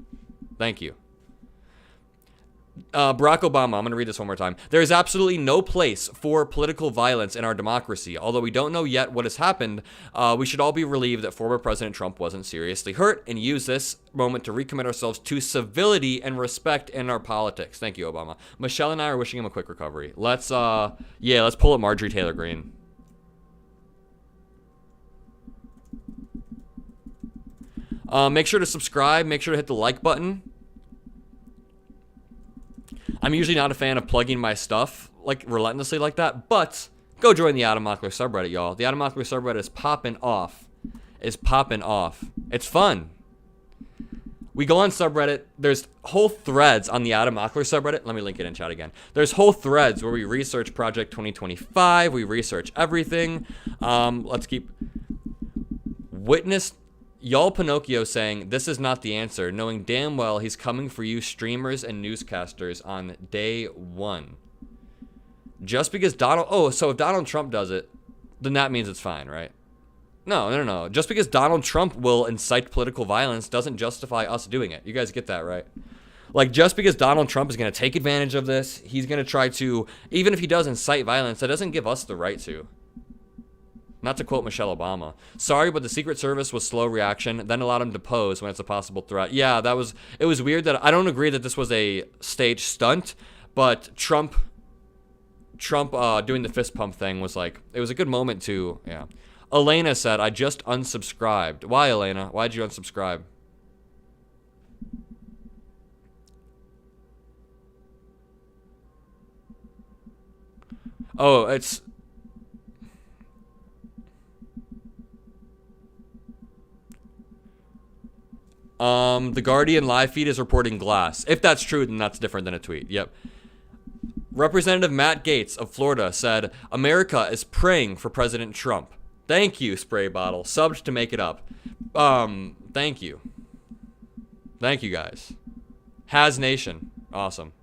Barack Obama, I'm going to read this one more time. There is absolutely no place for political violence in our democracy. Although we don't know yet what has happened, we should all be relieved that former President Trump wasn't seriously hurt, and use this moment to recommit ourselves to civility and respect in our politics. Thank you, Obama. Michelle and I are wishing him a quick recovery. Let's pull up Marjorie Taylor Greene. Make sure to subscribe. Make sure to hit the like button. I'm usually not a fan of plugging my stuff relentlessly like that, but go join the Mockler subreddit, y'all. The Mockler subreddit is popping off. It's fun. We go on subreddit. There's whole threads on the Mockler subreddit. Let me link it in chat again. There's whole threads where we research Project 2025. We research everything. Let's keep witness. Y'all Pinocchio saying, this is not the answer, knowing damn well he's coming for you streamers and newscasters on day one. Just because so if Donald Trump does it, then that means it's fine, right? No. Just because Donald Trump will incite political violence doesn't justify us doing it. You guys get that, right? Just because Donald Trump is going to take advantage of this, he's going to try to, even if he does incite violence, that doesn't give us the right to. Not to quote Michelle Obama. Sorry, but the Secret Service was slow reaction, then allowed him to pose when it's a possible threat. Yeah, it was weird that I don't agree that this was a stage stunt, but Trump doing the fist pump thing was it was a good moment to, yeah. Elena said, I just unsubscribed. Why, Elena? Why'd you unsubscribe? Oh, it's... The Guardian live feed is reporting glass. If that's true, then that's different than a tweet. Yep. Representative Matt Gaetz of Florida said, America is praying for President Trump. Thank you, spray bottle. Subbed to make it up. Thank you. Thank you, guys. Has Nation. Awesome.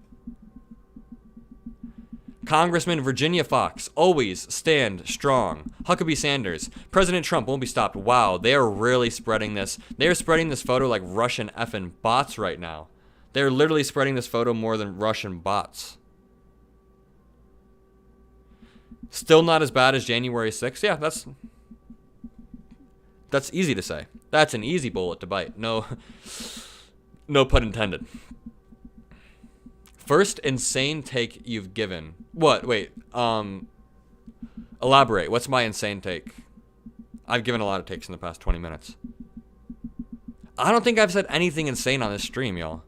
Congressman Virginia Fox, always stand strong. Huckabee Sanders, President Trump won't be stopped. Wow, they are really spreading this. They are spreading this photo like Russian effing bots right now. They're literally spreading this photo more than Russian bots. Still not as bad as January 6th. Yeah, that's easy to say. That's an easy bullet to bite. No pun intended. First insane take you've given. What? Wait. Elaborate. What's my insane take? I've given a lot of takes in the past 20 minutes. I don't think I've said anything insane on this stream, y'all.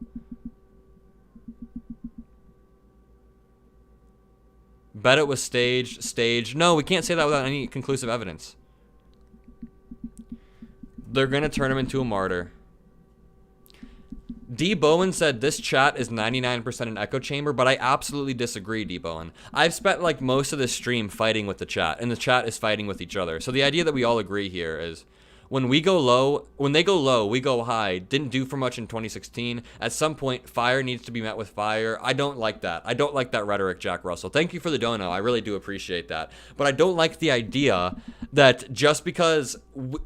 Bet it was staged. No, we can't say that without any conclusive evidence. They're going to turn him into a martyr. D. Bowen said this chat is 99% an echo chamber, but I absolutely disagree, D. Bowen. I've spent like most of this stream fighting with the chat, and the chat is fighting with each other. So the idea that we all agree here is when we go low, when they go low, we go high. Didn't do for much in 2016. At some point, fire needs to be met with fire. I don't like that. I don't like that rhetoric, Jack Russell. Thank you for the dono. I really do appreciate that. But I don't like the idea that just because,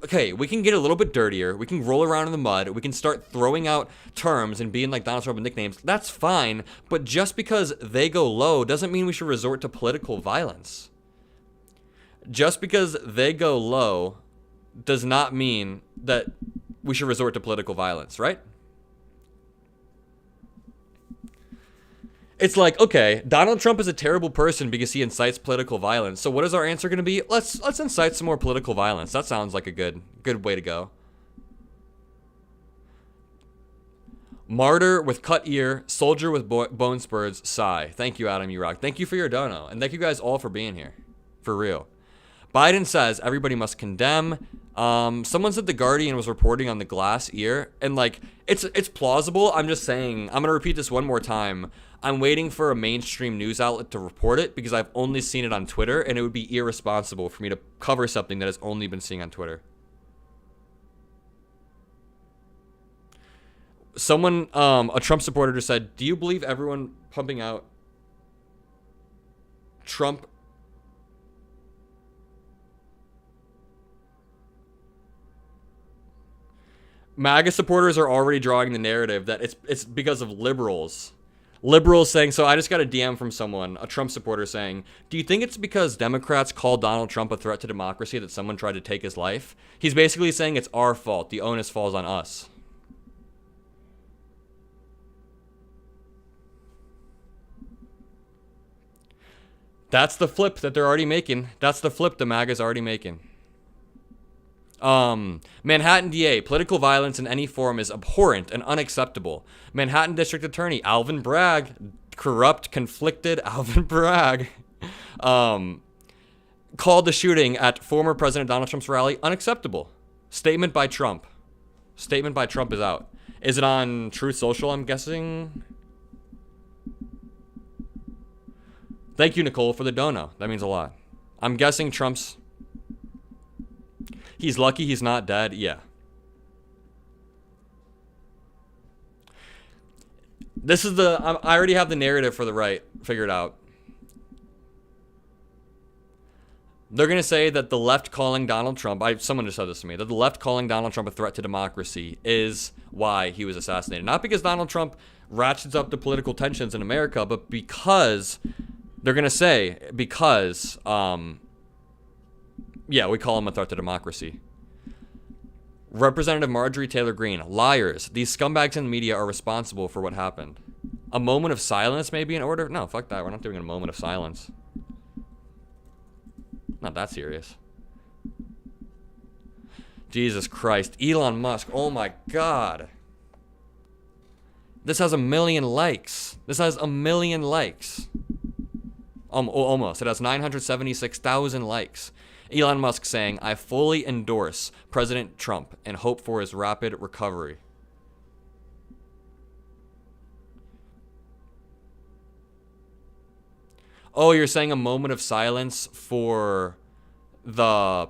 okay, we can get a little bit dirtier. We can roll around in the mud. We can start throwing out terms and being like Donald Trump with nicknames. That's fine. But just because they go low doesn't mean we should resort to political violence. Just because they go low does not mean that we should resort to political violence, right? It's like, okay, Donald Trump is a terrible person because he incites political violence. So what is our answer going to be? Let's incite some more political violence. That sounds like a good way to go. Martyr with cut ear, soldier with bone spurs, sigh. Thank you, Adam, you rock. Thank you for your dono, and thank you guys all for being here. For real. Biden says everybody must condemn. Someone said The Guardian was reporting on the glass ear, and like it's plausible. I'm just saying, I'm gonna repeat this one more time. I'm waiting for a mainstream news outlet to report it because I've only seen it on Twitter, and it would be irresponsible for me to cover something that has only been seen on Twitter. Someone, a Trump supporter just said, do you believe everyone pumping out Trump MAGA supporters are already drawing the narrative that it's because of liberals. Liberals saying, so I just got a DM from someone, a Trump supporter saying, do you think it's because Democrats called Donald Trump a threat to democracy that someone tried to take his life? He's basically saying it's our fault. The onus falls on us. That's the flip that they're already making. That's the flip the MAGA's already making. Manhattan DA, political violence in any form is abhorrent and unacceptable. Manhattan District Attorney Alvin Bragg, corrupt, conflicted Alvin Bragg, called the shooting at former President Donald Trump's rally unacceptable. Statement by Trump. Statement by Trump is out. Is it on Truth Social, I'm guessing? Thank you, Nicole, for the dono. That means a lot. I'm guessing Trump's... He's lucky he's not dead. Yeah. This is the... I already have the narrative for the right figured out. They're going to say that the left calling Donald Trump... someone just said this to me. That the left calling Donald Trump a threat to democracy is why he was assassinated. Not because Donald Trump ratchets up the political tensions in America, but because... They're going to say, because... yeah, we call him a threat to democracy. Representative Marjorie Taylor Greene, liars. These scumbags in the media are responsible for what happened. A moment of silence may be in order? No, fuck that. We're not doing a moment of silence. Not that serious. Jesus Christ. Elon Musk. Oh my God. This has 1 million likes. This has 1 million likes. Almost. It has 976,000 likes. Elon Musk saying, I fully endorse President Trump and hope for his rapid recovery. Oh, you're saying a moment of silence for the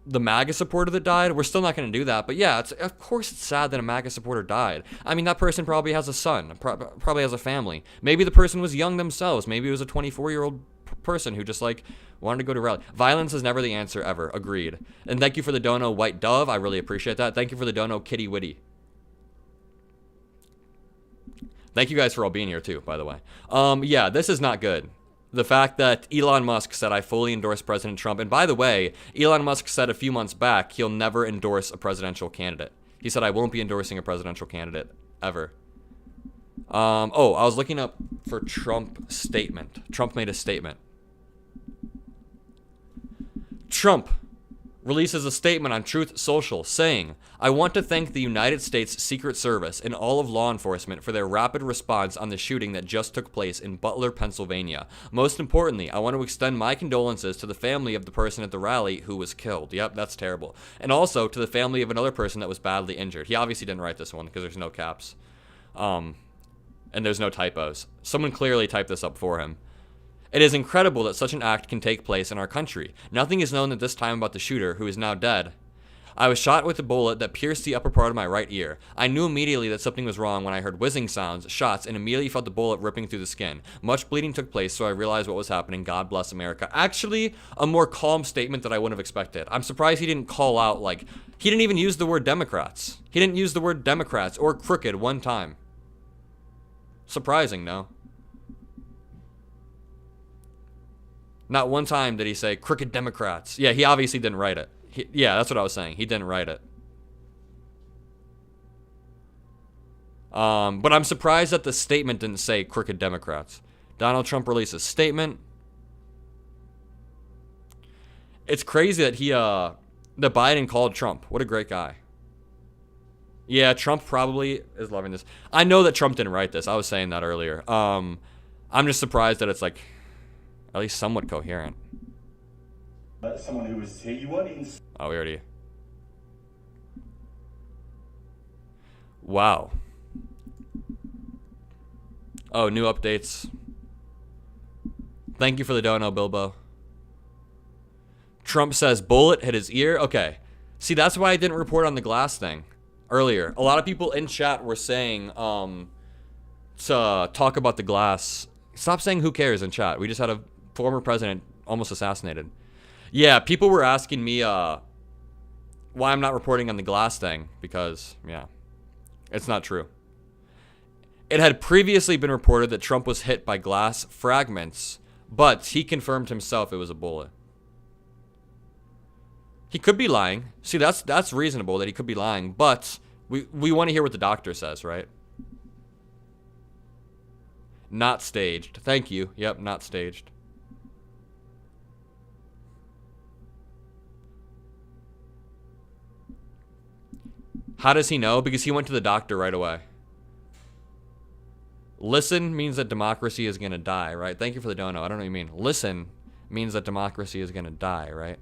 MAGA supporter that died? We're still not going to do that. But yeah, of course it's sad that a MAGA supporter died. I mean, that person probably has a son, probably has a family. Maybe the person was young themselves. Maybe it was a 24-year-old person who just like wanted to go to a rally. Violence is never the answer ever. Agreed. And thank you for the dono, White Dove. I really appreciate that. Thank you for the dono, Kitty Witty. Thank you guys for all being here too, by the way. Yeah, this is not good. The fact that Elon Musk said, I fully endorse President Trump. And by the way, Elon Musk said a few months back, he'll never endorse a presidential candidate. He said, I won't be endorsing a presidential candidate ever. Oh, I was looking up for Trump statement. Trump made a statement. Trump releases a statement on Truth Social saying, I want to thank the United States Secret Service and all of law enforcement for their rapid response on the shooting that just took place in Butler, Pennsylvania. Most importantly, I want to extend my condolences to the family of the person at the rally who was killed. Yep, that's terrible. And also to the family of another person that was badly injured. He obviously didn't write this one because there's no caps. And there's no typos. Someone clearly typed this up for him. It is incredible that such an act can take place in our country. Nothing is known at this time about the shooter, who is now dead. I was shot with a bullet that pierced the upper part of my right ear. I knew immediately that something was wrong when I heard whizzing sounds, shots, and immediately felt the bullet ripping through the skin. Much bleeding took place, so I realized what was happening. God bless America. Actually, a more calm statement that I wouldn't have expected. I'm surprised he didn't call out, like, he didn't even use the word Democrats. He didn't use the word Democrats or crooked one time. Surprising, no? Not one time did he say crooked Democrats. Yeah, he obviously didn't write it. Yeah, that's what I was saying. He didn't write it. But I'm surprised that the statement didn't say crooked Democrats. Donald Trump released a statement. It's crazy that that Biden called Trump. What a great guy. Yeah, Trump probably is loving this. I know that Trump didn't write this. I was saying that earlier. I'm just surprised that it's like at least somewhat coherent. Someone who was here, you weren't even. Oh, we already. Wow. Oh, new updates. Thank you for the dono, Bilbo. Trump says bullet hit his ear. Okay. See, that's why I didn't report on the glass thing earlier. A lot of people in chat were saying to talk about the glass. Stop saying who cares in chat. We just had a former president almost assassinated. Yeah, people were asking me why I'm not reporting on the glass thing because, yeah, it's not true. It had previously been reported that Trump was hit by glass fragments, but he confirmed himself it was a bullet. He could be lying. See, that's reasonable that he could be lying, but we want to hear what the doctor says, right? Not staged. Thank you. Yep, not staged. How does he know? Because he went to the doctor right away. Listen means that democracy is going to die, right? Thank you for the dono. I don't know what you mean. Listen means that democracy is going to die, right?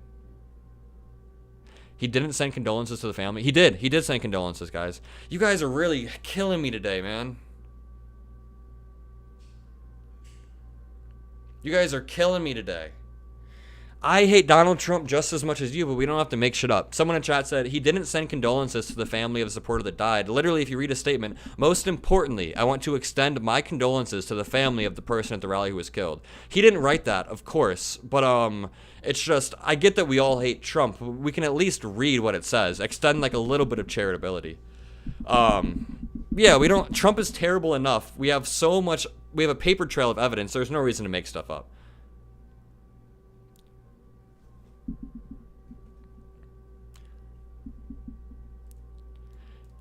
He didn't send condolences to the family. He did. He did send condolences, guys. You guys are really killing me today, man. You guys are killing me today. I hate Donald Trump just as much as you, but we don't have to make shit up. Someone in chat said he didn't send condolences to the family of a supporter that died. Literally, if you read a statement, most importantly, I want to extend my condolences to the family of the person at the rally who was killed. He didn't write that, of course, but it's just, I get that we all hate Trump. We can at least read what it says. Extend like a little bit of charitability. Yeah, we don't, Trump is terrible enough. We have so much, we have a paper trail of evidence. There's no reason to make stuff up.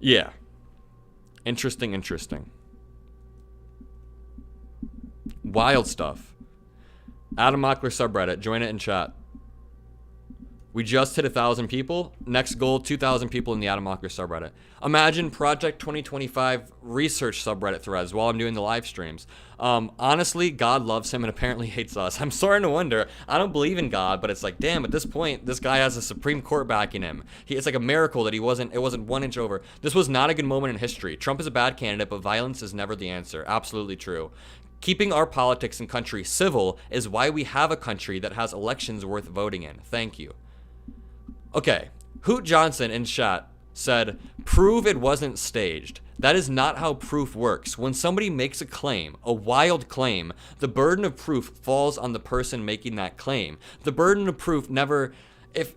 Yeah. Interesting. Wild stuff. Adam Mockler subreddit. Join it in chat. We just hit 1,000 people. Next goal, 2,000 people in the Adam Mockler subreddit. Imagine Project 2025 research subreddit threads while I'm doing the live streams. Honestly, God loves him and apparently hates us. I'm starting to wonder. I don't believe in God, but it's like, damn, at this point, this guy has a Supreme Court backing him. It's like a miracle that it wasn't 1 inch over. This was not a good moment in history. Trump is a bad candidate, but violence is never the answer. Absolutely true. Keeping our politics and country civil is why we have a country that has elections worth voting in. Thank you. Okay, Hoot Johnson in chat said, prove it wasn't staged. That is not how proof works. When somebody makes a claim, a wild claim, the burden of proof falls on the person making that claim. The burden of proof never, the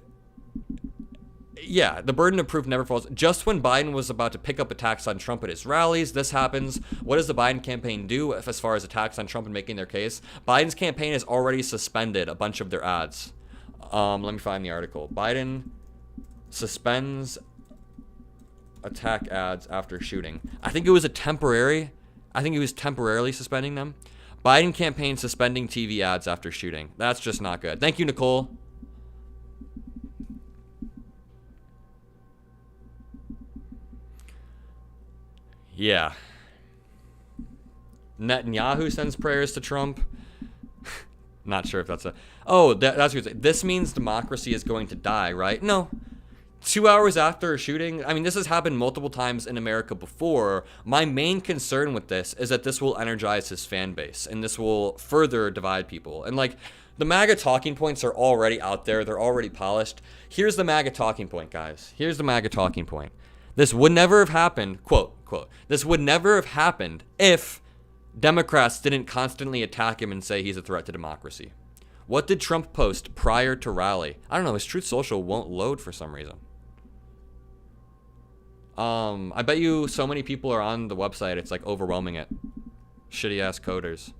burden of proof never falls. Just when Biden was about to pick up attacks on Trump at his rallies, this happens. What does the Biden campaign do as far as attacks on Trump and making their case? Biden's campaign has already suspended a bunch of their ads. Let me find the article. Biden suspends attack ads after shooting. I think he was temporarily suspending them. Biden campaign suspending TV ads after shooting. That's just not good. Thank you, Nicole. Yeah. Netanyahu sends prayers to Trump. Not sure if that's a... Oh, that's what you're saying. This means democracy is going to die, right? No. 2 hours after a shooting, I mean, this has happened multiple times in America before. My main concern with this is that this will energize his fan base, and this will further divide people. And like, the MAGA talking points are already out there. They're already polished. Here's the MAGA talking point, guys. Here's the MAGA talking point. This would never have happened, quote, this would never have happened if Democrats didn't constantly attack him and say he's a threat to democracy. What did Trump post prior to rally? I don't know. His Truth Social won't load for some reason. I bet you so many people are on the website, it's like overwhelming it. Shitty ass coders.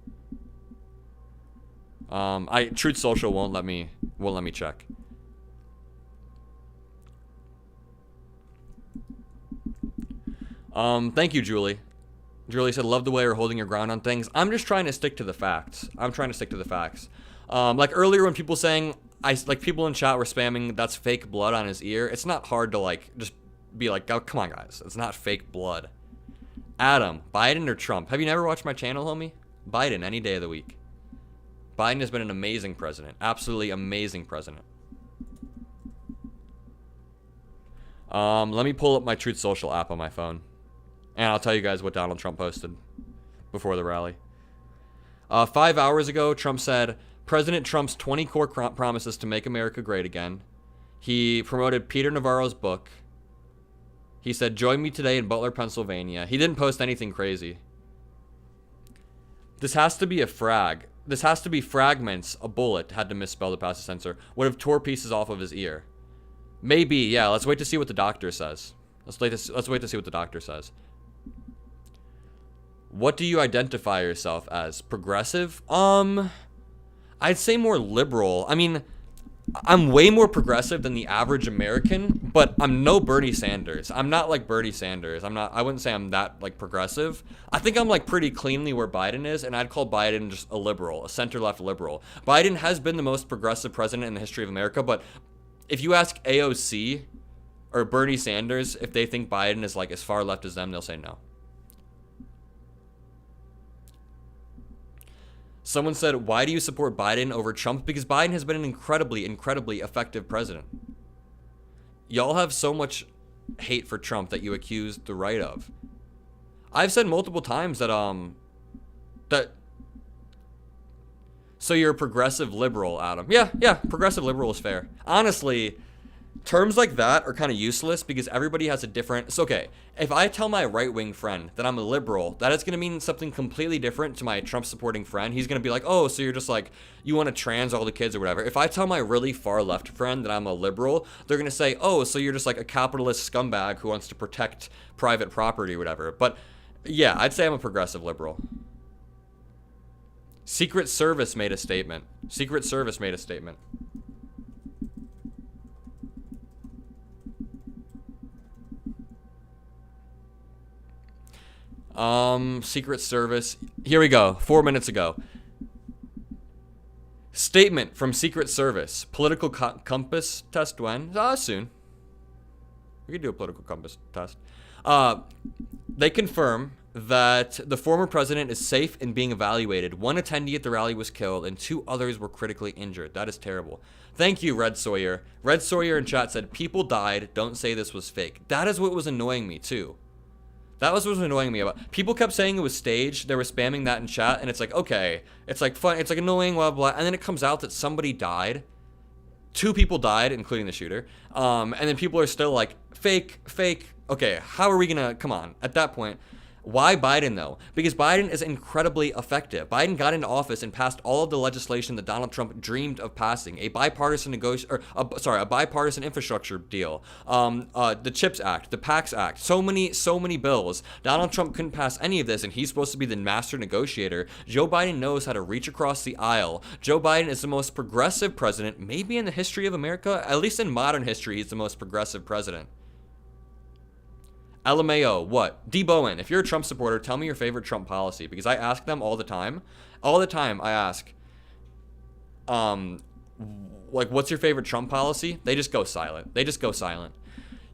Truth Social won't let me check. Thank you, Julie. Julie said, love the way you're holding your ground on things. I'm just trying to stick to the facts. Like earlier when people saying, people in chat were spamming, that's fake blood on his ear. It's not hard to like, just be like, oh, come on guys. It's not fake blood. Adam, Biden or Trump? Have you never watched my channel, homie? Biden, any day of the week. Biden has been an amazing president. Absolutely amazing president. Let me pull up my Truth Social app on my phone. And I'll tell you guys what Donald Trump posted before the rally. 5 hours ago, Trump said, President Trump's 20 core promises to make America great again. He promoted Peter Navarro's book. He said, join me today in Butler, Pennsylvania. He didn't post anything crazy. This has to be a frag. This has to be fragments. A bullet had to misspell the pass the sensor. Would have tore pieces off of his ear. Maybe, yeah. Let's wait to see what the doctor says. Let's wait to see what the doctor says. What do you identify yourself as? Progressive? I'd say more liberal. I mean, I'm way more progressive than the average American, but I'm no Bernie Sanders. I'm not like Bernie Sanders. I wouldn't say I'm that like progressive. I think I'm like pretty cleanly where Biden is, and I'd call Biden just a liberal, a center-left liberal. Biden has been the most progressive president in the history of America, but if you ask AOC or Bernie Sanders if they think Biden is like as far left as them, they'll say no. Someone said, why do you support Biden over Trump? Because Biden has been an incredibly, incredibly effective president. Y'all have so much hate for Trump that you accuse the right of. I've said multiple times that, so you're a progressive liberal, Adam. Yeah, progressive liberal is fair. Honestly, terms like that are kind of useless because everybody has a different... It's okay. If I tell my right-wing friend that I'm a liberal, that is going to mean something completely different to my Trump-supporting friend. He's going to be like, oh, so you're just like, you want to trans all the kids or whatever. If I tell my really far-left friend that I'm a liberal, they're going to say, oh, so you're just like a capitalist scumbag who wants to protect private property or whatever. But yeah, I'd say I'm a progressive liberal. Secret Service made a statement. Secret Service made a statement. Secret Service. Here we go. 4 minutes ago. Statement from Secret Service. Political compass test when? Soon. We could do a political compass test. They confirm that the former president is safe and being evaluated. One attendee at the rally was killed and 2 others were critically injured. That is terrible. Thank you, Red Sawyer. Red Sawyer in chat said, people died. Don't say this was fake. That is what was annoying me, too. That was what was annoying me about. People kept saying it was staged. They were spamming that in chat, and it's like, okay, it's like fun, it's like annoying, blah blah. And then it comes out that somebody died. 2 people died, including the shooter. And then people are still like, fake. Okay, how are we gonna? Come on. At that point, why Biden though? Because Biden is incredibly effective. Biden got into office and passed all of the legislation that Donald Trump dreamed of passing. A bipartisan a bipartisan infrastructure deal. The CHIPS Act, the PACS Act. So many bills. Donald Trump couldn't pass any of this, and he's supposed to be the master negotiator. Joe Biden knows how to reach across the aisle. Joe Biden is the most progressive president, maybe in the history of America. At least in modern history, he's the most progressive president. LMAO, what? D. Bowen, if you're a Trump supporter, tell me your favorite Trump policy, because I ask them all the time. All the time I ask, like, what's your favorite Trump policy? They just go silent.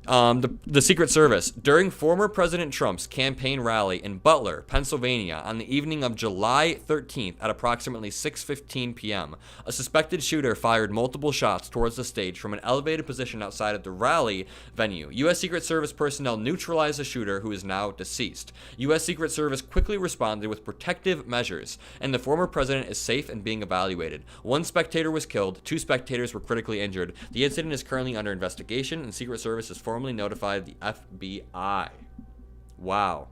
The Secret Service. During former President Trump's campaign rally in Butler, Pennsylvania, on the evening of July 13th at approximately 6:15 p.m., a suspected shooter fired multiple shots towards the stage from an elevated position outside of the rally venue. U.S. Secret Service personnel neutralized the shooter, who is now deceased. U.S. Secret Service quickly responded with protective measures, and the former president is safe and being evaluated. One spectator was killed. 2 spectators were critically injured. The incident is currently under investigation, and Secret Service is formally notified the FBI. Wow.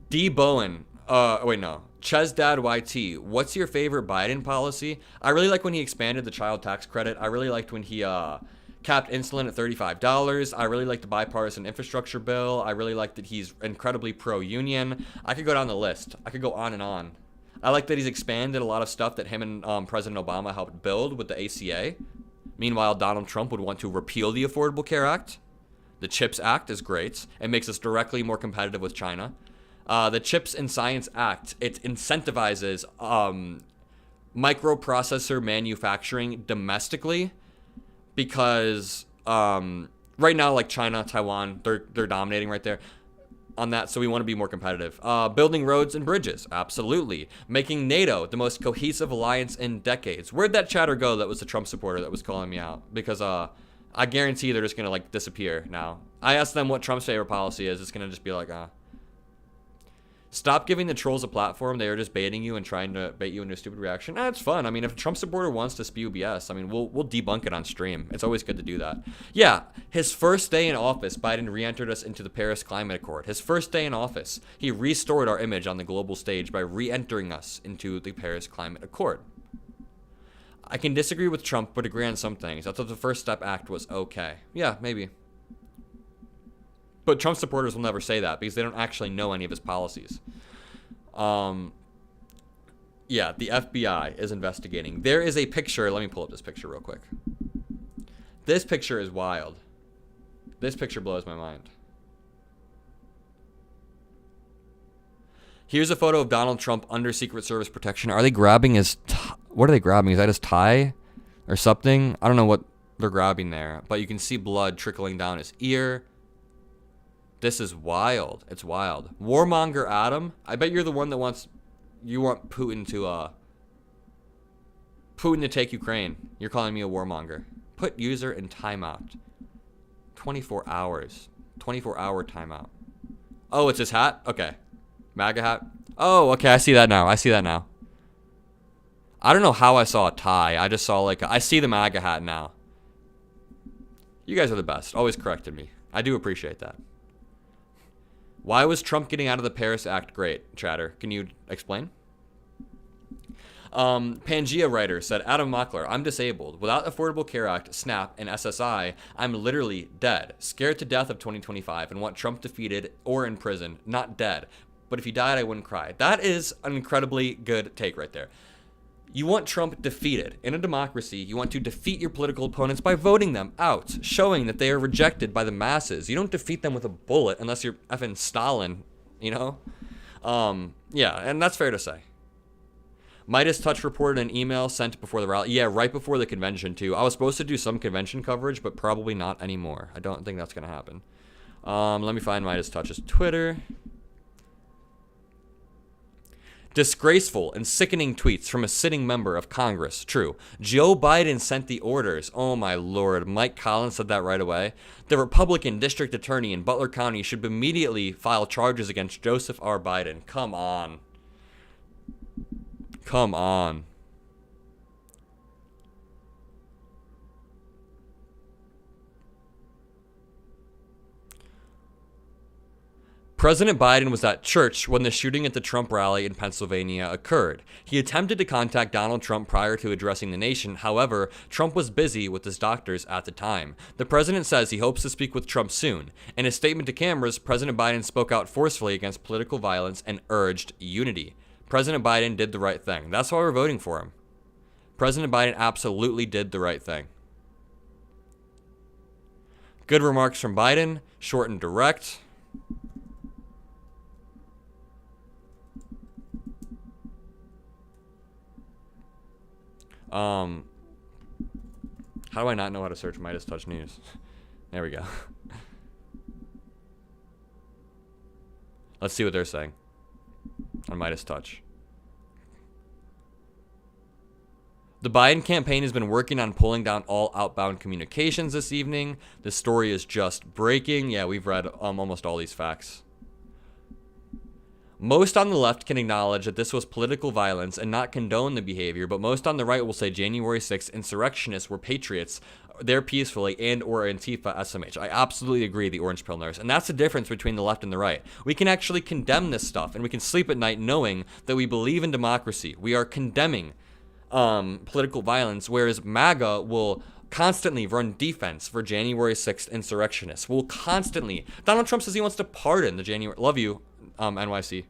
D. Bowen. Wait, no. Chezdad YT. What's your favorite Biden policy? I really like when he expanded the child tax credit. I really liked when he capped insulin at $35. I really like the bipartisan infrastructure bill. I really like that he's incredibly pro-union. I could go down the list. I could go on and on. I like that he's expanded a lot of stuff that him and President Obama helped build with the ACA. Meanwhile, Donald Trump would want to repeal the Affordable Care Act. The CHIPS Act is great. It makes us directly more competitive with China. The CHIPS and Science Act, it incentivizes microprocessor manufacturing domestically because right now, like China, Taiwan, they're dominating right there on that, so we want to be more competitive. Building roads and bridges, absolutely. Making NATO the most cohesive alliance in decades. Where'd that chatter go that was the Trump supporter that was calling me out? Because I guarantee they're just going to like disappear now. I asked them what Trump's favorite policy is. It's going to just be like, stop giving the trolls a platform. They are just baiting you and trying to bait you into a stupid reaction. It's fun. I mean, if a Trump supporter wants to spew BS, I mean, we'll debunk it on stream. It's always good to do that. Yeah, his first day in office, Biden re-entered us into the Paris Climate Accord. His first day in office, he restored our image on the global stage by re-entering us into the Paris Climate Accord. I can disagree with Trump, but agree on some things. I thought the First Step Act was okay. Yeah, maybe. But Trump supporters will never say that because they don't actually know any of his policies. Yeah, the FBI is investigating. There is a picture. Let me pull up this picture real quick. This picture is wild. This picture blows my mind. Here's a photo of Donald Trump under Secret Service protection. Are they grabbing his... What are they grabbing? Is that his tie or something? I don't know what they're grabbing there. But you can see blood trickling down his ear. This is wild. It's wild. Warmonger Adam. I bet you're the one that wants... You want Putin to take Ukraine. You're calling me a warmonger. Put user in timeout. 24 hours. 24-hour timeout. Oh, it's his hat? Okay. MAGA hat? Oh, okay. I see that now. I don't know how I saw a tie. I just saw like... I see the MAGA hat now. You guys are the best. Always corrected me. I do appreciate that. Why was Trump getting out of the Paris Act great, chatter? Can you explain? Pangea writer said, Adam Mockler, I'm disabled. Without Affordable Care Act, SNAP, and SSI, I'm literally dead. Scared to death of 2025 and want Trump defeated or in prison. Not dead. But if he died, I wouldn't cry. That is an incredibly good take right there. You want Trump defeated. In a democracy, you want to defeat your political opponents by voting them out, showing that they are rejected by the masses. You don't defeat them with a bullet unless you're effing Stalin, you know? Yeah, and that's fair to say. MeidasTouch reported an email sent before the rally. Yeah, right before the convention, too. I was supposed to do some convention coverage, but probably not anymore. I don't think that's going to happen. Let me find MeidasTouch's Twitter. Disgraceful and sickening tweets from a sitting member of Congress. True. Joe Biden sent the orders. Oh, my Lord. Mike Collins said that right away. The Republican district attorney in Butler County should immediately file charges against Joseph R. Biden. Come on. Come on. President Biden was at church when the shooting at the Trump rally in Pennsylvania occurred. He attempted to contact Donald Trump prior to addressing the nation. However, Trump was busy with his doctors at the time. The president says he hopes to speak with Trump soon. In a statement to cameras, President Biden spoke out forcefully against political violence and urged unity. President Biden did the right thing. That's why we're voting for him. President Biden absolutely did the right thing. Good remarks from Biden, short and direct. How do I not know how to search MeidasTouch news? There we go. Let's see what they're saying on MeidasTouch. The Biden campaign has been working on pulling down all outbound communications this evening. This story is just breaking. Yeah, we've read almost all these facts. Most on the left can acknowledge that this was political violence and not condone the behavior, but most on the right will say January 6th insurrectionists were patriots there peacefully and or Antifa SMH. I absolutely agree, the orange pill nurse. And that's the difference between the left and the right. We can actually condemn this stuff, and we can sleep at night knowing that we believe in democracy. We are condemning political violence, whereas MAGA will constantly run defense for January 6th insurrectionists. Will constantly. Donald Trump says he wants to pardon the January. Love you, NYC.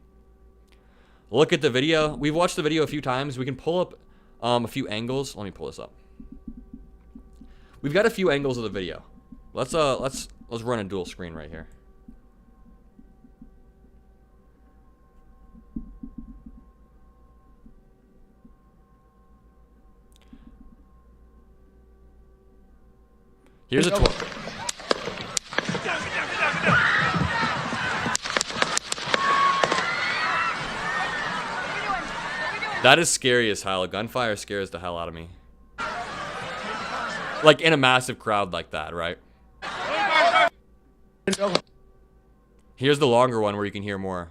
Look at the video. We've watched the video a few times. We can pull up a few angles. Let me pull this up. We've got a few angles of the video. Let's run a dual screen right here. Here's a That is scary as hell. Gunfire scares the hell out of me. Like in a massive crowd like that, right? Here's the longer one where you can hear more.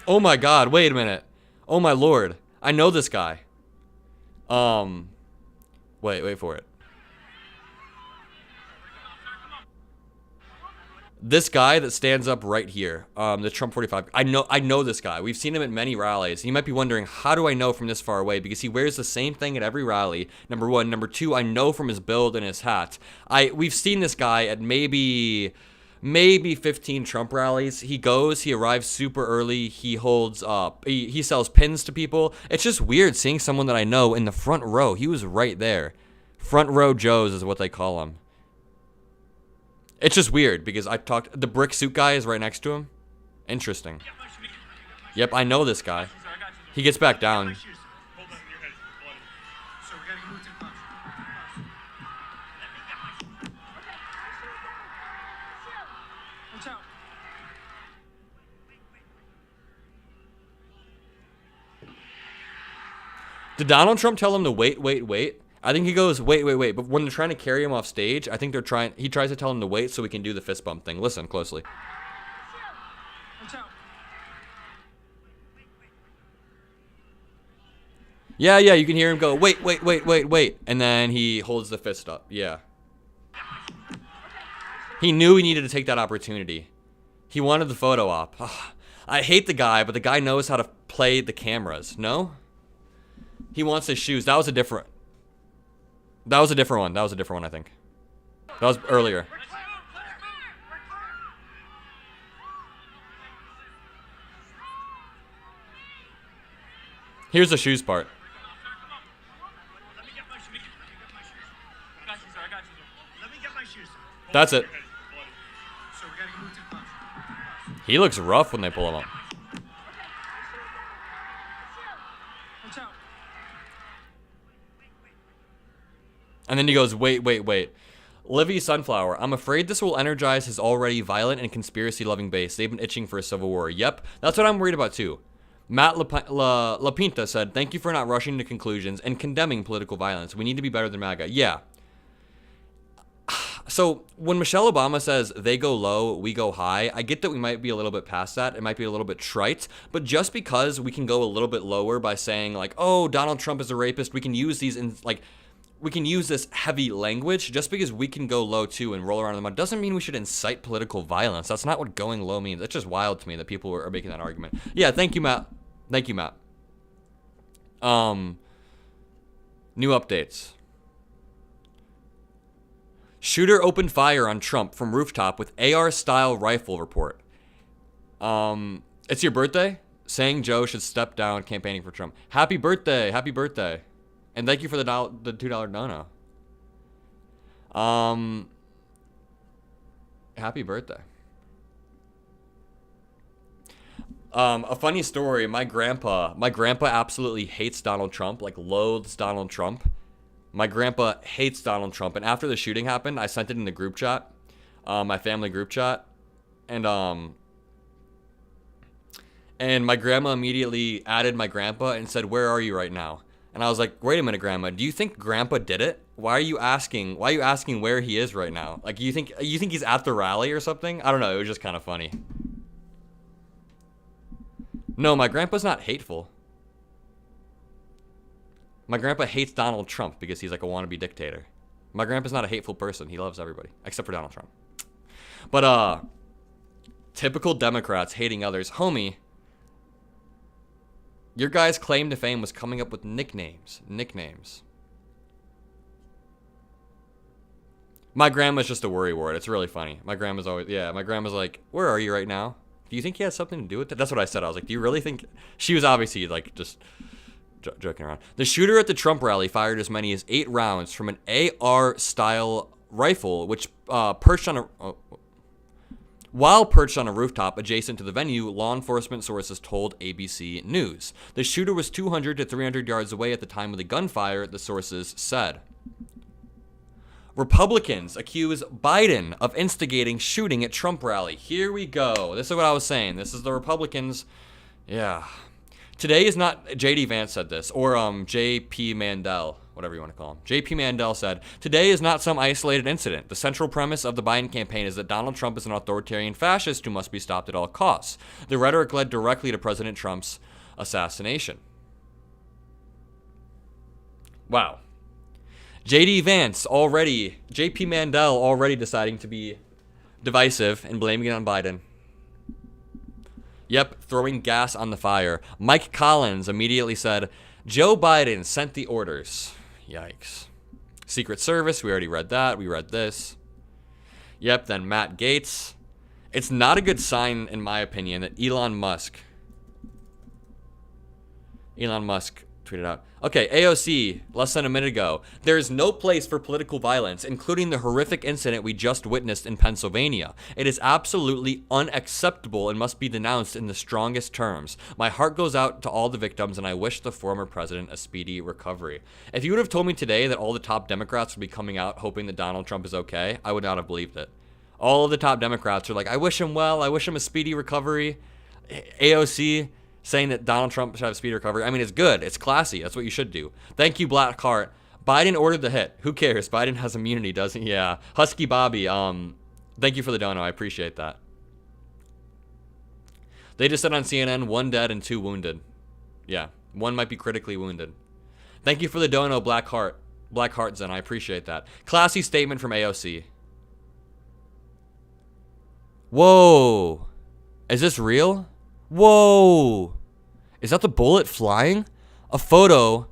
Oh my god, wait a minute. Oh my lord. I know this guy. Wait for it. This guy that stands up right here, the Trump 45. I know this guy. We've seen him at many rallies. You might be wondering, how do I know from this far away? Because he wears the same thing at every rally. Number one. Number two, I know from his build and his hat. We've seen this guy at maybe 15 Trump rallies. He arrives super early. He holds he sells pins to people. It's just weird seeing someone that I know in the front row. He was right there. Front row Joes is what they call him. It's just weird because the brick suit guy is right next to him. Interesting. Yep, I know this guy. He gets back down. Did Donald Trump tell him to wait? I think he goes, wait. But when they're trying to carry him off stage, I think he tries to tell him to wait so we can do the fist bump thing. Listen closely. Yeah, you can hear him go, wait. And then he holds the fist up. Yeah. He knew he needed to take that opportunity. He wanted the photo op. I hate the guy, but the guy knows how to play the cameras. No? He wants his shoes. That was a different one, I think. That was earlier. Here's the shoes part. That's it. He looks rough when they pull him up. And then he goes, wait. Livy Sunflower, I'm afraid this will energize his already violent and conspiracy-loving base. They've been itching for a civil war. Yep, that's what I'm worried about too. Matt LaPinta said, thank you for not rushing to conclusions and condemning political violence. We need to be better than MAGA. Yeah. So when Michelle Obama says they go low, we go high, I get that we might be a little bit past that. It might be a little bit trite, but just because we can go a little bit lower by saying like, oh, Donald Trump is a rapist, we can use we can use this heavy language. Just because we can go low too and roll around in the mud doesn't mean we should incite political violence. That's not what going low means. It's just wild to me that people are making that argument. Yeah, thank you, Matt. New updates. Shooter opened fire on Trump from rooftop with AR-style rifle report. It's your birthday? saying Joe should step down campaigning for Trump. Happy birthday. Happy birthday. And thank you for the $2 dono. Happy birthday. A funny story, my grandpa absolutely hates Donald Trump, like loathes Donald Trump. My grandpa hates Donald Trump, and after the shooting happened, I sent it in the group chat, my family group chat, and my grandma immediately added my grandpa and said, "Where are you right now?" And I was like, "Wait a minute, Grandma, do you think Grandpa did it? Why are you asking where he is right now? Like, you think he's at the rally or something?" I don't know, it was just kind of funny. No, my grandpa's not hateful. My grandpa hates Donald Trump because he's like a wannabe dictator. My grandpa's not a hateful person. He loves everybody, except for Donald Trump. But, typical Democrats hating others. Homie, your guy's claim to fame was coming up with nicknames. My grandma's just a worrywart. It's really funny. My grandma's like, "Where are you right now? Do you think he has something to do with it?" That's what I said. I was like, "Do you really think?" She was obviously like just joking around. The shooter at the Trump rally fired as many as 8 rounds from an AR-style rifle, which while perched on a rooftop adjacent to the venue, law enforcement sources told ABC News. The shooter was 200 to 300 yards away at the time of the gunfire, the sources said. Republicans accuse Biden of instigating shooting at Trump rally. Here we go. This is what I was saying. This is the Republicans. Yeah. Today is not, J.D. Vance said this, or J.P. Mandel, whatever you want to call him. J.P. Mandel said, "Today is not some isolated incident. The central premise of the Biden campaign is that Donald Trump is an authoritarian fascist who must be stopped at all costs. The rhetoric led directly to President Trump's assassination." Wow. J.D. Vance already, J.P. Mandel already deciding to be divisive and blaming it on Biden. Yep, throwing gas on the fire. Mike Collins immediately said, "Joe Biden sent the orders." Yikes. Secret Service, we already read that. We read this. Yep, then Matt Gaetz. It's not a good sign, in my opinion, that Elon Musk tweeted out. Okay, AOC, less than a minute ago. "There is no place for political violence, including the horrific incident we just witnessed in Pennsylvania. It is absolutely unacceptable and must be denounced in the strongest terms. My heart goes out to all the victims, and I wish the former president a speedy recovery." If you would have told me today that all the top Democrats would be coming out hoping that Donald Trump is okay, I would not have believed it. All of the top Democrats are like, "I wish him well. I wish him a speedy recovery." AOC saying that Donald Trump should have a speedy recovery. I mean, it's good. It's classy. That's what you should do. Thank you, Blackheart. Biden ordered the hit. Who cares? Biden has immunity, doesn't he? Yeah. Husky Bobby, thank you for the dono. I appreciate that. They just said on CNN, 1 dead and 2 wounded. Yeah. 1 might be critically wounded. Thank you for the dono, Blackheart Zen. I appreciate that. Classy statement from AOC. Whoa. Is this real? Whoa. Is that the bullet flying? A photo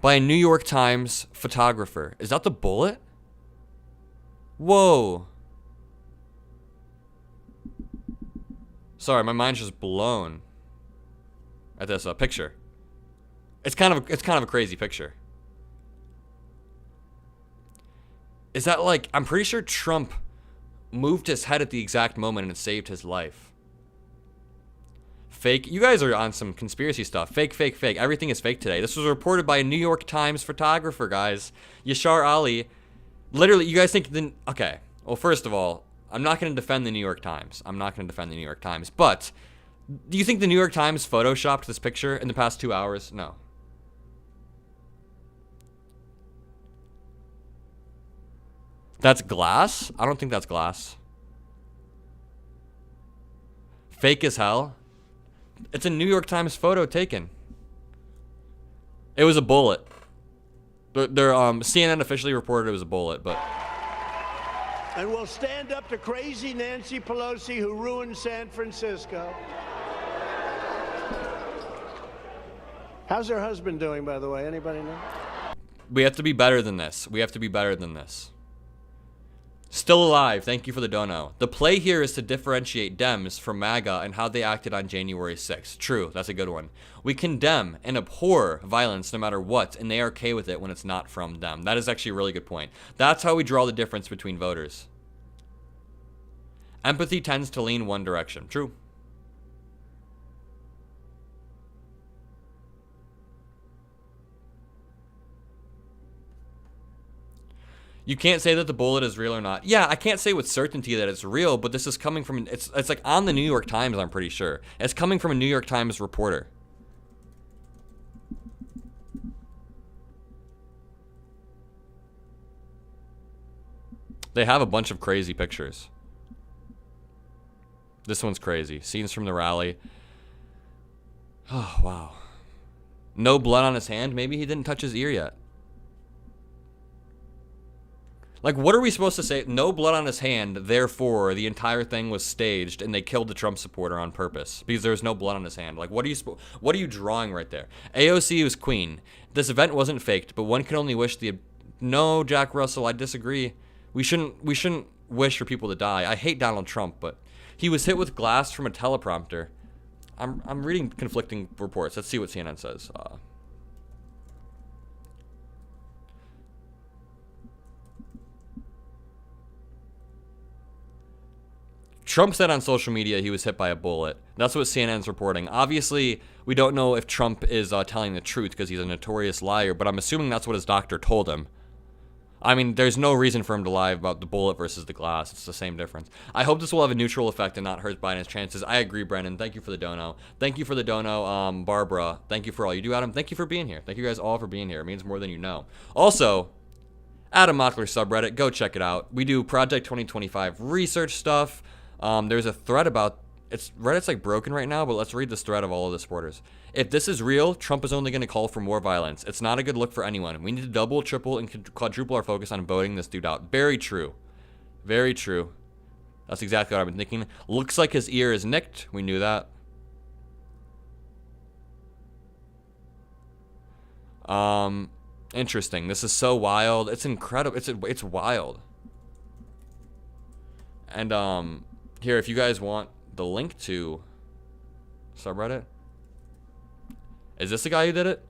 by a New York Times photographer. Is that the bullet? Whoa. Sorry, my mind's just blown at this picture. It's kind of a crazy picture. Is that like, I'm pretty sure Trump moved his head at the exact moment and it saved his life. Fake. You guys are on some conspiracy stuff. Fake. Everything is fake today. This was reported by a New York Times photographer, guys. Yashar Ali. Literally, you guys think okay. Well, first of all, I'm not going to defend the New York Times. But do you think the New York Times photoshopped this picture in the past 2 hours? No. That's glass? I don't think that's glass. Fake as hell. It's a New York Times photo taken. It was a bullet. CNN officially reported it was a bullet, but... And we'll stand up to crazy Nancy Pelosi who ruined San Francisco. How's her husband doing, by the way? Anybody know? We have to be better than this. Still alive. Thank you for the dono. The play here is to differentiate Dems from MAGA and how they acted on January 6th. True, that's a good one. We condemn and abhor violence no matter what, and they are okay with it when it's not from them. That is actually a really good point. That's how we draw the difference between voters. Empathy tends to lean one direction. True. You can't say that the bullet is real or not. Yeah, I can't say with certainty that it's real, but this is coming from, it's like on the New York Times, I'm pretty sure. It's coming from a New York Times reporter. They have a bunch of crazy pictures. This one's crazy. Scenes from the rally. Oh, wow. No blood on his hand? Maybe he didn't touch his ear yet. Like, what are we supposed to say? No blood on his hand, therefore the entire thing was staged and they killed the Trump supporter on purpose because there was no blood on his hand. Like, what are you drawing right there? AOC was queen. This event wasn't faked, but one can only wish the... No, Jack Russell, I disagree. We shouldn't wish for people to die. I hate Donald Trump, but he was hit with glass from a teleprompter. I'm reading conflicting reports. Let's see what CNN says. Trump said on social media he was hit by a bullet. That's what CNN's reporting. Obviously, we don't know if Trump is telling the truth because he's a notorious liar, but I'm assuming that's what his doctor told him. I mean, there's no reason for him to lie about the bullet versus the glass. It's the same difference. I hope this will have a neutral effect and not hurt Biden's chances. I agree, Brennan. Thank you for the dono. Thank you for the dono, Barbara. Thank you for all you do, Adam. Thank you for being here. Thank you guys all for being here. It means more than you know. Also, Adam Mockler subreddit. Go check it out. We do Project 2025 research stuff. There's a thread about... Reddit's like broken right now, but let's read this thread of all of the supporters. If this is real, Trump is only going to call for more violence. It's not a good look for anyone. We need to double, triple, and quadruple our focus on voting this dude out. Very true. Very true. That's exactly what I've been thinking. Looks like his ear is nicked. We knew that. Interesting. This is so wild. It's incredible. It's wild. And, here, if you guys want the link to subreddit. Is this the guy who did it?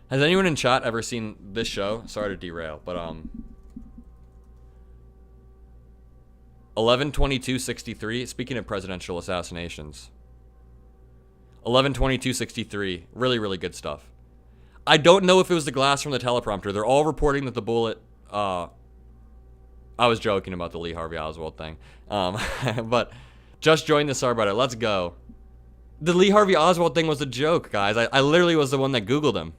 Has anyone in chat ever seen this show? Sorry to derail, but 11/22/63. Speaking of presidential assassinations, 11/22/63. Really, really good stuff. I don't know if it was the glass from the teleprompter. They're all reporting that the bullet. I was joking about the Lee Harvey Oswald thing, but just joined the subreddit. Let's go. The Lee Harvey Oswald thing was a joke, guys. I literally was the one that Googled him.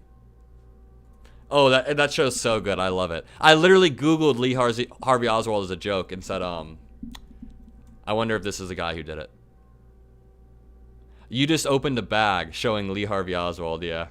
Oh, that show's so good. I love it. I literally Googled Lee Harvey Oswald as a joke and said, I wonder if this is the guy who did it. You just opened a bag showing Lee Harvey Oswald, yeah.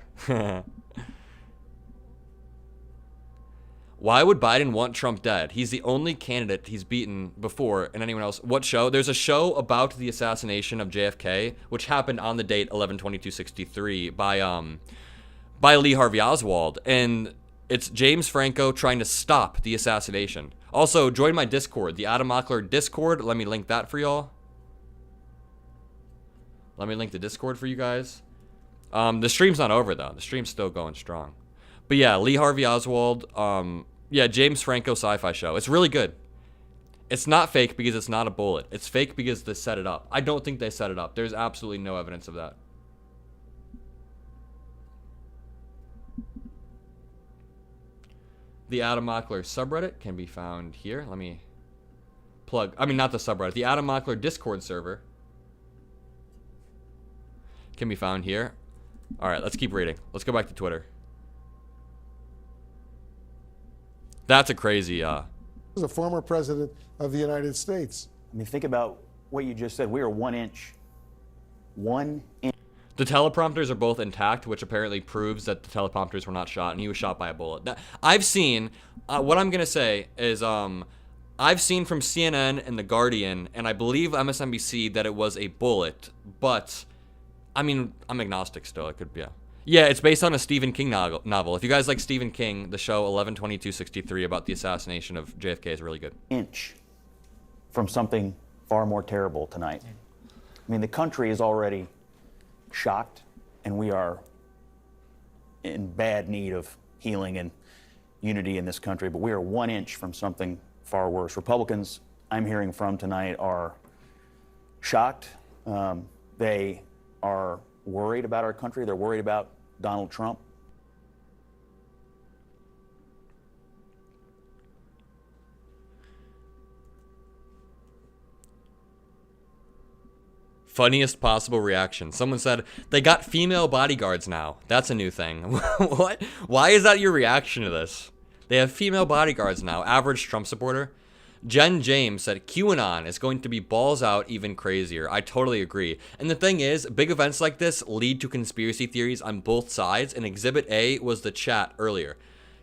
Why would Biden want Trump dead? He's the only candidate he's beaten before, and anyone else. What show? There's a show about the assassination of JFK, which happened on the date 11/22/63 by Lee Harvey Oswald, and it's James Franco trying to stop the assassination. Also, join my Discord, the Adam Mockler Discord. Let me link that for y'all. Let me link the Discord for you guys. The stream's not over though. The stream's still going strong. But yeah, Lee Harvey Oswald. Yeah, James Franco sci-fi show. It's really good. It's not fake because it's not a bullet. It's fake because they set it up. I don't think they set it up. There's absolutely no evidence of that. The Adam Mockler subreddit can be found here. Let me plug. I mean, not the subreddit. The Adam Mockler Discord server can be found here. All right, let's keep reading. Let's go back to Twitter. That's a crazy. As a former president of the United States. I mean, think about what you just said. We are 1 inch. 1 inch. The teleprompters are both intact, which apparently proves that the teleprompters were not shot, and he was shot by a bullet. I've seen. What I'm gonna say is, I've seen from CNN and The Guardian, and I believe MSNBC that it was a bullet. But, I mean, I'm agnostic still. It could be. Yeah, it's based on a Stephen King novel. If you guys like Stephen King, the show 11/22/63 about the assassination of JFK is really good. Inch from something far more terrible tonight. I mean, the country is already shocked, and we are in bad need of healing and unity in this country, but we are 1 inch from something far worse. Republicans I'm hearing from tonight are shocked. They are worried about our country. They're worried about Donald Trump. Funniest possible reaction. Someone said, they got female bodyguards now. That's a new thing. What? Why is that your reaction to this? They have female bodyguards now. Average Trump supporter. Jen James said, QAnon is going to be balls out even crazier. I totally agree. And the thing is, big events like this lead to conspiracy theories on both sides, and Exhibit A was the chat earlier.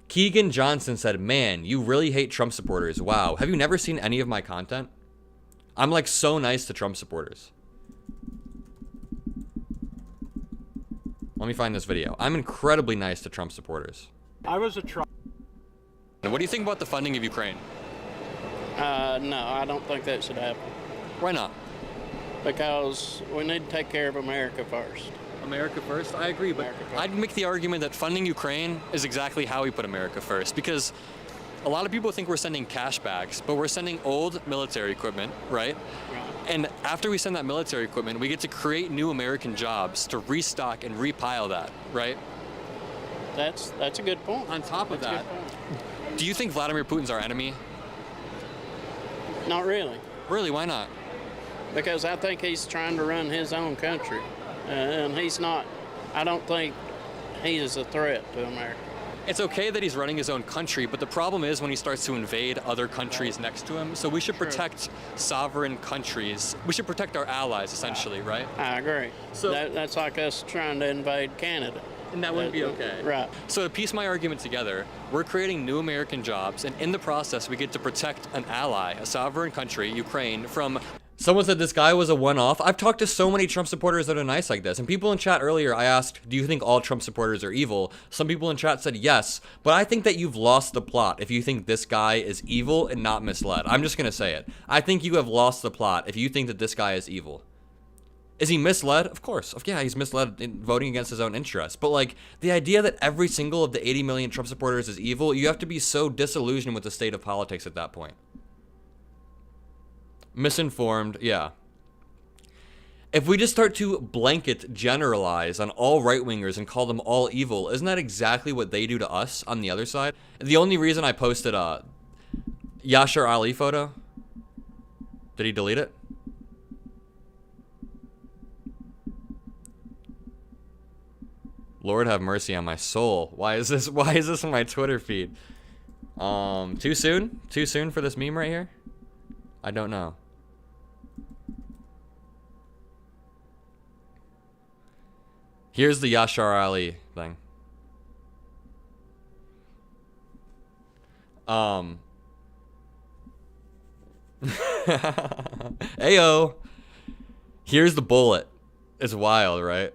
Keegan Johnson said, man, you really hate Trump supporters. Wow. Have you never seen any of my content? I'm like so nice to Trump supporters. Let me find this video. I'm incredibly nice to Trump supporters. I was a Trump. What do you think about the funding of Ukraine? No, I don't think that should happen. Why not? Because we need to take care of America first. America first? I agree, but I'd make the argument that funding Ukraine is exactly how we put America first, because a lot of people think we're sending cash backs, but we're sending old military equipment, right? And after we send that military equipment, we get to create new American jobs to restock and repile that, right? That's a good point. On top of that, do you think Vladimir Putin's our enemy? Not really. Really, why not? Because I think he's trying to run his own country. And he's not, I don't think he is a threat to America. It's okay that he's running his own country, but the problem is when he starts to invade other countries next to him. So we should protect sovereign countries. We should protect our allies, essentially, right? I agree. So that's like us trying to invade Canada. And that wouldn't be okay. Right. So to piece my argument together, we're creating new American jobs, and in the process, we get to protect an ally, a sovereign country, Ukraine, from... Someone said this guy was a one-off. I've talked to so many Trump supporters that are nice like this. And people in chat earlier, I asked, do you think all Trump supporters are evil? Some people in chat said yes. But I think that you've lost the plot if you think this guy is evil and not misled. I'm just going to say it. I think you have lost the plot if you think that this guy is evil. Is he misled? Of course. Yeah, he's misled in voting against his own interests. But like, the idea that every single of the 80 million Trump supporters is evil, you have to be so disillusioned with the state of politics at that point. Misinformed, yeah. If we just start to blanket generalize on all right-wingers and call them all evil, isn't that exactly what they do to us on the other side? The only reason I posted a Yashar Ali photo, did he delete it? Lord have mercy on my soul. Why is this in my Twitter feed? Too soon? Too soon for this meme right here? I don't know. Here's the Yashar Ali thing. Ayo. Here's the bullet. It's wild, right?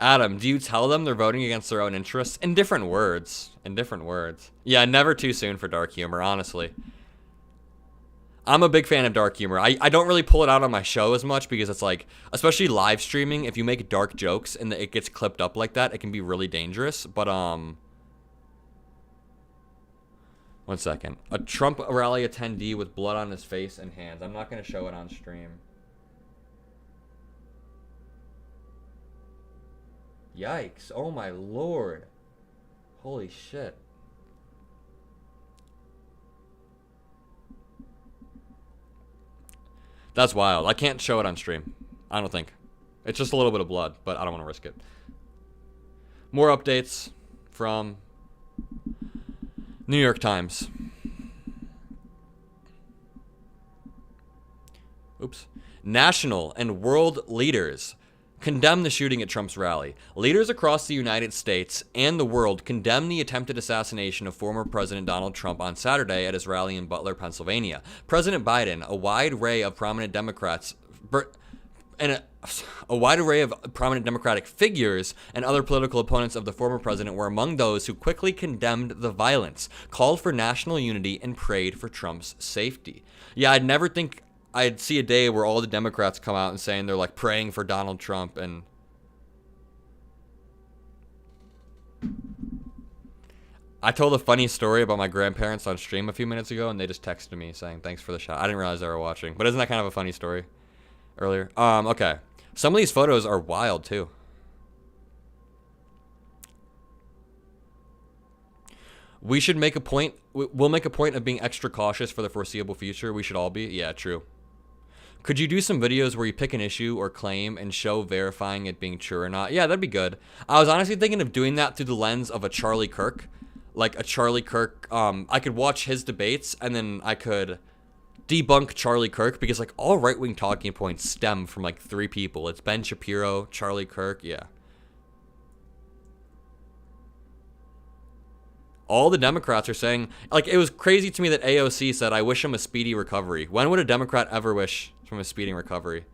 Adam, do you tell them they're voting against their own interests? In different words. In different words. Yeah, never too soon for dark humor, honestly. I'm a big fan of dark humor. I don't really pull it out on my show as much because it's like, especially live streaming, if you make dark jokes and it gets clipped up like that, it can be really dangerous. But, 1 second. A Trump rally attendee with blood on his face and hands. I'm not going to show it on stream. Yikes. Oh my lord. Holy shit. That's wild. I can't show it on stream. I don't think. It's just a little bit of blood, but I don't want to risk it. More updates from New York Times. Oops. National and world leaders condemn the shooting at Trump's rally. Leaders across the United States and the world condemn the attempted assassination of former President Donald Trump on Saturday at his rally in Butler, Pennsylvania. President Biden, a wide array of prominent Democrats, and A wide array of prominent Democratic figures and other political opponents of the former president were among those who quickly condemned the violence, called for national unity, and prayed for Trump's safety. Yeah, I'd never think I'd see a day where all the Democrats come out and saying they're like praying for Donald Trump. And I told a funny story about my grandparents on stream a few minutes ago, and they just texted me saying thanks for the shot. I didn't realize they were watching, but isn't that kind of a funny story earlier? Okay. Some of these photos are wild too. We should make a point. We'll make a point of being extra cautious for the foreseeable future. We should all be. Yeah, true. Could you do some videos where you pick an issue or claim and show verifying it being true or not? Yeah, that'd be good. I was honestly thinking of doing that through the lens of a Charlie Kirk. Like a Charlie Kirk, I could watch his debates and then I could debunk Charlie Kirk, because like all right-wing talking points stem from like 3 people. It's Ben Shapiro, Charlie Kirk, yeah. All the Democrats are saying, like, it was crazy to me that AOC said, I wish him a speedy recovery. When would a Democrat ever wish from a speeding recovery?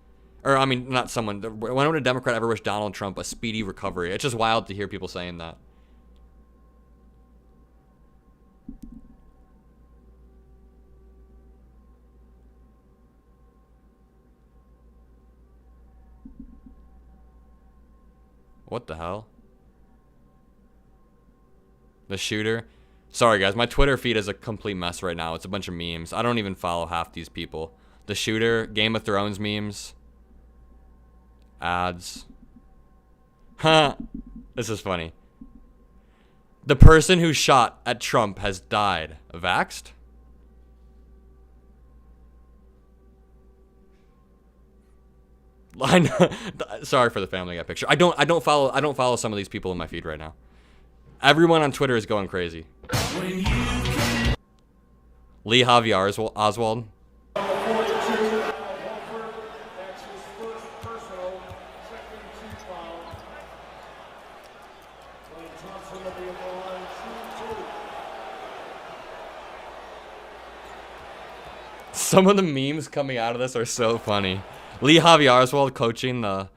Or, I mean, not someone, when would a Democrat ever wish Donald Trump a speedy recovery? It's just wild to hear people saying that. What the hell? The shooter? Sorry guys, my Twitter feed is a complete mess right now. It's a bunch of memes. I don't even follow half these people. The shooter, Game of Thrones memes. Ads. Huh. This is funny. The person who shot at Trump has died. Vaxxed? I know. Sorry for the Family Guy picture. I don't follow some of these people in my feed right now. Everyone on Twitter is going crazy. Lee Harvey Oswald. Some of the memes coming out of this are so funny. Lee Harvey Oswald coaching the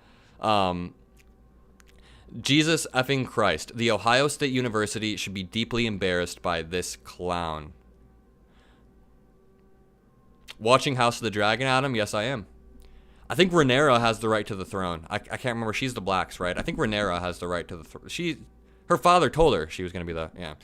Jesus effing Christ. The Ohio State University should be deeply embarrassed by this clown. Watching House of the Dragon, Adam? Yes, I am. I think Rhaenyra has the right to the throne. I can't remember. She's the Blacks, right? I think Rhaenyra has the right to the throne. Her father told her she was going to be the, yeah.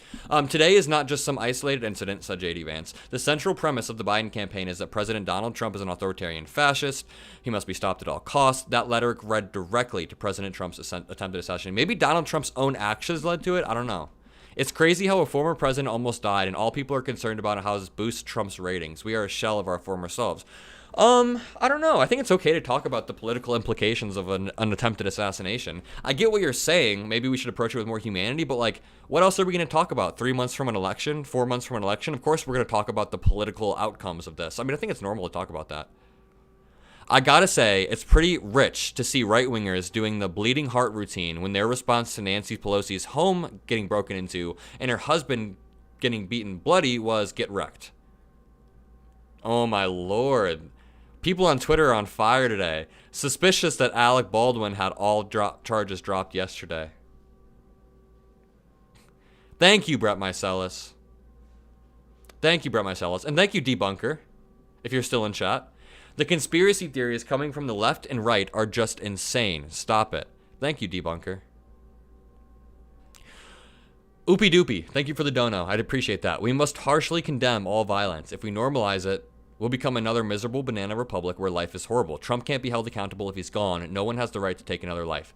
Today is not just some isolated incident, said J.D. Vance. The central premise of the Biden campaign is that President Donald Trump is an authoritarian fascist. He must be stopped at all costs. That rhetoric read directly to President Trump's attempted assassination. Maybe Donald Trump's own actions led to it. I don't know. It's crazy how a former president almost died, and all people are concerned about how this boosts Trump's ratings. We are a shell of our former selves. I don't know. I think it's okay to talk about the political implications of an attempted assassination. I get what you're saying. Maybe we should approach it with more humanity, but like, what else are we going to talk about? 3 months from an election? 4 months from an election? Of course we're going to talk about the political outcomes of this. I mean, I think it's normal to talk about that. I gotta say, it's pretty rich to see right-wingers doing the bleeding heart routine when their response to Nancy Pelosi's home getting broken into and her husband getting beaten bloody was get wrecked. Oh my lord. People on Twitter are on fire today. Suspicious that Alec Baldwin had all charges dropped yesterday. Thank you, Brett Mycelis. Thank you, Brett Mycelis. And thank you, Debunker, if you're still in chat. The conspiracy theories coming from the left and right are just insane. Stop it. Thank you, Debunker. Oopie doopie. Thank you for the dono. I'd appreciate that. We must harshly condemn all violence. If we normalize it, we'll become another miserable banana republic where life is horrible. Trump can't be held accountable if he's gone. No one has the right to take another life.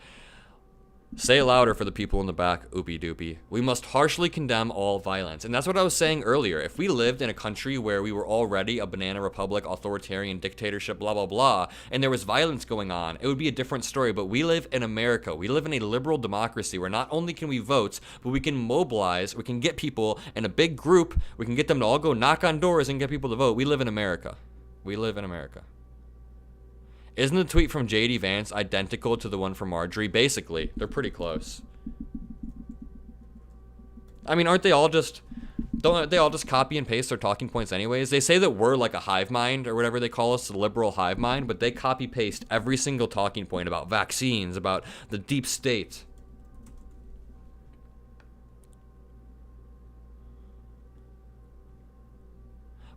Say it louder for the people in the back, oopie doopie. We must harshly condemn all violence. And that's what I was saying earlier. If we lived in a country where we were already a banana republic, authoritarian dictatorship, blah, blah, blah, and there was violence going on, it would be a different story. But we live in America. We live in a liberal democracy where not only can we vote, but we can mobilize, we can get people in a big group, we can get them to all go knock on doors and get people to vote. We live in America. We live in America. Isn't the tweet from J.D. Vance identical to the one from Marjorie? Basically, they're pretty close. I mean, aren't they all just Don't they all just copy and paste their talking points anyways? They say that we're like a hive mind or whatever they call us, the liberal hive mind, but they copy paste every single talking point about vaccines, about the deep state.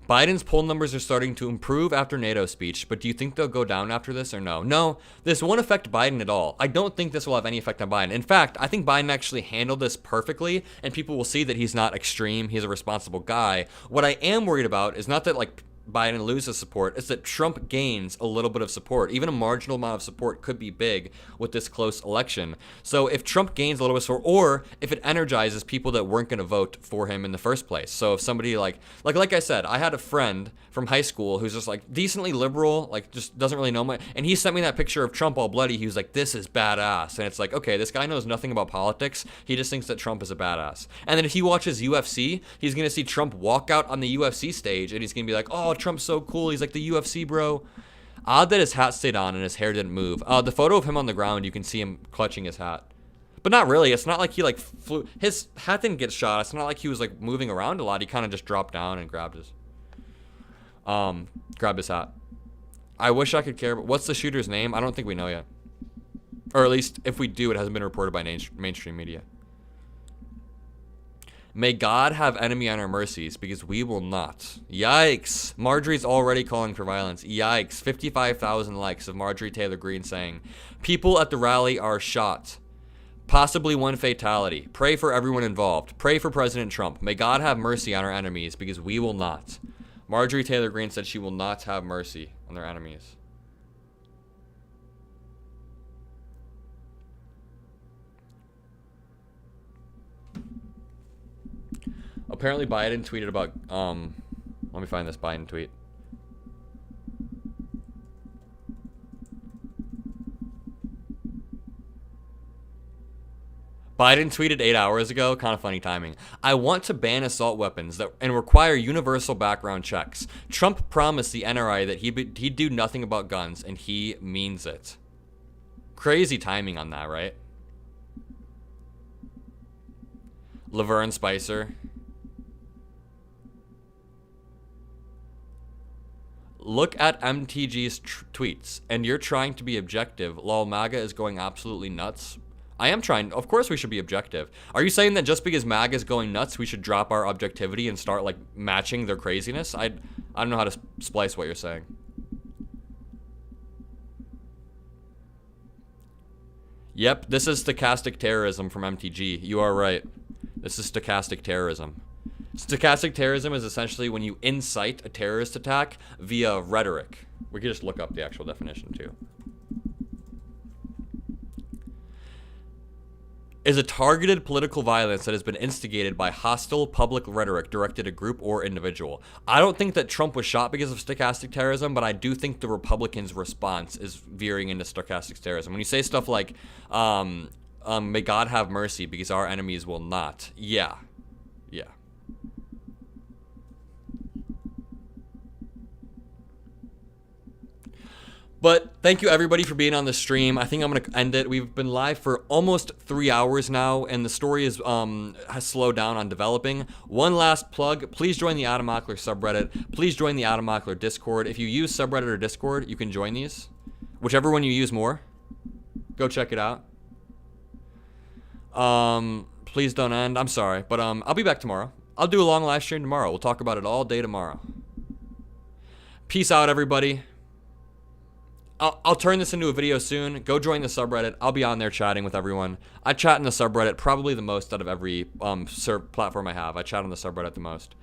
Biden's poll numbers are starting to improve after NATO speech, but do you think they'll go down after this or no? No, this won't affect Biden at all. I don't think this will have any effect on Biden. In fact, I think Biden actually handled this perfectly, and people will see that he's not extreme. He's a responsible guy. What I am worried about is not that like Biden loses support, it's that Trump gains a little bit of support. Even a marginal amount of support could be big with this close election. So if Trump gains a little bit of support, or if it energizes people that weren't going to vote for him in the first place. So if somebody like I said, I had a friend from high school who's just like decently liberal, like just doesn't really know much, and he sent me that picture of Trump all bloody. He was like, this is badass. And it's like, okay, this guy knows nothing about politics. He just thinks that Trump is a badass. And then if he watches UFC, he's going to see Trump walk out on the UFC stage, and he's going to be like, oh, Trump's so cool. He's like the UFC bro. Odd that his hat stayed on and his hair didn't move. The photo of him on the ground, you can see him clutching his hat. But not really. It's not like he like flew. His hat didn't get shot. It's not like he was like moving around a lot. He kind of just dropped down and grabbed his hat. I wish I could care, but what's the shooter's name? I don't think we know yet. Or at least if we do, it hasn't been reported by mainstream media. May God have enemy on our mercies, because we will not. Yikes. Marjorie's already calling for violence. Yikes. 55,000 likes of Marjorie Taylor Greene saying, people at the rally are shot. Possibly one fatality. Pray for everyone involved. Pray for President Trump. May God have mercy on our enemies, because we will not. Marjorie Taylor Greene said she will not have mercy on their enemies. Apparently Biden tweeted about, let me find this Biden tweet. Biden tweeted 8 hours ago, kind of funny timing. I want to ban assault weapons and require universal background checks. Trump promised the NRA that he'd do nothing about guns, and he means it. Crazy timing on that, right? Laverne Spicer. Look at MTG's tweets, and you're trying to be objective. Lol, MAGA is going absolutely nuts. I am trying. Of course we should be objective. Are you saying that just because MAGA is going nuts, we should drop our objectivity and start, like, matching their craziness? I don't know how to splice what you're saying. Yep, this is stochastic terrorism from MTG. You are right. This is stochastic terrorism. Stochastic terrorism is essentially when you incite a terrorist attack via rhetoric. We could just look up the actual definition too. Is a targeted political violence that has been instigated by hostile public rhetoric directed at a group or individual. I don't think that Trump was shot because of stochastic terrorism, but I do think the Republicans' response is veering into stochastic terrorism. When you say stuff like, may God have mercy because our enemies will not. Yeah. Yeah. But thank you everybody for being on the stream. I think I'm gonna end it. We've been live for almost 3 hours now, and the story is has slowed down on developing. One last plug: please join the Adam Mockler subreddit. Please join the Adam Mockler Discord. If you use subreddit or Discord, you can join these. Whichever one you use more, go check it out. Please don't end. I'm sorry, but I'll be back tomorrow. I'll do a long live stream tomorrow. We'll talk about it all day tomorrow. Peace out, everybody. I'll turn this into a video soon. Go join the subreddit. I'll be on there chatting with everyone. I chat in the subreddit probably the most out of every platform I have. I chat on the subreddit the most.